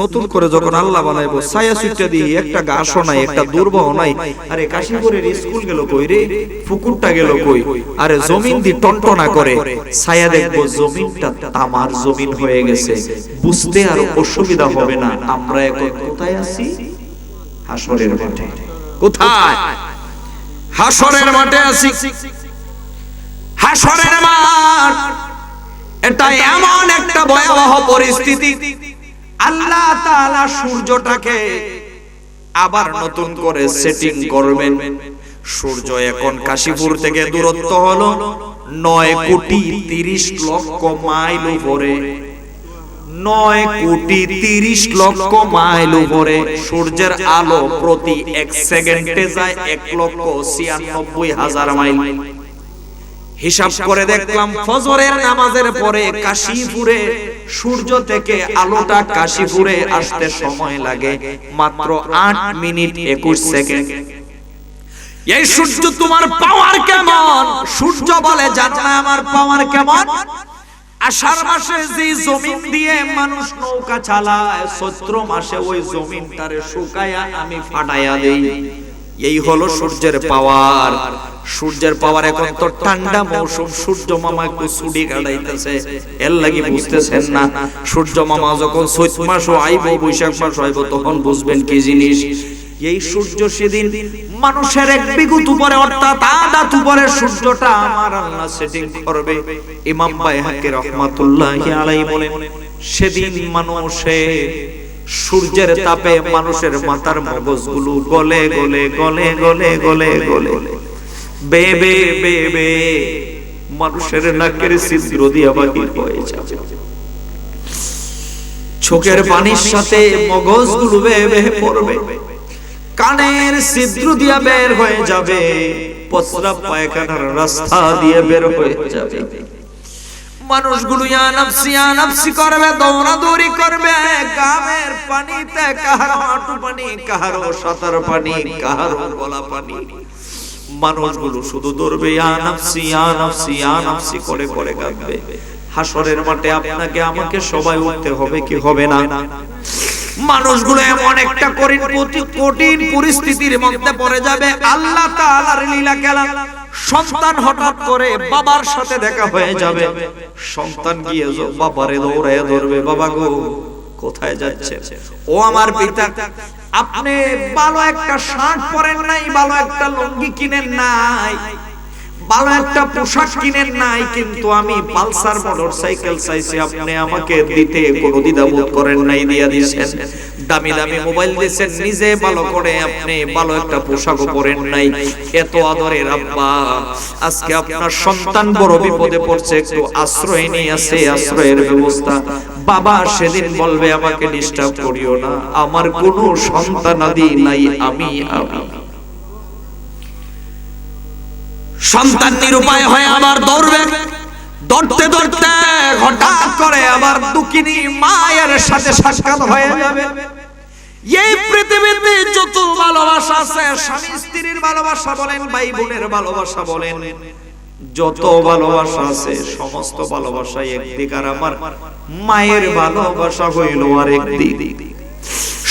S3: নতুন করে যখন আল্লাহ বানাইবো ছায়া সুইটা দিয়ে একটা গাছও নাই, একটা দুর্বাহ নাই। আরে কাশিপুরের স্কুল গেল কই রে, পুকুরটা গেল কই? আরে জমিন দি টনটনা করে ছায়া দেখবো জমিনটা তামার জমিন হয়ে গেছে, বুঝতে আর অসুবিধা হবে না। আমরা এখন কোথায় আছি? হাসরের মাঠে। কোথায়? হাসরের মাঠে আছি। হাসরের মাঠ এটা এমন একটা ভয়াবহ পরিস্থিতি, আল্লাহ তাআলা সূর্যটাকে আবার নতুন করে সেটিং করবেন। সূর্য এখন কাশীপুর থেকে দূরত্ব হলো 9,30,00,000 মাইল উপরে। 9,30,00,000 মাইল উপরে সূর্যের আলো প্রতি 1 সেকেন্ডে যায় 1,96,000 মাইল। হিসাব করে দেখলাম ফজরের নামাজের পরে কাশীপুরে সূর্য থেকে আলোটা কাশীপুরে আসতে সময় লাগে মাত্র 8 মিনিট 21 সেকেন্ড। এই সূর্য তোমার পাওয়ার কেমন? সূর্য বলে জানো না আমার পাওয়ার কেমন? আষাঢ় মাসে যে জমিন দিয়ে মানুষ নৌকা চালায়, চৈত্র মাসে ওই জমিনটারে শুকায়া আমি ফাটাইয়া দেই। এই হলো সূর্যের পাওয়ার। সূর্যের পাওয়ার। এখন তো ঠান্ডা মৌসুম, সূর্য মামা একটু ছুটি কাটাইতেছে, এর লাগি বুঝতেছেন না। সূর্য মামা যখন চৈত মাস আইব, বৈশাখ মাস আইব, তখন বুঝবেন কি জিনিস। এই সূর্য সেদিন মানুষের 1 বিঘত উপরে অর্থাৎ আধা উপরে সূর্যটা আমার আল্লাহ সেটিং করবে। ইমাম বাইহাকি রাহমাতুল্লাহি আলাইহি বলেন সেদিন মানুষে সূর্যের তাপে মানুষের মাথার মগজগুলো গলে গলে গলে গলে গলে গলে বেবে বেবে মানুষের নাকের ছিদ্র দিয়া বাহির হয়ে যাবে। চোখের পানির সাথে মগজগুলো বেবে পড়বে, কানের ছিদ্র দিয়া বের হয়ে যাবে, প্রস্রাব পায়খানার রাস্তা দিয়ে বের হয়ে যাবে। মানুষগুলো ইয়া নাফসি করবে, দৌড়াদৌড়ি করবে। গামের পানিতে কাহারো হাঁটু পানি, কাহারো সাঁতার পানি, কাহারো গলা পানি। মানুষগুলো শুধু দৌড়বে, ইয়া নাফসি করে করে কাঁদবে। হাসরের মাঠে আপনাকে আমাকে সবাই উঠতে হবে কি হবে না? মানুষগুলো এমন একটা কঠিন পরিস্থিতির মধ্যে পড়ে যাবে। আল্লাহ তাআলার লীলা খেলা। সন্তান হঠাৎ করে বাবার সাথে দেখা হয়ে যাবে। সন্তান গিয়ে বাবারে দৌড়ায় ধরবে, বাবা গো কোথায় যাচ্ছে? ও আমার পিতা, আপনি ভালো একটা শার্ট পরেন নাই, ভালো একটা লুঙ্গি কিনেন নাই, ভালো একটা পোশাক কিনেন নাই, কিন্তু আমি পালসার মোটরসাইকেল চাইছি, আপনি আমাকে দিতে কোনো দ্বিধাবোধ করেন নাই, দিয়া দিয়েছেন। দামি দামি মোবাইল দিয়েছেন, নিজে ভালো করে আপনি ভালো একটা পোশাকও পরেন নাই। এত আদরের আব্বা, আজকে আপনার সন্তান বড় বিপদে পড়ছে, একটু আশ্রয় নিয়ে আছে, আশ্রয়ের ব্যবস্থা। বাবা সেদিন বলবে আমাকে ডিস্টার্ব করিও না, আমার কোনো সন্তানাদি নাই, আমি সন্তান নিরুপায় হয়ে আবার দৌড়বে। দৌড়তে দৌড়তে হঠাৎ করে আবার দুঃখিনী মায়ের সাথে সাক্ষাৎ হয়ে যাবে। এই পৃথিবীতে যত ভালোবাসা আছে, স্বামী স্ত্রীর ভালোবাসা বলেন, ভাই বোনের ভালোবাসা বলেন, যত ভালোবাসা আছে সমস্ত ভালোবাসাই একদিক, আর আমার মায়ের ভালোবাসা হইল আরেক দিক।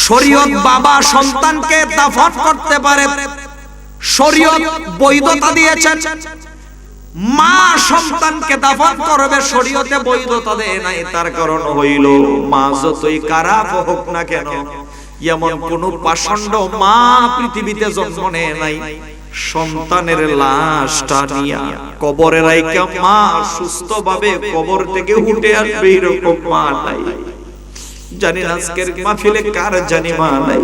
S3: শরীয়ত বাবা সন্তানকে দাফন করতে পারে, শরীয়ত বৈধতা দিয়েছেন। মা সন্তানকে দাফন করবে, শরীয়তে বৈধতা দেয় নাই। তার কারণ হইল মা যতই খারাপ হোক না কেন, এমন কোন পাষণ্ড মা পৃথিবীতে জন্ম নেয় নাই সন্তানের লাশটা নিয়া কবরে রাইখা মা সুস্থভাবে কবর থেকে উঠে আসবে, এরকম মা নাই। জানি না আজকের মাহফিলে কার জানি মা নাই।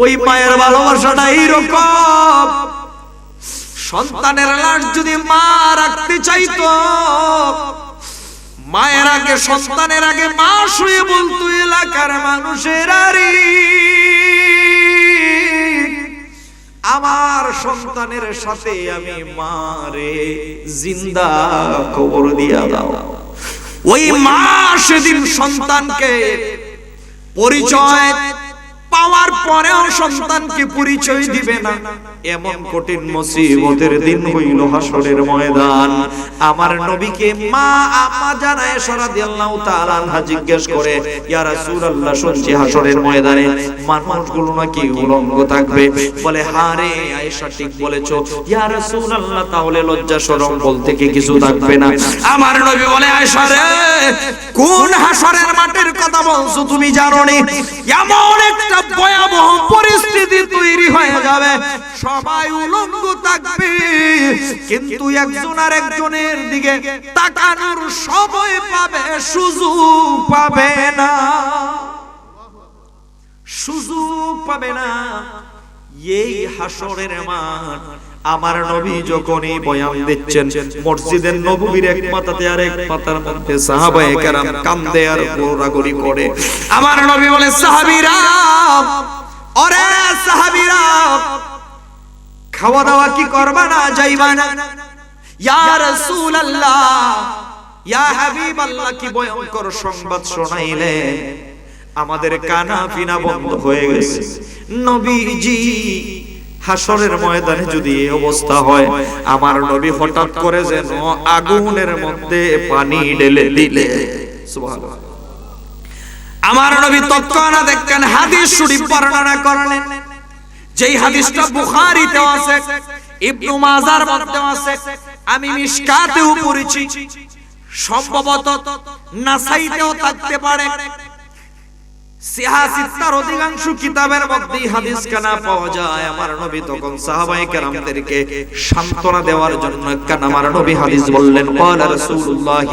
S3: ওই মায়ের ভালোবাসাটা এইরকম, সন্তানের লাশ যদি মা রাখতে চাইতো, মায়ের আগে সন্তানের আগে মা শুয়ে বলতো এলাকার মানুষের আরে আমার সন্তানের সাথে আমি মারে জিন্দা কবর দিয়া দাও। ওই মা সেদিন সন্তানকে পরিচয় পাওয়ার পরেও সন্তানকে পরিচয় দিবে না, এমন কঠিন মুসিবতের দিন হইল হাসরের ময়দান। আমার নবীকে মা আম্মা জানা আয়েশা রাদিয়াল্লাহু তাআলা আনহা জিজ্ঞেস করে, ইয়া রাসূলুল্লাহ, শুনছি হাসরের ময়দানে মানুষগুলো নাকি উলঙ্গ থাকবে। বলে, হ্যাঁ রে আয়েশা, ঠিক বলেছো ইয়া রাসূলুল্লাহ, তাহলে লজ্জা শরম বলতে কি কিছু থাকবে না? আমার নবী বলে, আয়েশা রে, কোন হাসরের মাঠের কথা বলছো তুমি জানো না? এমন একটা ভয়াবহ পরিস্থিতি তৈরি হয়ে যাবে, সবাই উলঙ্গ থাকবে, কিন্তু একজন আর একজনের দিকে তাকানোর সময় পাবে, সুযোগ পাবে না, সুযোগ পাবে না। এই হাসরের মাঠ আমার নবী যখন এই বয়ান দিচ্ছেন, মসজিদের নববীর এক মাথাতে আর এক মাথার মধ্যে সাহাবায়ে কেরাম কান্দে আর গোড়াগড়ি করে। আমার নবী বলে, সাহাবীরা, ওরে সাহাবীরা, খাওয়া দাওয়া কি করবা না, যাইবা না? ইয়া রাসূলুল্লাহ, ইয়া হাবিবাল্লাহ, কি ভয়ঙ্কর সংবাদ শোনাইলেন, আমাদের কানা পিনা বন্ধ হয়ে গেছে। নবীজি হাসরের ময়দানে যদি এই অবস্থা হয়, আমার নবী হঠাৎ করে যেন আগুনের মধ্যে পানি ঢেলে দিলে, সুবহানাল্লাহ, আমার নবী তৎক্ষণাৎ দেখেন হাদিস শরীফ বর্ণনা করলেন, যেই হাদিসটা বুখারীতেও আছে, ইবনু মাজার মধ্যেও আছে, আমি মিশকাতেও পড়েছি, সম্ভবত নাসাইতেও থাকতে পারে। সিহাসিত্তার অধিকাংশ কিতাবের মধ্যে হাদিস কানা পাওয়া যায়। আমার নবী তখন সাহাবায়ে কেরামদেরকে সান্ত্বনা দেওয়ার জন্য কেন আমার নবী হাদিস বললেন, ক্বালা রাসূলুল্লাহ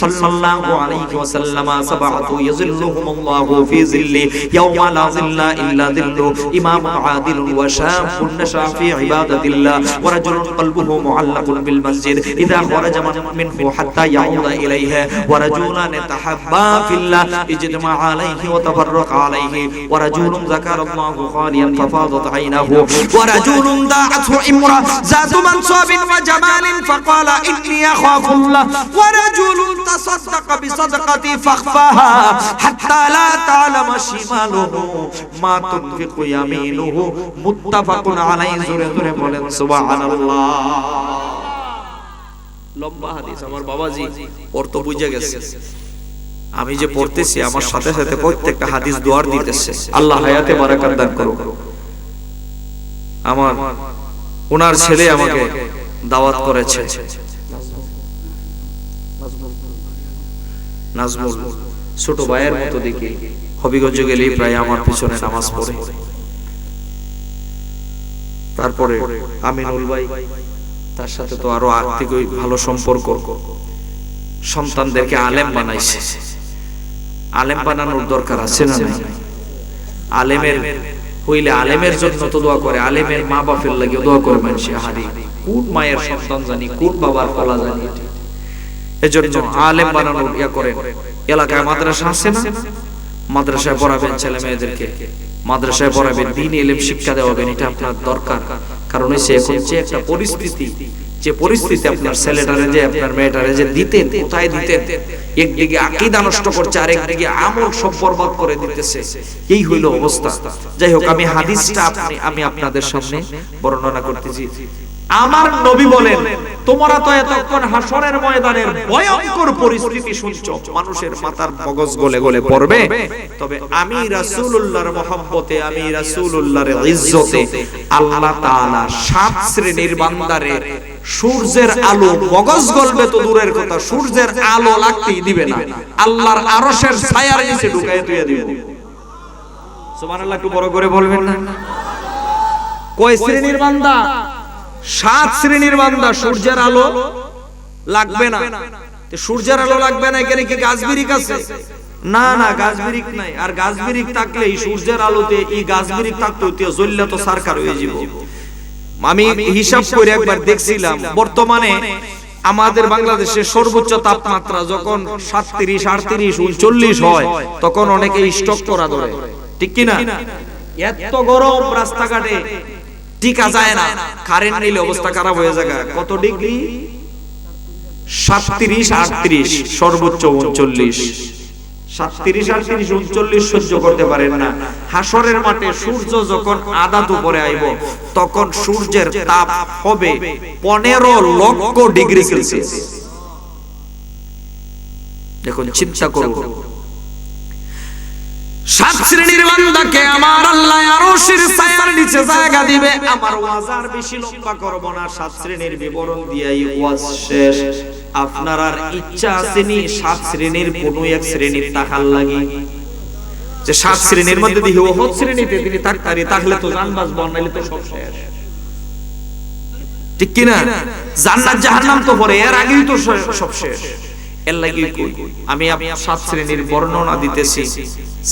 S3: সাল্লাল্লাহু আলাইহি ওয়াসাল্লাম, সাবআতু ইয়াযিল্লুহুমুল্লাহু ফি যিল্লি ইয়াওমা লা যিল্লা ইল্লা যিল্লু, ইমামুন আদিলুন ওয়া শাবুন নাশা ফি ইবাদাতিল্লাহ ওয়া রাজুলুন কলবুহু মুআল্লাকুন বিল মসজিদ ইযা খারাজা মিনহু হাত্তা ইয়াউদা ইলাইহি ওয়া রাজুলান তাহাব্বা ফিল্লাহ ইজতামা আলাইহি ওয়া তাফাররাকা عليه ورجل ذكر الله خاليا ففاضت عينه ورجل دعته امرأة ذات منصب وجمال فقال إني أخاف الله ورجل تصدق بصدقة فاخفاها حتى لا تعلم شماله ما تنفق يمينه متفق عليه জোরে জোরে বলেন সুবহানাল্লাহ। লম্বা হাদিস, আমার বাবাজি অর্থ বুঝে গেছে। আমি যে পড়তেছি আমার সাথে সাথে প্রত্যেকটা হাদিস দুয়ার দিতেছে। আল্লাহ হায়াতে বারাকাত দান করুন। আমার ওনার ছেলে আমাকে দাওয়াত করেছে, নাজমুল, ছোট ভাইয়ের মতো দেখি, হবিগঞ্জ গেলেই প্রায় আমার পিছনে নামাজ পড়ে। তারপরে আমিনুল ভাই, তার সাথে তো আরো আর্থিক ভালো সম্পর্ক, সন্তানদেরকে আলেম বানাইছে। আলেম বানানোর দরকার আছে না? আলেমের হইলে আলেমের জন্য তো দোয়া করে, আলেমের মা বাপের লাগে দোয়া করে মানুষ। হারি কোন মায়ের সন্তান জানি, কোন বাবার কলা জানি। এজন্য আলেম বানানোর ইয়া করেন। এলাকায় মাদ্রাসা আছে না? মাদ্রাসায় পড়াবেন ছেলে মেয়েদেরকে, মাদ্রাসায় পড়াবেন, দ্বীন ইলম শিক্ষা দেওয়াবেন, এটা আপনার দরকার। কারণ হচ্ছে এখন যে একটা পরিস্থিতি, যে পরিস্থিতি আপনার ছেলেটারে যে আপনার মেয়েটারে যে দিতেন, কোথায় দিতেন, একদিকে আকীদা নষ্ট করছে, আর একদিকে আমল সব বরবাদ করে দিতেছে, এই হইল অবস্থা। যাই হোক, আমি হাদিসটা আমি আপনাদের সামনে বর্ণনা করতেছি। আমার নবী বলেন, তোমরা তো এতক্ষণ হাসরের ময়দানের ভয়ঙ্কর পরিস্থিতি শুনছো, মানুষের মাথার মগজ গলে গলে পড়বে, তবে আমি রাসূলুল্লাহর মহব্বতে, আমি রাসূলুল্লাহর ইজ্জতে আল্লাহ তাআলা 7 শ্রেণীর বান্দারে সূর্যের আলো, মগজ গলবে তো দূরের কথা, সূর্যের আলো লাগতেই দিবে না, আল্লাহর আরশের ছায়ার নিচে ঢুকায় দিয়ে দিবে। সুবহানাল্লাহ, একটু বড় করে বলবেন না? কয় শ্রেণীর বান্দা? 7 শ্রেণীর বান্দা। সূর্যের আলো লাগবে না। সূর্যের আলো লাগবে না, এখানে কি গাছ বিরিক আছে? না না, গাছ বিরিক নাই। আর গাছ বিরিক থাকলে এই সূর্যের আলোতে এই গাছ বিরিক থাকতে হইতে জ্বললে তো সরকার হয়ে যাব। আমি হিসাব করে একবার দেখছিলাম, বর্তমানে আমাদের বাংলাদেশের সর্বোচ্চ তাপমাত্রা যখন 37, 38, 39 হয়, তখন অনেকে স্টক করা ধরে, ঠিক কি না? এত গরম রাস্তাঘাটে টিকা যায় না, কারেন্ট নিলে অবস্থা খারাপ হয়ে যায়। কত ডিগ্রি? 37, 38, সর্বোচ্চ 39। 37, 38, 39 সহ্য করতে পারেন না। হাসরের মাঠে সূর্য যখন আদাত উপরে আইব, তখন সূর্যের তাপ হবে 15 লক্ষ ডিগ্রি সেলসিয়াস। দেখুন, চিন্তা করুন, 7 শ্রেণীর বান্দাকে আমার আল্লাহ আরশের ছায়ার নিচে জায়গা দিবে। আমার ওয়াজ আর বেশি লম্বা করব না, 7 শ্রেণীর বিবরণ দিয়েই ওয়াজ শেষ। আপনার আর ইচ্ছা আসেনি 7 শ্রেণীর কোন এক শ্রেণীর তাকাল লাগি, যে 7 শ্রেণীর মধ্যে দিয়ে ওহদ শ্রেণীতে তিনি তাকতারি, তাহলে তো জান বাঁচব, নাইলে তো সব শেষ, ঠিক কি না? জান্নাত জাহান্নাম তো পরে, এর আগেই তো সব শেষ। এর লাগি আমি 7 শ্রেণীর বর্ণনা দিতেছি,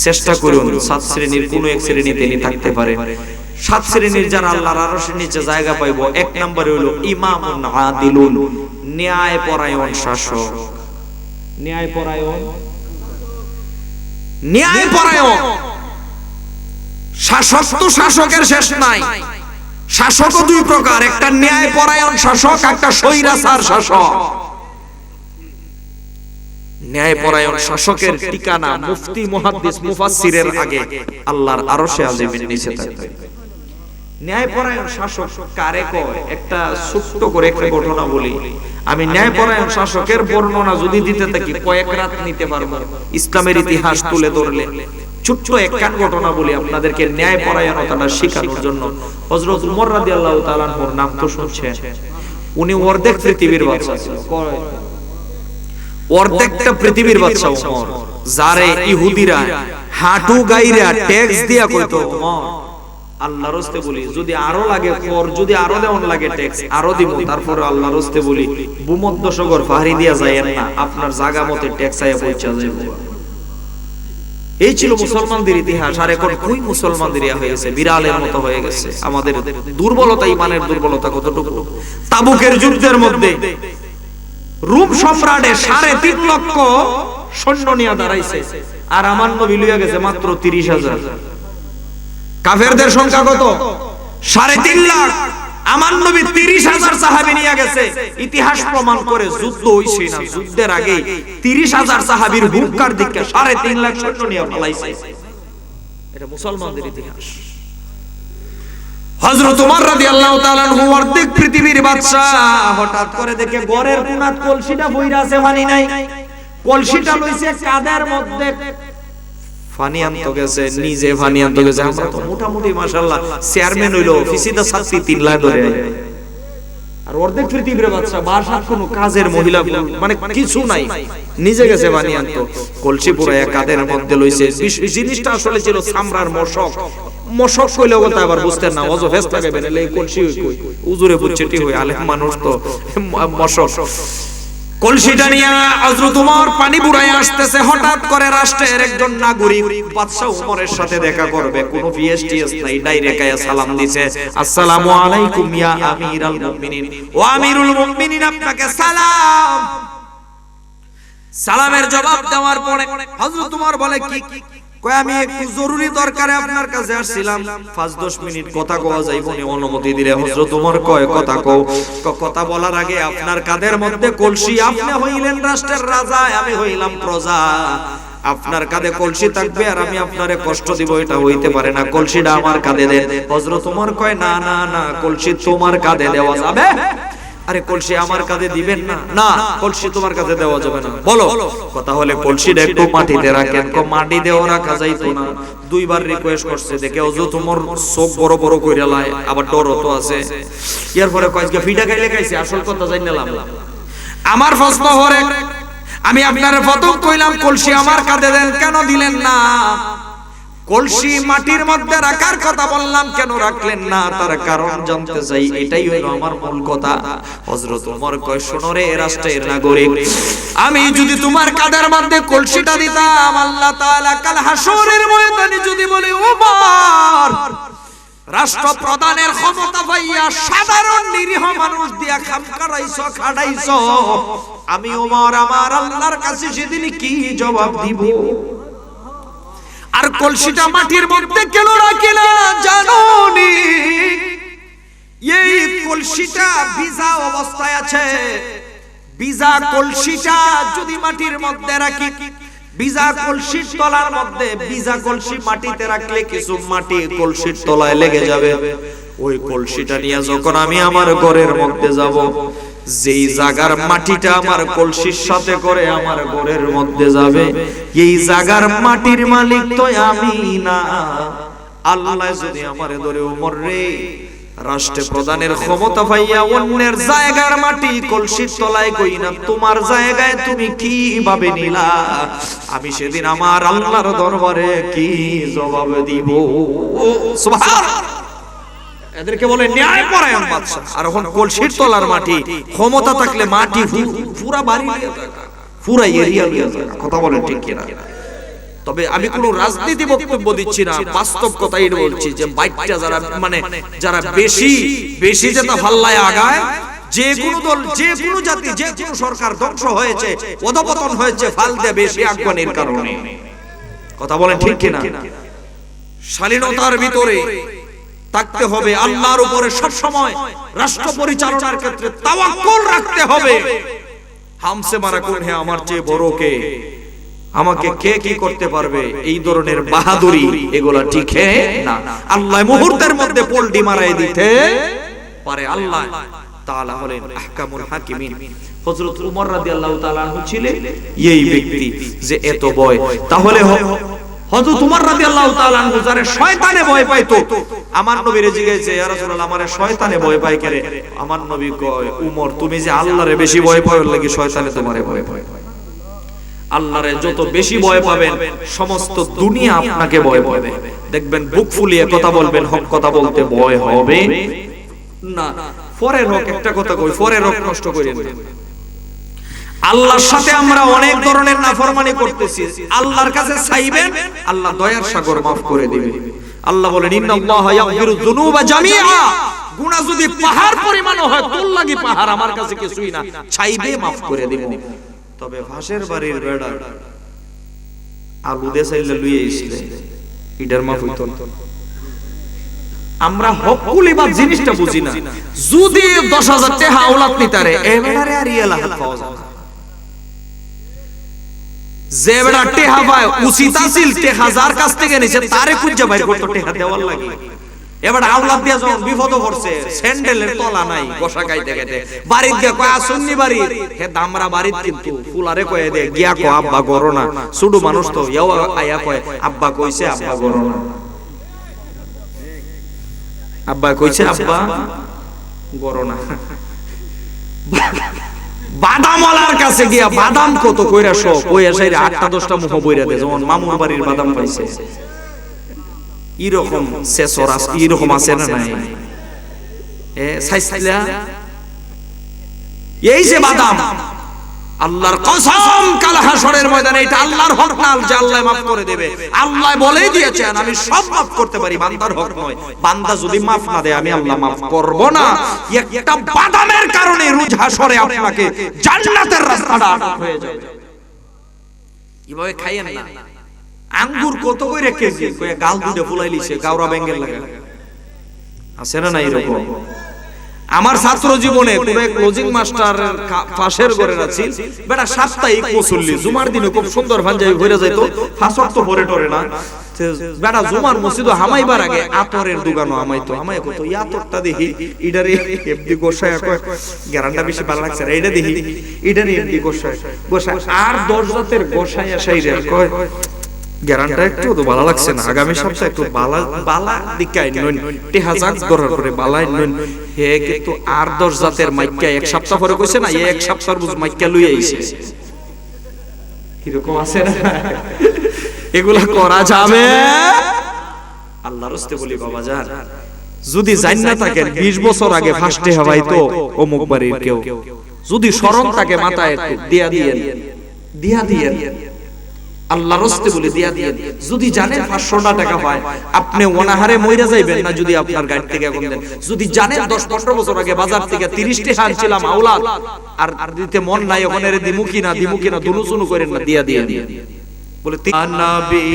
S3: চেষ্টা করুন 7 শ্রেণীর কোন এক শ্রেণীতে তিনি থাকতে পারে। 7 শ্রেণীর যারা আল্লাহর আরশের নিচে জায়গা পাইবো, 1 নম্বরে হলো ইমামুন আদিলুন, ন্যায়পরায়ণ শাসক। ন্যায়পরায়ণ শাসক, তো শাসকের শেষ নাই। শাসকও 2 প্রকার, একটা ন্যায়পরায়ণ শাসক, একটা স্বৈরাচার শাসক। ন্যায়পরায়ণ শাসকের ঠিকানা মুফতি, মুহাদ্দিস, মুফাসসিরের আগে আল্লাহর আরশে আজিমের নিচে থাকবে। ন্যায়পরায়ণ শাসক কারে কয়? একটা ছোট্ট করে একটা ঘটনা বলি। আমি ন্যায়পরায়ণ শাসকের বর্ণনা যদি দিতে থাকি কয়েক রাত নিতে পারবো, ইসলামের ইতিহাস তুলে ধরলে। ছোট্ট একটা ঘটনা বলি আপনাদেরকে ন্যায়পরায়ণতাটা শেখানোর জন্য। হযরত উমর রাদিয়াল্লাহু তাআলা আনহুর নাম তো শুনছেন। উনি অর্ধেক পৃথিবীর বাদশা ছিল, অর্ধেকটা পৃথিবীর বাদশা উমর, যারে ইহুদিরা হাঁটু গাইরা ট্যাক্স দিয়া কইতো, উমর আল্লাহর রাস্তে বলি যদি আরো লাগে কর, যদি আরো দেওয়ান লাগে ট্যাক্স আরো দিব, তারপরে আল্লাহর রাস্তে বলি ভূমধ্যসাগর পাহাড়ি দিয়া যায়েন না, আপনার জায়গা মতে ট্যাক্স আয়া পৌঁছা যাবে। এই ছিল মুসলমানদের ইতিহাস। আর এখন কই মুসলমানদের ইয়া হয়ে গেছে, বিড়ালের মতো হয়ে গেছে। আমাদের দুর্বলতা, ইমানের দুর্বলতা কতটুকু! তাবুকের যুদ্ধের মধ্যে রূপ সম্রাটে 3.5 লক্ষ সৈন্য নিয়ে দাঁড়াইছে, আর আমার নবী লইয়া গেছে মাত্র 30,000। কাফেরদের সংখ্যা কত? 3.5 লাখ। আমার নবী 30,000 সাহাবী নিয়ে গেছে। ইতিহাস প্রমাণ করে যুদ্ধ হইছে না, যুদ্ধের আগে 30,000 সাহাবীর হুঙ্কার দিকে 3.5 লাখ সৈন্য নিয়ে পালাইছে। এটা মুসলমানদের ইতিহাস। হযরত ওমর রাদিয়াল্লাহু তাআলা আনহু অর্ধেক পৃথিবীর বাদশা, হঠাৎ করে দেখে ঘরের কোণাত কলসিটা বইরা আছে, পানি নাই। কলসিটা লইছে কাদের মধ্যে, পানি আনতে গেছে, নিজে পানি আনতে গেছে। আমরা তো মোটামুটি মাশাআল্লাহ চেয়ারম্যান হইলো, অফিসিদা ছাত্রী 3 লাখ ধরে, আর অর্ধেক পৃথিবীর বাদশা, বাসার কোনো কাজের মহিলা মানে কিছু নাই, নিজে গেছে পানি আনতে। কলসি পুরায়া কাদের মধ্যে লইছে। জিনিসটা আসলে ছিল চামড়ার মশক। মশক কইলে কথা আবার বুঝতেন না, অজ ফেস লাগাবেন, এই কলসি কই উজুরে বুঝছেটি হই, আলেম মানুষ তো মশক। কলসিটা নিয়ে হযরত ওমর পানি বুড়ায় আসতেছে। হঠাৎ করে রাষ্ট্রের একজন নাগরিক বাদশা ওমরের সাথে দেখা করবে, কোনো পিএসটিএস নাই, ডাইরেক্ট আয়া সালাম দিছে, আসসালামু আলাইকুম ইয়া আমিরুল মুমিনিন। ও আমিরুল মুমিনিন, আপনাকে সালাম। সালামের জবাব দেওয়ার পরে হযরত ওমর বলে, কি কয়? আমি একটু জরুরি দরকারে আপনার কাছে আসছিলাম, 5-10 মিনিট কথা কওয়া যাইবো নি, অনুমতি দিলে? হযরত ওমর কয়, কথা কও। কথা বলার আগে আপনার কাদের মধ্যে কলসি? আপনি হইলেন রাষ্ট্রের রাজা, আমি হইলাম প্রজা।
S1: আপনার কাঁধে কলসি থাকবে আর আমি আপনারে কষ্ট দিব, এটা হইতে পারে না। কলসিটা আমার কাঁধে দেন। হযরত ওমর কয় না না না, কলসি তোমার কাঁধে দেওয়া যাবে। আরে কলসি আমার কাঁধে দিবেন না? না, কলসি তোমার কাঁধে দেওয়া যাবে না। বলো কথা হলে কলসিটা একটু মাটিতে রাখেন। মাটি দেওয়া রাখা যাইতো না। দুইবার রিকোয়েস্ট করছে, দেখে ওযু তোমার চোখ বড় বড় কইরা লাই, আবার ডরও তো আছে। এরপরে কয়েক ফিটা খাইলে খাইছে, আসল কথা জানিলাম।
S3: আমার প্রশ্ন হরে, আমি আপনার প্রথম কইলাম কলসি আমার কাঁধে দেন, কেন দিলেন না? কলসি মাটির মধ্যে রাখার কথা বললাম, কেন রাখলেন না? তার কারণ জানতে চাই, এটাই হলো আমার মূল কথা। হযরত ওমর কয়, শোনো রে রাষ্ট্রের নাগরিক, আমি যদি তোমার কাঁধের মধ্যে কলসিটা দিতাম, আল্লাহ তাআলা কাল হাসরের ময়দানে যদি বলে ওমর রাষ্ট্রপ্রধানের ক্ষমতা পাইয়া সাধারণ নিরীহ মানুষ দিয়া খাম করাইছো, খাড়াইছো, আমি ওমর আমার আল্লাহর কাছে সেদিন কি জবাব দিব? আর কলসিটা মাটির মধ্যে কেন রাখিলা জানোনি? এই কলসিটা ভিজা অবস্থায় আছে। ভিজা কলসিটা যদি মাটির মধ্যে রাখি, ভিজা কলসির তলার মধ্যে, ভিজা কলসি মাটিতে রাখলে কিছু মাটি কলসির তলায় লেগে যাবে। ওই কলসিটা নিয়ে যখন আমি আমার ঘরের মধ্যে যাব, যেই জায়গার মাটিটা আমার কলসির সাথে করে আমার ঘরের মধ্যে যাবে, এই জায়গার মাটির মালিক তো আমি না। আল্লাহ যদি আমারে ধরে ওমর রে রাষ্ট্র প্রধানের ক্ষমতা পাইয়া অন্যের জায়গার মাটি কলসির তলায় কই না, তোমার জায়গায় তুমি কিভাবে নিলা, আমি সেদিন আমার আল্লাহর দরবারে কি জবাব দিব? সুবহানাল্লাহ। এদেরকে বলে ন্যায়পরায়ণ বাদশা। আর এখন কলসির তলার মাটি, ক্ষমতা থাকলে মাটি পুরা বাড়ি নিয়ে থাকা, পুরা এরিয়া নিয়ে থাকা। কথা বলেন ঠিক কিনা? তবে আমি কোন রাজনীতি বক্তব্য দিচ্ছি না, বাস্তব কথাই বলছি যে বাইকটা যারা যারা বেশি যেটা ফাল্লায় আগায়, যে কোন দল, যে কোন জাতি, যে কোন সরকার ধ্বংস হয়েছে, অধপতন হয়েছে ফাল দিয়ে বেশি আগ্রহের কারণে। কথা বলেন ঠিক কিনা? শালীনতার ভিতরে থাকতে হবে, আল্লাহর উপরে সব সময় রাষ্ট্র পরিচালনার ক্ষেত্রে তাওয়াক্কুল রাখতে হবে। হামসে মারা কোন হে, আমার চেয়ে বড় কে, আমাকে কে কি করতে পারবে, এই ধরনের বাহাদুরি এগুলা ঠিক না। আল্লাহ মুহূর্তের মধ্যে পোল্টি মারাই দিতে পারে। আল্লাহ তাআলা হলেন আহকামুল হাকিমিন। হযরত ওমর রাদিয়াল্লাহু তাআলা আনহু ছিলেন এই ব্যক্তি যে এত ভয়। তাহলে হযরত ওমর রাদিয়াল্লাহু তাআলা আনহু যারে শয়তানে ভয় পাইতো, আমার নবীরে জিজ্ঞাসা, ইয়া রাসূলুল্লাহ আমারে শয়তানে ভয় পায় কেন? আমার নবী কয়, ওমর তুমি যে আল্লাহরে বেশি ভয় পাও, এর লাগি শয়তানে তোমারে ভয় পায়। আল্লাহরে যত বেশি ভয় পাবেন, সমস্ত দুনিয়া আপনাকে ভয় পাবে। দেখবেন বুক ফুলিয়ে কথা বলবেন, হক কথা বলতে ভয় হবে না। পরের হক, একটা কথা কই, পরের হক নষ্ট করেন না। আল্লাহর সাথে আমরা অনেক ধরনের নাফরমানি করতেছি, আল্লাহর কাছে চাইবেন, আল্লাহ দয়ার সাগর maaf করে দিবেন। আল্লাহ বলেন, ইন্নাল্লাহা ইয়াগফিরুয যুনুবা জামিআ, গুনাহ যদি পাহাড় পরিমাণও হয়, তোর লাগি পাহাড়, আমার কাছে কিছুই না, চাইবে maaf করে দিব। তবে ফাঁসের বাড়ির বেড়া আলু দে চাইলে লুইয়ে আসলে ইডার মাফ হইতো না। আমরা হকুলিবাদ জিনিসটা বুঝি না। যদি 10,000 টাকা আওলাদ নিতারে, এ বেড়ারে আর ইয়া লাহাত পাওয়া যায় না। যে বেড়া টেহা পায়, উচিত আছিল টেহা যার কাছ থেকে নিছে তারে খুঁজে বাইর করতে টেহা দেওয়ার লাগে। এবার আওলাদ দিয়া যখন বিপদ পড়ছে, স্যান্ডেলের তলা নাই, গোসা গাইতে গাইতে বাড়িতে গিয়া কয় আসুননি বাড়ি, হে দামরা বাড়িত, কিন্তু ফুলারে কয়ে দে গিয়া কো আব্বা গরো না, ছোট মানুষ তো ইয়াও আয়া কয় আব্বা কইছে আব্বা গরো না, আব্বা কইছে আব্বা গরো না। বাদামওয়ালার কাছে গিয়া বাদাম কত কইরা সব কইয়া সাইরে 8টা-10টা মুখ বইরা দে, যেমন মামুর বাড়ির বাদাম পাইছে এরকম সেসরাস এরকম আছে না নাই? সাইসলা এই যে বাদাম, আল্লাহর কসম কাল হাসরের ময়দানে এটা আল্লাহর হক না যে আল্লাহ maaf করে দেবে। আল্লাহ বলেই দিয়েছেন আমি সব maaf করতে পারি, বান্দার হক নয়। বান্দা যদি maaf না দেয়, আমি আল্লাহ maaf করব না। একটা বাদামের কারণে রোজ হাসরে আপনাকে জান্নাতের রাস্তাটা আটক হয়ে যাবে। এভাবে খাইয়েন না। আঙ্গুর কত কইরা কেজি, কইয়া গাল দুধে ফুলাই লিছে, গাওরা ব্যাঙ্গের লাগা আছে না নাই এরকম? আমার ছাত্র জীবনে পুরো ক্লোজিং মাস্টার পাশের ঘরে আছি বেটা সাপ্তাহিক মুসল্লি জুমার দিনে খুব সুন্দর পাঞ্জাবি পরে যাইতো ফাঁসর তো পরে টরে না বেটা জুমার মসজিদ হামাইবার আগে আতরের দোকানও হামাইতো হামাই কত এই আতরটা দেখি ইডারে এমডি গোসায় গ্যারান্টা বেশি ভালো লাগছে না এটা দেখি ইডারে এমডি গোসায় আর 10 জাতের গোসায় আসাইরা কয় গ্যারান্টা একটু তো ভালো লাগছে না আগামী সপ্তাহে একটু বালা দিকাই নন টেহাজাক দরকার করে বালাই নন হে কিন্তু আর 10 জাতের মাইক্কা এক সপ্তাহ পরে কইছে না এই এক সপ্তাহের বুঝ মাইক্কা লই আইছে কিরকম আছে না এগুলা করা যাবে আল্লাহর রাস্তে বলি বাবা জান যদি জান্নাত থাকেন 20 বছর আগে ফার্স্টে হবাই তো অমুক বাড়ির কেউ যদি শরণ থাকে মাথায় একটু দিয়া দিয়েন আল্লাহর রাস্তে বলে দিয়া দিয়েন যদি জানেন 500 টাকা পায় আপনি অনাহারে মইরা যাইবেন না যদি আপনার গাড়ি থেকে এখন দেন যদি জানেন 10-15 বছর আগে বাজার থেকে 30 টাকা আনছিলাম আওলাদ আর দিতে মন নাই ওখানে দিমু কিনা দুনু সুনু করেন না দিয়া দিয়ে বলে নবী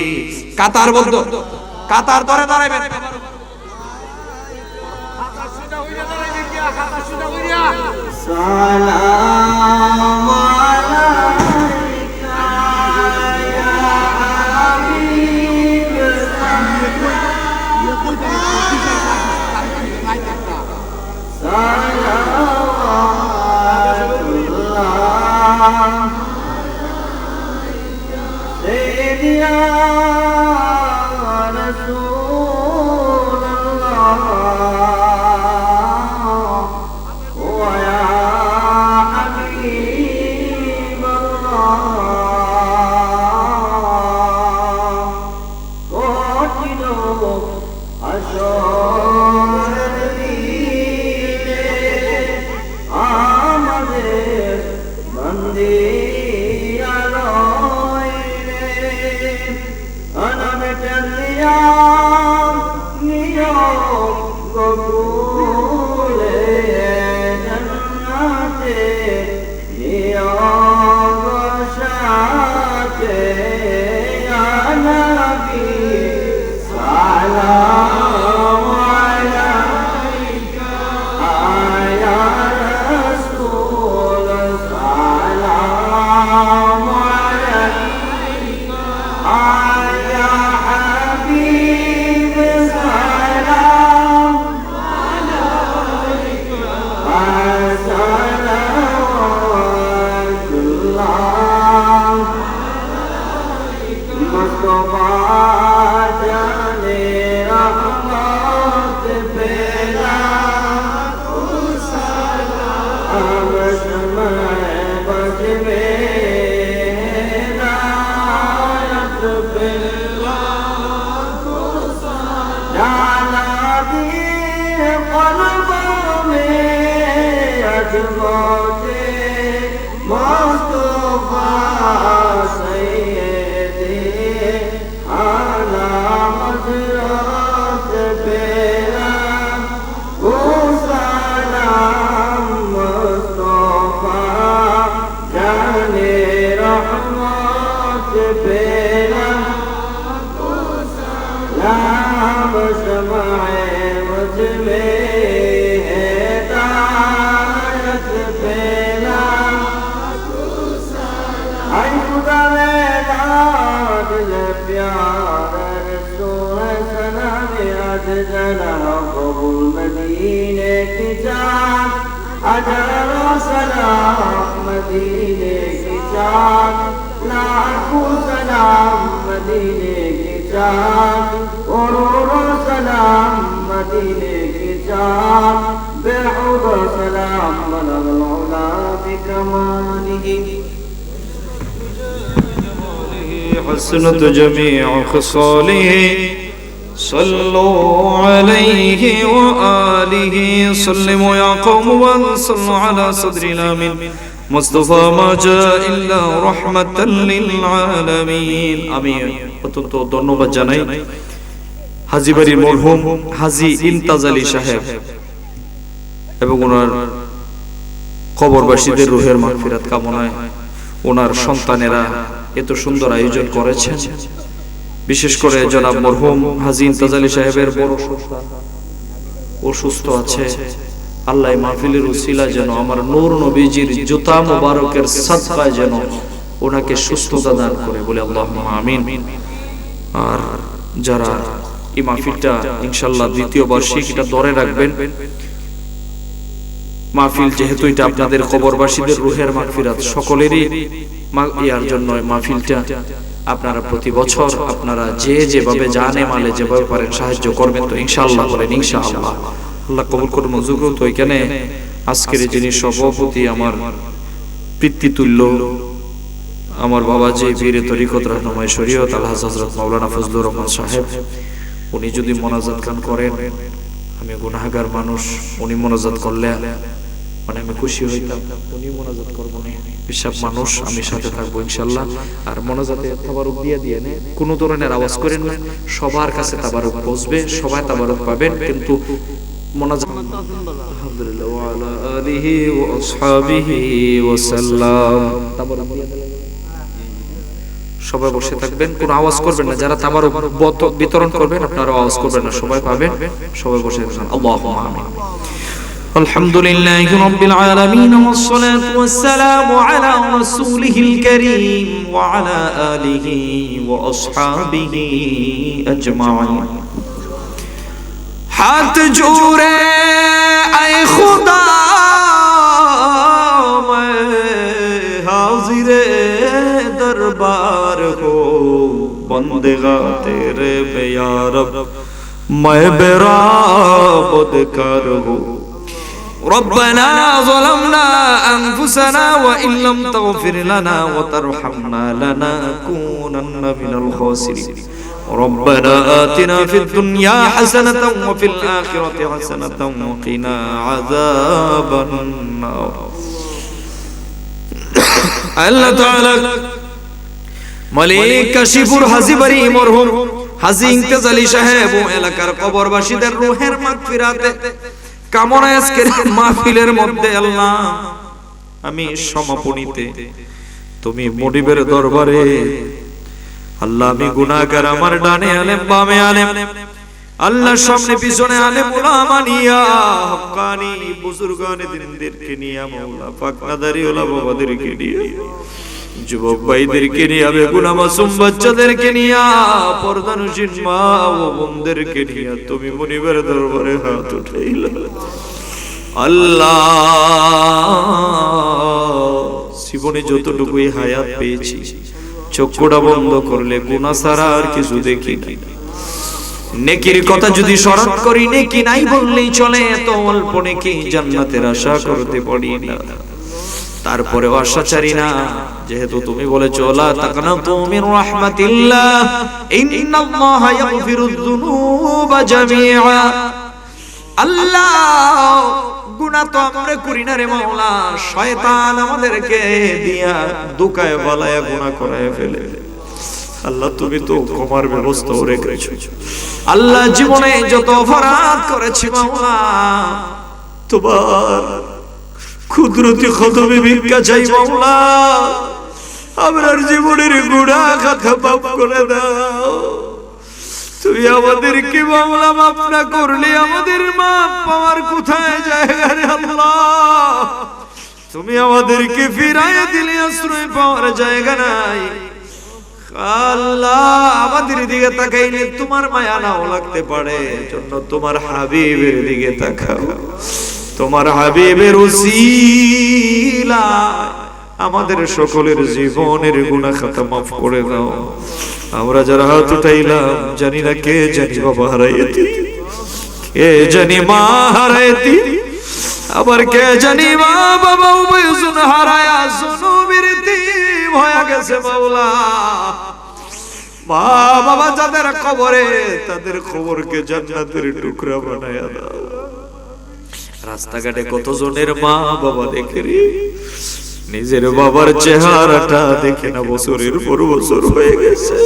S3: কাতার বলতো কাতার ধরে দাঁড়াবেন
S4: সালাম আলাইকা ইয়া হাবিব সালাম سيدنا رسول الله ويا حبيب الله قاتلوا أشار دينه آمده بندي أنا متليام نيوم قبول جناتي نيوم غشاتي يا نبي سلام عليك يا رسول سلام عليك يا حبيب سلام عليك صلوات الله مصطفى جانے رحمت پیدا سلام بج میرا جانا دیر قلبوں میں اجموتے مصطفیٰ سیدی علامت رات پیرا او سلام مصطفیٰ جانے رحمت پیرا نام سمائے مجھ میں ہدایت پیدا اے خدا میرا دل پیار رسول سلام آج جنا قبول مدینے کی جان اجر و سلام مدینے کی جان لاکھوں سلام مدینے کی جان غرور سلام مدینے کی جان بعد سلام بلغ العلا بكماله
S2: حسنت جميع خصاله صلوا عليه وآله سلموا يا قوم وصلوا على صدر الأمين مصطفى ما جاء إلا رحمة للعالمين আমি অত্যন্ত ধন্যবাদ জানাই হাজী বাড়ির মরহুম হাজী ইমতাজ আলী সাহেব এবং ওনার কবরবাসীদের রুহের মাগফিরাত কামনায় ওনার সন্তানেরা এত সুন্দর আয়োজন করেছেন বিশেষ করে জনাব মরহুম হাজী ইমতাজ আলী সাহেবের বড় সন্তান অসুস্থ আছে
S1: আল্লাহ এই মাহফিলের উসিলা যেন আমার নূর নবীজির জুতা মুবারকের সাদকায় যেন ওনাকে সুস্থতা দান করে, বলে আল্লাহুম্মা আমিন। আর যারা এই মাহফিলটা ইনশাআল্লাহ দ্বিতীয় বার্ষিক এটা ধরে রাখবেন, মাহফিল যেহেতু এটা আপনাদের কবরবাসীদের রুহের মাগফিরাত, সকলেরই ইয়ার জন্য মাহফিলটা আপনারা প্রতি বছর আপনারা যেভাবে জানে মালে যেভাবে পারেন সাহায্য করবেন, তো ইনশাআল্লাহ বলেন ইনশাআল্লাহ। আল্লাহ কবুল করুন মঞ্জুর করুন। তো এখানে আজকের যিনি সভাপতি, আমার পিতৃতুল্য, আমার বাবা যে বীর তরিকত রাহনুমায়ে শরীয়ত আলহাজ হযরত মাওলানা ফজলুর রহমান সাহেব, উনি যদি মোনাজাত গান করেন, আমি গুনাহগার মানুষ, উনি মোনাজাত করলে মানে আমি খুশি হইতাম। উনি মোনাজাত করবো না, বিশাপ মানুষ, আমি সাথে থাকবো ইনশাআল্লাহ। আর মোনাজাতে তাবারুক দিয়ে নেন, কোনো ধরনের আওয়াজ করেন না, সবার কাছে তাবারুক পৌঁছবে, সবাই তাবারুক পাবেন, কিন্তু মোনাজাত আলহামদুলিল্লাহ ওয়া আলা আলিহি ওয়া আসহাবিহি ওয়া সাল্লাম। তাবারুক দিয়ে দিলেন, সবাই বসে থাকবেন, কোনো আওয়াজ করবেন না। যারা তাবারুক বিতরণ করবেন আপনারা আওয়াজ করবেন না, সবাই পাবেন, সবাই বসে থাকবেন। আল্লাহুম্মা আমিন।
S3: الحمد لله رب العالمين والصلاة والسلام على رسوله الكريم وعلى آله وأصحابه أجمعين। हाथ जोड़े ऐ खुदा मैं हाजिर दरबार हो, बंदेगा तेरे या रब मैं बेराबद कर हूँ। ربنا ظلمنا أنفسنا وإن لم تغفر لنا وترحمنا لنكونن من الخاسرين ربنا آتنا في الدنيا حسنة وفي الآخرة حسنة وقنا عذاب النار। আল্লাহ তাআলা মালিক কাশিফুর হাজী বাড়ি মরহুম হাজী ইন্তেজালি সাহেব ও এলাকার কবরবাসীদের রূহের মাগফিরাতে কামনা আজকের মাহফিলের মধ্যে আল্লাহ আমি সমাপনীতে তুমি মুনিবের দরবারে আল্লাহ আমি গুনাহগার, আমার ডানে আলেম বামে আলেম, আল্লাহর সামনে পিছনে আলেম উলামা নিয়া হক্কানি বুজুর্গানে দিনদেরকে নিয়া মাওলা পাক নাদারি উলামা বাবাদেরকে নিয়া যুবক ভাইদেরকে নিয়া বেগুনা মাসুম বাচ্চাদেরকে নিয়া পর্দানুশীন মা ও বোনদেরকে নিয়া তুমি মুনিবের দরবারে হাত উঠাইলা আল্লাহ। জীবনে যতটুকু হায়াত পেয়েছি চক্ষুটা বন্ধ করলে গুনাহ ছাড়া আর কিছু দেখি নাই। নেকির কথা যদি স্মরণ করি, নেকি নাই বললেই চলে, এত অল্প নেকি জান্নাতের আশা করতে পারি না। তারপরে আশা চারি না, যেহেতু তুমি বলেছো লা তাকনাতু মির রাহমাতিল্লাহ ইন্নাল্লাহা ইয়াগফিরুয যুনুবা জামিআ। আল্লাহ গুনাহ তো আমরা করি না রে মাওলা, শয়তান আমাদেরকে দিয়া দুকায় বালায়া গুনাহ করায় ফেলে। আল্লাহ তুমি তো ক্ষমার ব্যবস্থা রেখেছো। আল্লাহ জীবনে যত অপরাধ করেছি মাওলা, তোমার কুদরতি কদমে ভিক্ষা চাই মাওলা, আমরার জীবনের গুনাহ খাতা মাফ করে দাও। তুমি আমাদেরকে মাওলা মাফ না করলে আমাদের মাফ পাওয়ার কোথায় জায়গা রে আল্লাহ? তুমি আমাদেরকে ফিরাইয়া দিলে আশ্রয় পাওয়ার জায়গা নাই। আল্লাহ আমাদের দিকে তাকাইলে তোমার মায়া নাও লাগতে পারে, জন্য তোমার হাবিবের দিকে তাকাও। তোমার হাবিবের উসিলায় আমাদের সকলের জীবনের গুনাহ খাতা মাফ করে দাও। আমরা যারা হাত উঠাইলাম জানি না কে জানি বাবা হারাইতি, কে জানি মা হারাইতি, আবার কে জানি মা বাবা উভয়জন হারায়া জনমের তিম হয়ে গেছে মাওলা। মা বাবা যাদের কবরে তাদের কবরকে জান্নাতের টুকরা বানায়া দাও। রাস্তাঘাটে কত জনের মা বাবা দেখে রে, নিজের বাবার চেহারাটা দেখে না বছরের পর বছর হয়ে গেছে।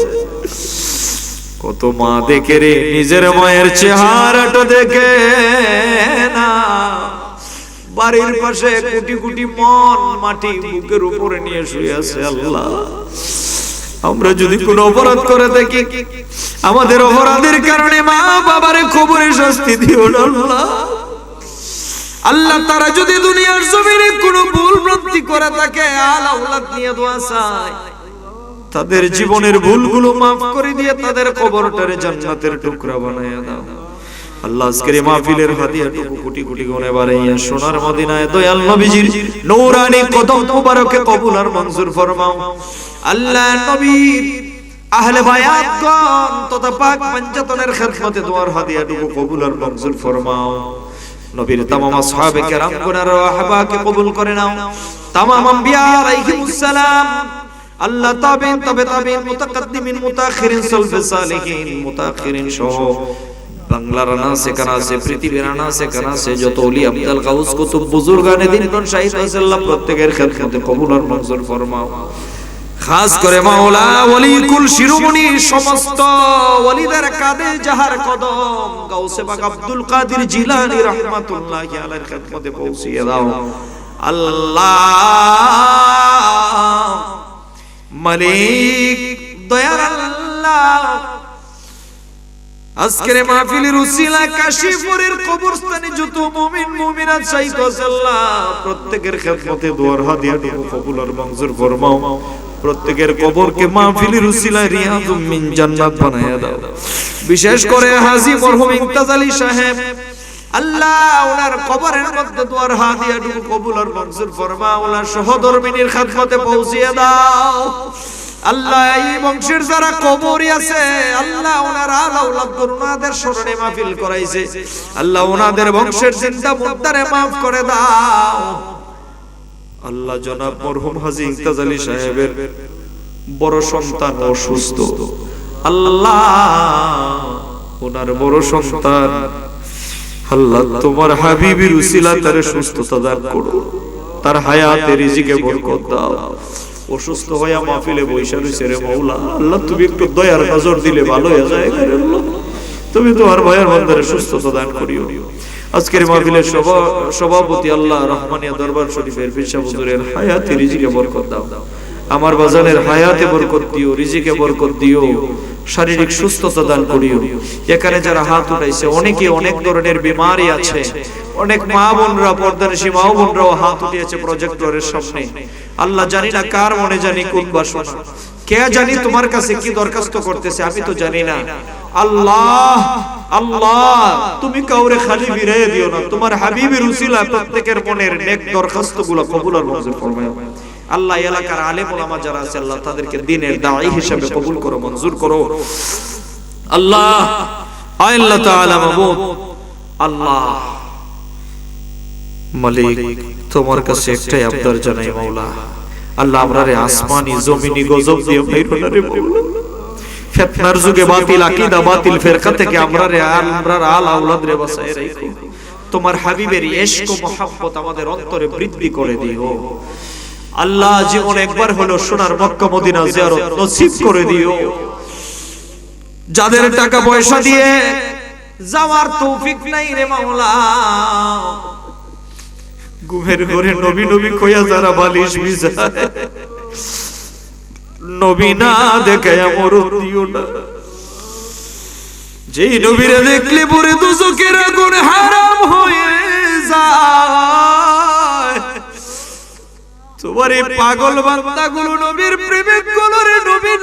S3: কত মা দেখে রে নিজের মায়ের চেহারাটা দেখে না। বাড়ির পাশে কোটি কোটি মন মাটি বুকের উপরে নিয়ে শুয়ে আছে। আল্লাহ আমরা যদি কোনো অপরাধ করে থাকি, আমাদের অপরাধের কারণে মা বাবার কবরে শাস্তি দিও না আল্লাহ। আল্লাহ তারা যদি দুনিয়ার জমিনে কোনো ভুল ভ্রান্তি করে থাকে, আল আওলাদ নিয়ে দোয়া চায়, তাদের জীবনের ভুলগুলো মাফ করে দিয়ে তাদের কবরটারে জান্নাতের টুকরা বানায়া দাও। আল্লাহ আজকের এই মাহফিলের হাদিয়াটুকু কোটি কোটি গুণে বাড়াইয়া সোনার মদিনায় দয়াল নবীজির নূরানি কদম মুবারকে কবুল আর মঞ্জুর ফরমাও। আল্লাহ নবীর আহলে বায়াতগণ তথা পাক পঞ্চতনের খেদমতে দোয়ার হাদিয়াটুকু কবুল আর মঞ্জুর ফরমাও। নবীর তামাম আসহাবে কেরাম গুনার আহবাকে কবুল করে নাও। তামাম আম্বিয়া আলাইহিমুস সালাম, আল্লাহ তাবিন তবে তাবিন মুতাকাদ্দিমিন মুতাখিরিন সালফে সালিহিন মুতাখিরিন সহ বাংলার আনাসে কানাসে পৃথিবীর আনাসে কানাসে যত ওলি আব্দুল গাউস কুতুব বুজুর্গানে দিনগণ শাহিদ হয়েছে, আল্লাহ প্রত্যেকের খেদমতে কবুল আর মঞ্জুর ফরমাও। খাস করে মাওলা ওলির কুল শিরোমণি সমস্ত ওলিদের কাঁধে যাহার কদম গাউসে পাক আব্দুল কাদের জিলানী রাহমাতুল্লাহি আলাইহির খেদমতে পৌঁছিয়ে দাও। আল্লাহ মালিক দয়ার আল্লাহ, আজকের মাহফিলের উসিলা কাশীপুরের কবরস্থানে যত মুমিন মুমিনাত শহীদ হয়েছে, আল্লাহ প্রত্যেকের খেদমতে দোয়ার হাদিয়াটুকু কবুল আর মঞ্জুর ফরমাও। প্রত্যেকের কবরকে মাহফিলের উসিলায় রিয়াদুম মিন জান্নাত বানায়া দাও। বিশেষ করে হাজী মরহুম ইমতাজ আলী সাহেব, আল্লাহ ওনার কবরের মধ্যে দোয়ার হাদিয়াটুকু কবুল আর মঞ্জুর ফরমাও। ওনার সহধর্মিনীর খেদমতে পৌঁছিয়ে দাও। আল্লাহ এই বংশের যারা কবরে আছে, আল্লাহ ওনার আল আওলাদ ওনাদের স্মরণে মাহফিল করাইছে, আল্লাহ ওনাদের বংশের জিন্দা মুর্দারে maaf করে দাও। আল্লাহ জনাব মরহুম হাজী ইমতাজ আলী সাহেবের বড় সন্তান অসুস্থ, আল্লাহ ওনার বড় সন্তান, আল্লাহ তোমার হাবিবের উসিলায় তারে সুস্থতা দান করো, তার হায়াতে রিজিকে বরকত দাও। অসুস্থ হইয়া মাহফিলে বৈশা রইছে রে মাওলা, আল্লাহ তুমি একটু দয়ার নজর দিলে ভালো হয়ে যায়, আল্লাহ তুমি তোমার ভাইয়ের বান্দারে সুস্থতা দান করিও। আজকের মাহফিলের সভাপতি আল্লাহ রহমানিয়া দরবার শরীফের পীর সাহেব হুজুরের হায়াতে রিজিকে বরকত দাও। আমার বাজানের হায়াতে বরকত দিও, রিজিকে বরকত দিও, শারীরিক সুস্থতা দান করিও। এখানে যারা হাত উঠাইছে অনেকে অনেক ধরনের বিমারি আছে, অনেক মা বোনরা পর্দানিশী মা বোনরাও হাত উঠিয়েছে প্রজেক্টরের সামনে। আল্লাহ জানি না কার মনে জানি কোন বাসনা, কে জানি তোমার কাছে কি দরখাস্ত করতেছে, আমি তো জানি না। আল্লাহ আল্লাহ তুমি কাউরে খালি ফিরিয়ে দিও না, তোমার হাবিবের উসিলায় প্রত্যেকের মনের নেক দরখাস্তগুলো কবুল আর মঞ্জুর ফরমাও। আল্লাহ এলাকার আলেম ওলামা যারা আছে, আল্লাহ তাদেরকে দ্বীনের দাঈ হিসেবে কবুল করো, মঞ্জুর করো। আল্লাহ আল্লাহ তাআলা মাবুদ, আল্লাহ মালিক তোমার কাছে একটাই আবদার জানাই মাওলা, আল্লাহ আমরারে আসমানি জমিনি গজব দিয়ে মাইরো না রে মাওলা। ফিতনার যুগে বাতিল আকীদা বাতিল ফিরকা থেকে আমরার আল আওলাদ রে বাঁচায় রাখো। তোমার হাবিবের ইশক ও মহব্বত আমাদের অন্তরে বৃদ্ধি করে দিও। আল্লাহ জীবন একবার হলো সোনার মক্কা মদিনা জিয়ারত নসিব করে দিও। যাদের টাকা পয়সা দিয়ে যাওয়ার তৌফিক নাই রে মাওলা, ঘুমের ঘরে নবী নবী কইয়া যারা বালিশ ভিজায়, নবী না দেখায়া মরণ দিও না। যেই নবীরে দেখলে পরে দুজকের আগুন হারাম হয়ে যায়। তোমার এই পাগল বান্দাগুলো নবীর প্রেমিক গুলো রে নবী